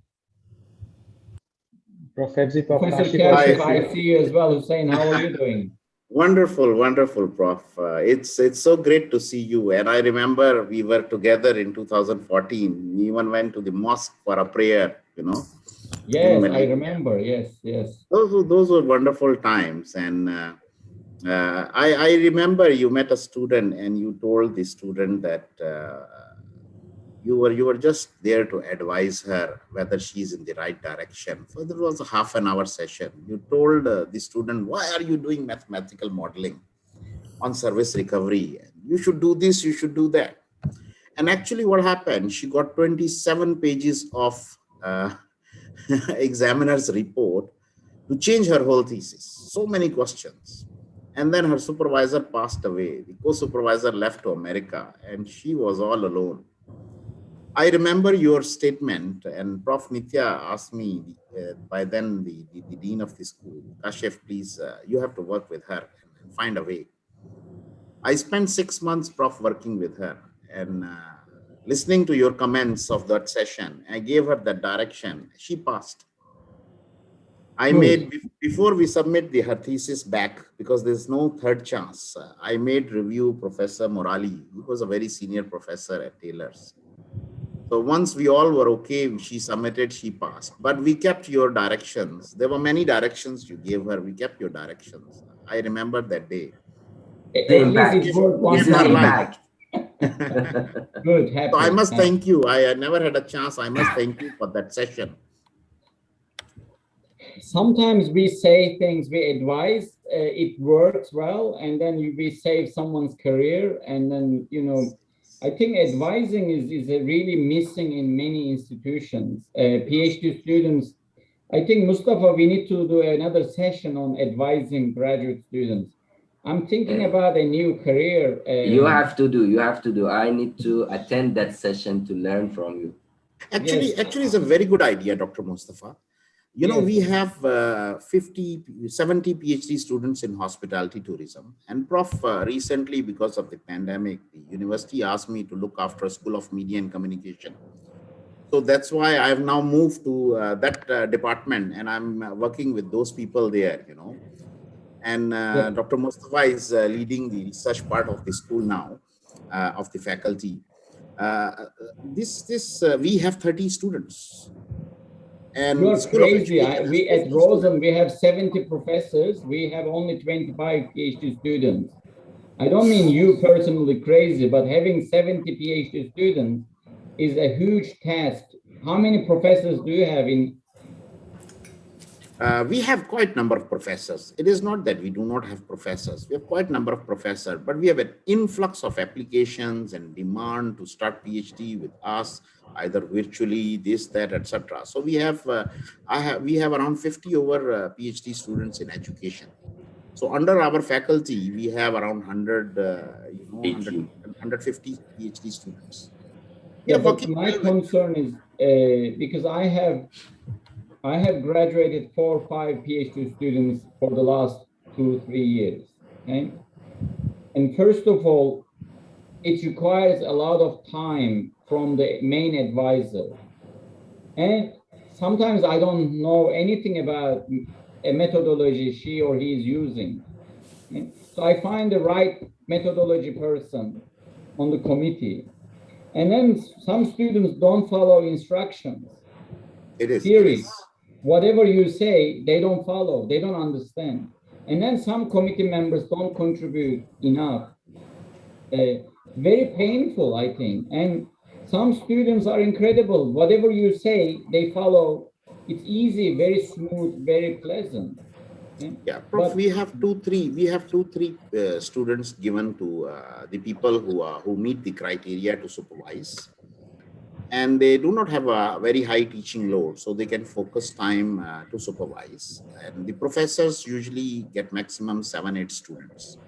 Prof. Febzi, Prof. Professor Kashif, Kashif, I see you as well. Hussein, how are you doing? Wonderful, wonderful, Prof. It's so great to see you. And I remember we were together in 2014. We even went to the mosque for a prayer, you know. Yes, I remember. Yes, yes. Those were wonderful times. And I remember you met a student and you told the student that you were just there to advise her whether she's in the right direction. So there was a half an hour session. You told the student, why are you doing mathematical modeling on service recovery? You should do this, you should do that. And actually what happened, she got 27 pages of examiner's report to change her whole thesis. So many questions. And then her supervisor passed away. The co-supervisor left to America and she was all alone. I remember your statement, and Prof. Nitya asked me by then the dean of the school, Kashif, please, you have to work with her and find a way. I spent 6 months, Prof, working with her and listening to your comments of that session. I gave her that direction. She passed. I made, before we submit her thesis back, because there's no third chance, I made review Professor Morali, who was a very senior professor at Taylor's. So once we all were okay, she submitted, she passed. But we kept your directions. There were many directions you gave her. We kept your directions. I remember that day. The impact. It's the impact. Good, happy. So I must thank you. I never had a chance. I must thank you for that session. Sometimes we say things, we advise, it works well, and then we save someone's career, and then, you know, I think advising is really missing in many institutions. PhD students, I think, Mustafa, we need to do another session on advising graduate students. I'm thinking about a new career. You have to do. I need to attend that session to learn from you. Actually, it's a very good idea, Dr. Mustafa. You know, we have 70 PhD students in hospitality tourism. And Prof, recently, because of the pandemic, the university asked me to look after a School of Media and Communication. So that's why I've now moved to that department, and I'm working with those people there, you know. And Dr. Mustafa is leading the research part of the school now, of the faculty. We have 30 students. And you're crazy. We at Rosen, we have 70 professors. We have only 25 PhD students. I don't mean you personally crazy, but having 70 PhD students is a huge task. How many professors do you have in? We have quite a number of professors. It is not that we do not have professors. We have quite a number of professors, but we have an influx of applications and demand to start PhD with us, either virtually, this, that, etc. So we have, we have around 50 over PhD students in education. So under our faculty, we have around 150 PhD students. Yeah, but my concern is because I have graduated 4 or 5 PhD students for the last 2-3 years. Okay? And first of all, it requires a lot of time from the main advisor. And sometimes I don't know anything about a methodology she or he is using. Okay? So I find the right methodology person on the committee. And then some students don't follow instructions. It is. Theories. Whatever you say, they don't follow, they don't understand. And then some committee members don't contribute enough. Very painful, I think. And some students are incredible. Whatever you say, they follow. It's easy, very smooth, very pleasant. Yeah, Prof, But we have two, three students given to the people who meet the criteria to supervise, and they do not have a very high teaching load, so they can focus time to supervise. And the professors usually get maximum 7-8 students,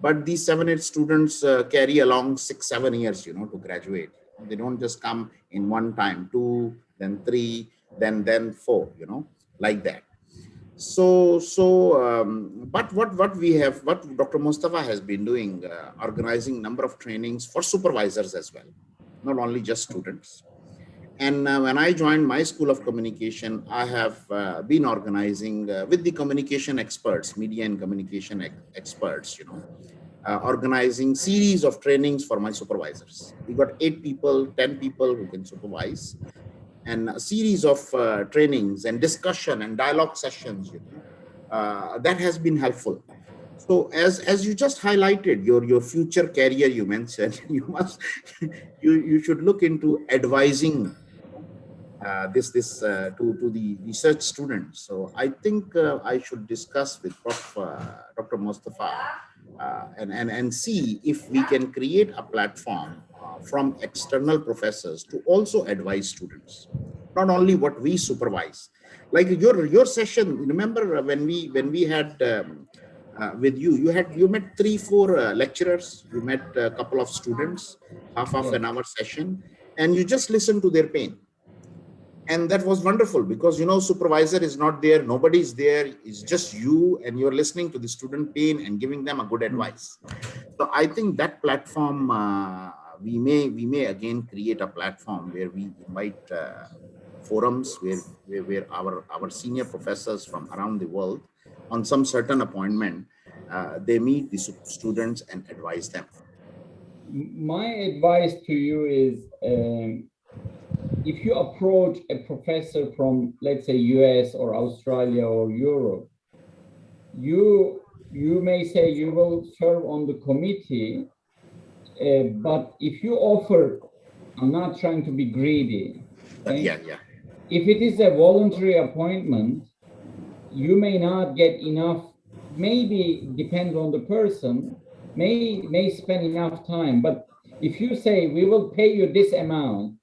but these 7-8 students carry along 6-7 years, to graduate. They don't just come in one time, 2, then 3, then 4, like that. But what Dr. Mustafa has been doing, organizing number of trainings for supervisors as well, not only just students. And when I joined my School of Communication, I have been organizing with the communication experts, media and communication experts, organizing series of trainings for my supervisors. We got 8 people, 10 people who can supervise, and a series of trainings and discussion and dialogue sessions, that has been helpful. So as you just highlighted your future career, you mentioned you should look into advising this to the research students. So I think I should discuss with Dr. Mustafa and see if we can create a platform from external professors to also advise students, not only what we supervise. Like your session, remember when we had with you met 3-4 lecturers, you met a couple of students, half an hour session, and you just listened to their pain. And that was wonderful because, supervisor is not there, nobody's there, it's just you, and you're listening to the student pain and giving them a good advice. So I think that platform, we may again create a platform where we invite forums where our senior professors from around the world on some certain appointment, they meet the students and advise them. my advice to you is, if you approach a professor from, let's say, US or Australia or Europe, you may say you will serve on the committee, but if you offer, I'm not trying to be greedy. Okay? Yeah. If it is a voluntary appointment, you may not get enough, maybe depend on the person, may spend enough time. But if you say, we will pay you this amount,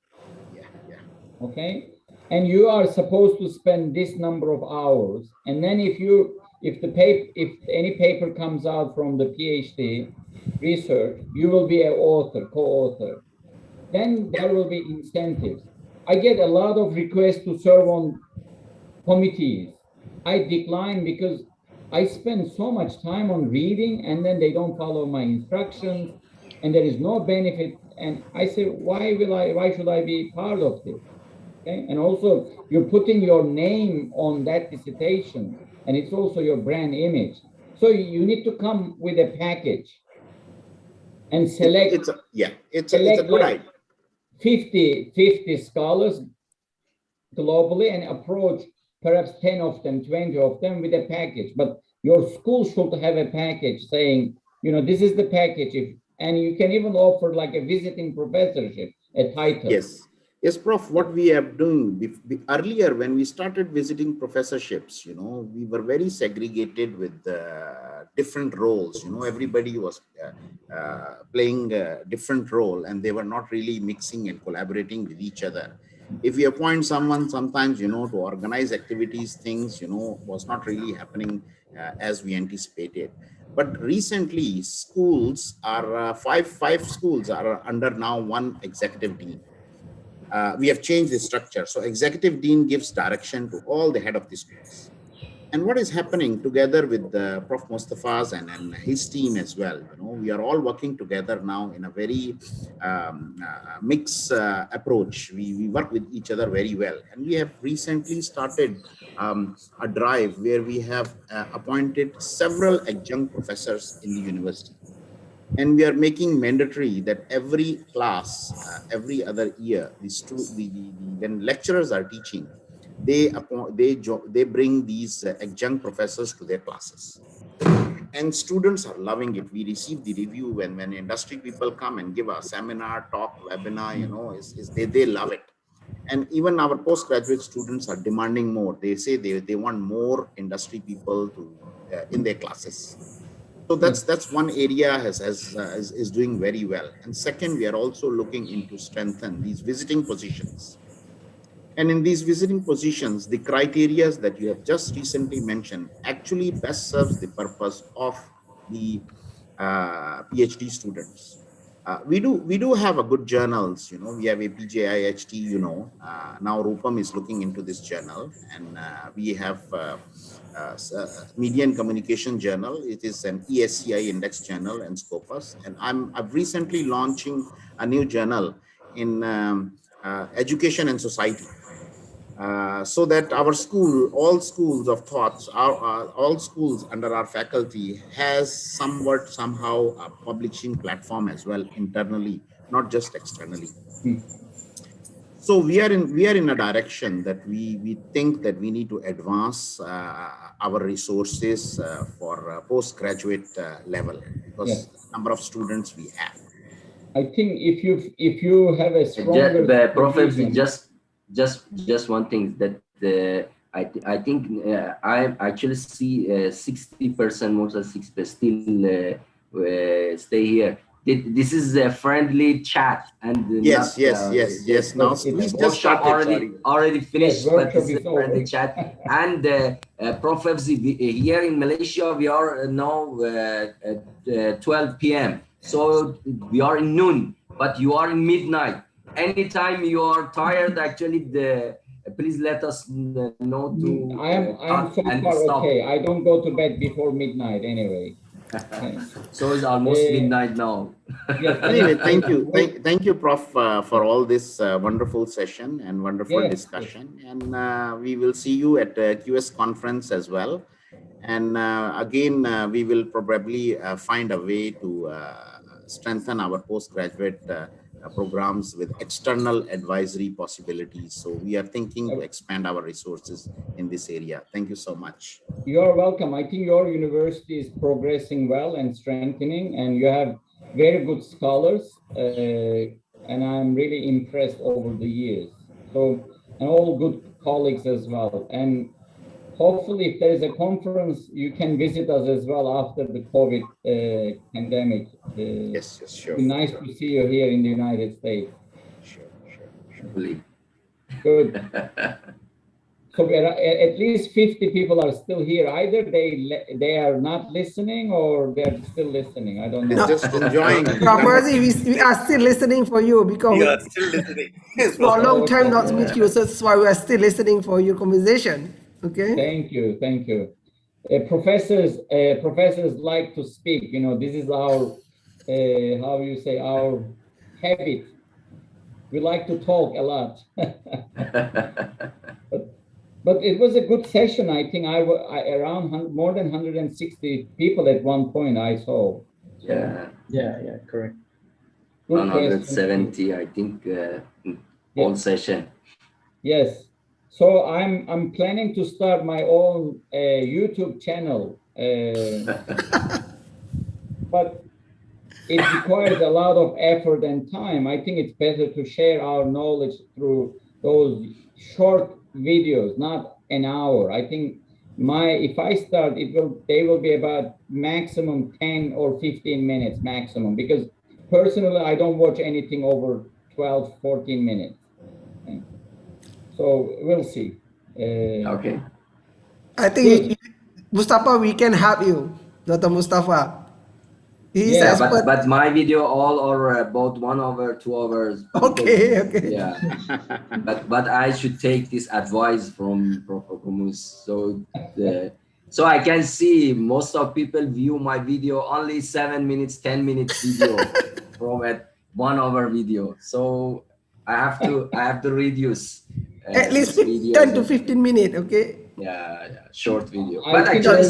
okay, and you are supposed to spend this number of hours, and then if any paper comes out from the PhD research, you will be an author, co-author, then there will be incentives. I get a lot of requests to serve on committees. I decline because I spend so much time on reading, and then they don't follow my instructions, and there is no benefit. And I say, why should I be part of this? Okay? And also, you're putting your name on that dissertation, and it's also your brand image. So you need to come with a package and select. It's a good idea. 50 scholars globally and approach perhaps 10 of them, 20 of them with a package. But your school should have a package saying, this is the package. And you can even offer like a visiting professorship, a title. Yes, Prof, what we are doing earlier when we started visiting professorships, we were very segregated with different roles. Everybody was playing a different role, and they were not really mixing and collaborating with each other. If we appoint someone, sometimes, to organize activities, things, was not really happening as we anticipated. But recently, schools are, five schools are under now one executive dean. We have changed the structure. So executive dean gives direction to all the head of the schools. And what is happening together with Prof. Mustafa's and his team as well, we are all working together now in a very mixed approach. We work with each other very well. And we have recently started a drive where we have appointed several adjunct professors in the university. And we are making mandatory that every class, every other year, when lecturers are teaching, they bring these adjunct professors to their classes. And students are loving it. We receive the review when industry people come and give a seminar, talk, webinar, they love it. And even our postgraduate students are demanding more. They say they want more industry people to in their classes. So that's one area is doing very well. And second, we are also looking into strengthen these visiting positions. And in these visiting positions, the criteria that you have just recently mentioned actually best serves the purpose of the PhD students. We do have a good journals, we have a PJIHT, now Rupam is looking into this journal, and we have Media and Communication Journal. It is an ESCI index journal and Scopus, and I've recently launching a new journal in Education and Society. So that our school, all schools of thoughts, all schools under our faculty has somehow a publishing platform as well internally, not just externally. So we are in a direction that we think that we need to advance our resources for postgraduate level, because the number of students we have. I think if you have a stronger Professor, just one thing that I think I actually see 60%, more than 60% still stay here. This is a friendly chat, and yes. Now please just start already finished, but it's a friendly chat. And Prof. here in Malaysia, we are now at 12 p.m. So we are in noon, but you are in midnight. Anytime you are tired, actually, please let us know to. I am so far okay. I don't go to bed before midnight anyway. So it's almost midnight now. Yes. Anyway, thank you, Prof, for all this wonderful session and wonderful discussion. And we will see you at the QS conference as well. And again, we will probably find a way to strengthen our postgraduate programs with external advisory possibilities. So we are thinking to expand our resources in this area. Thank you so much. You're welcome. I think your university is progressing well and strengthening, and you have very good scholars, and I'm really impressed over the years. So, and all good colleagues as well. And hopefully, if there is a conference, you can visit us as well after the COVID pandemic. Yes, sure. It'd be nice to see you here in the United States. Sure. Good. So at least 50 people are still here. Either they are not listening or they're still listening. I don't know. Just enjoying. We are still listening for you because we are still listening. For a long time not meet you, so that's why we are still listening for your conversation. Okay. Thank you. Professors like to speak. This is our our habit. We like to talk a lot. But it was a good session. I think I around more than 160 people at one point I saw. Yeah, correct. Good 170, question. I think, all session. Yes. So I'm planning to start my own YouTube channel, but it requires a lot of effort and time. I think it's better to share our knowledge through those short videos, not an hour. I think if I start, they will be about maximum 10 or 15 minutes maximum, because personally I don't watch anything over 12, 14 minutes. So we'll see. Okay. I think Mustafa, we can help you, Dr. Mustafa. Yeah, but my video all are about 1 hour, 2 hours. Okay. Yeah, but I should take this advice from Prof. Kumus. So I can see most of people view my video only 7 minutes, 10 minutes video from a 1 hour video. So I have to reduce at least 10 to 15 minutes. Okay. Yeah, short video. But actually,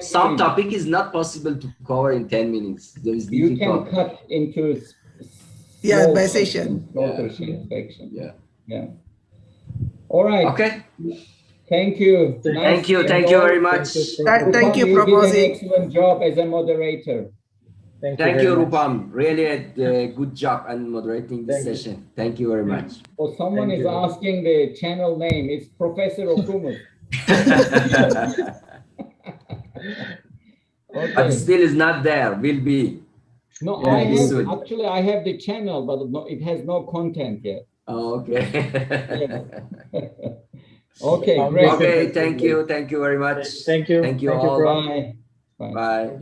some topic is not possible to cover in 10 minutes. There is you can cut into by session. Yeah. All right. Okay. Thank you. Thank you very much. Thank you, You did an Proposing. excellent job as a moderator. Thank Thank very you, much. Rupam. Really a good job on moderating this Thank you. session. Thank you very much. Oh, someone Thank is you. asking the channel name. It's Professor Okumus. But Okay. still is not there. Will be. No, Yeah, I Maybe have soon. actually I have the channel, but no, it has no content yet. Oh, okay. Okay, Foundation great. Okay. has Thank been you. Thank you very much. Thank you. Thank you Thank you, all. Prof. Bye. Bye. Bye.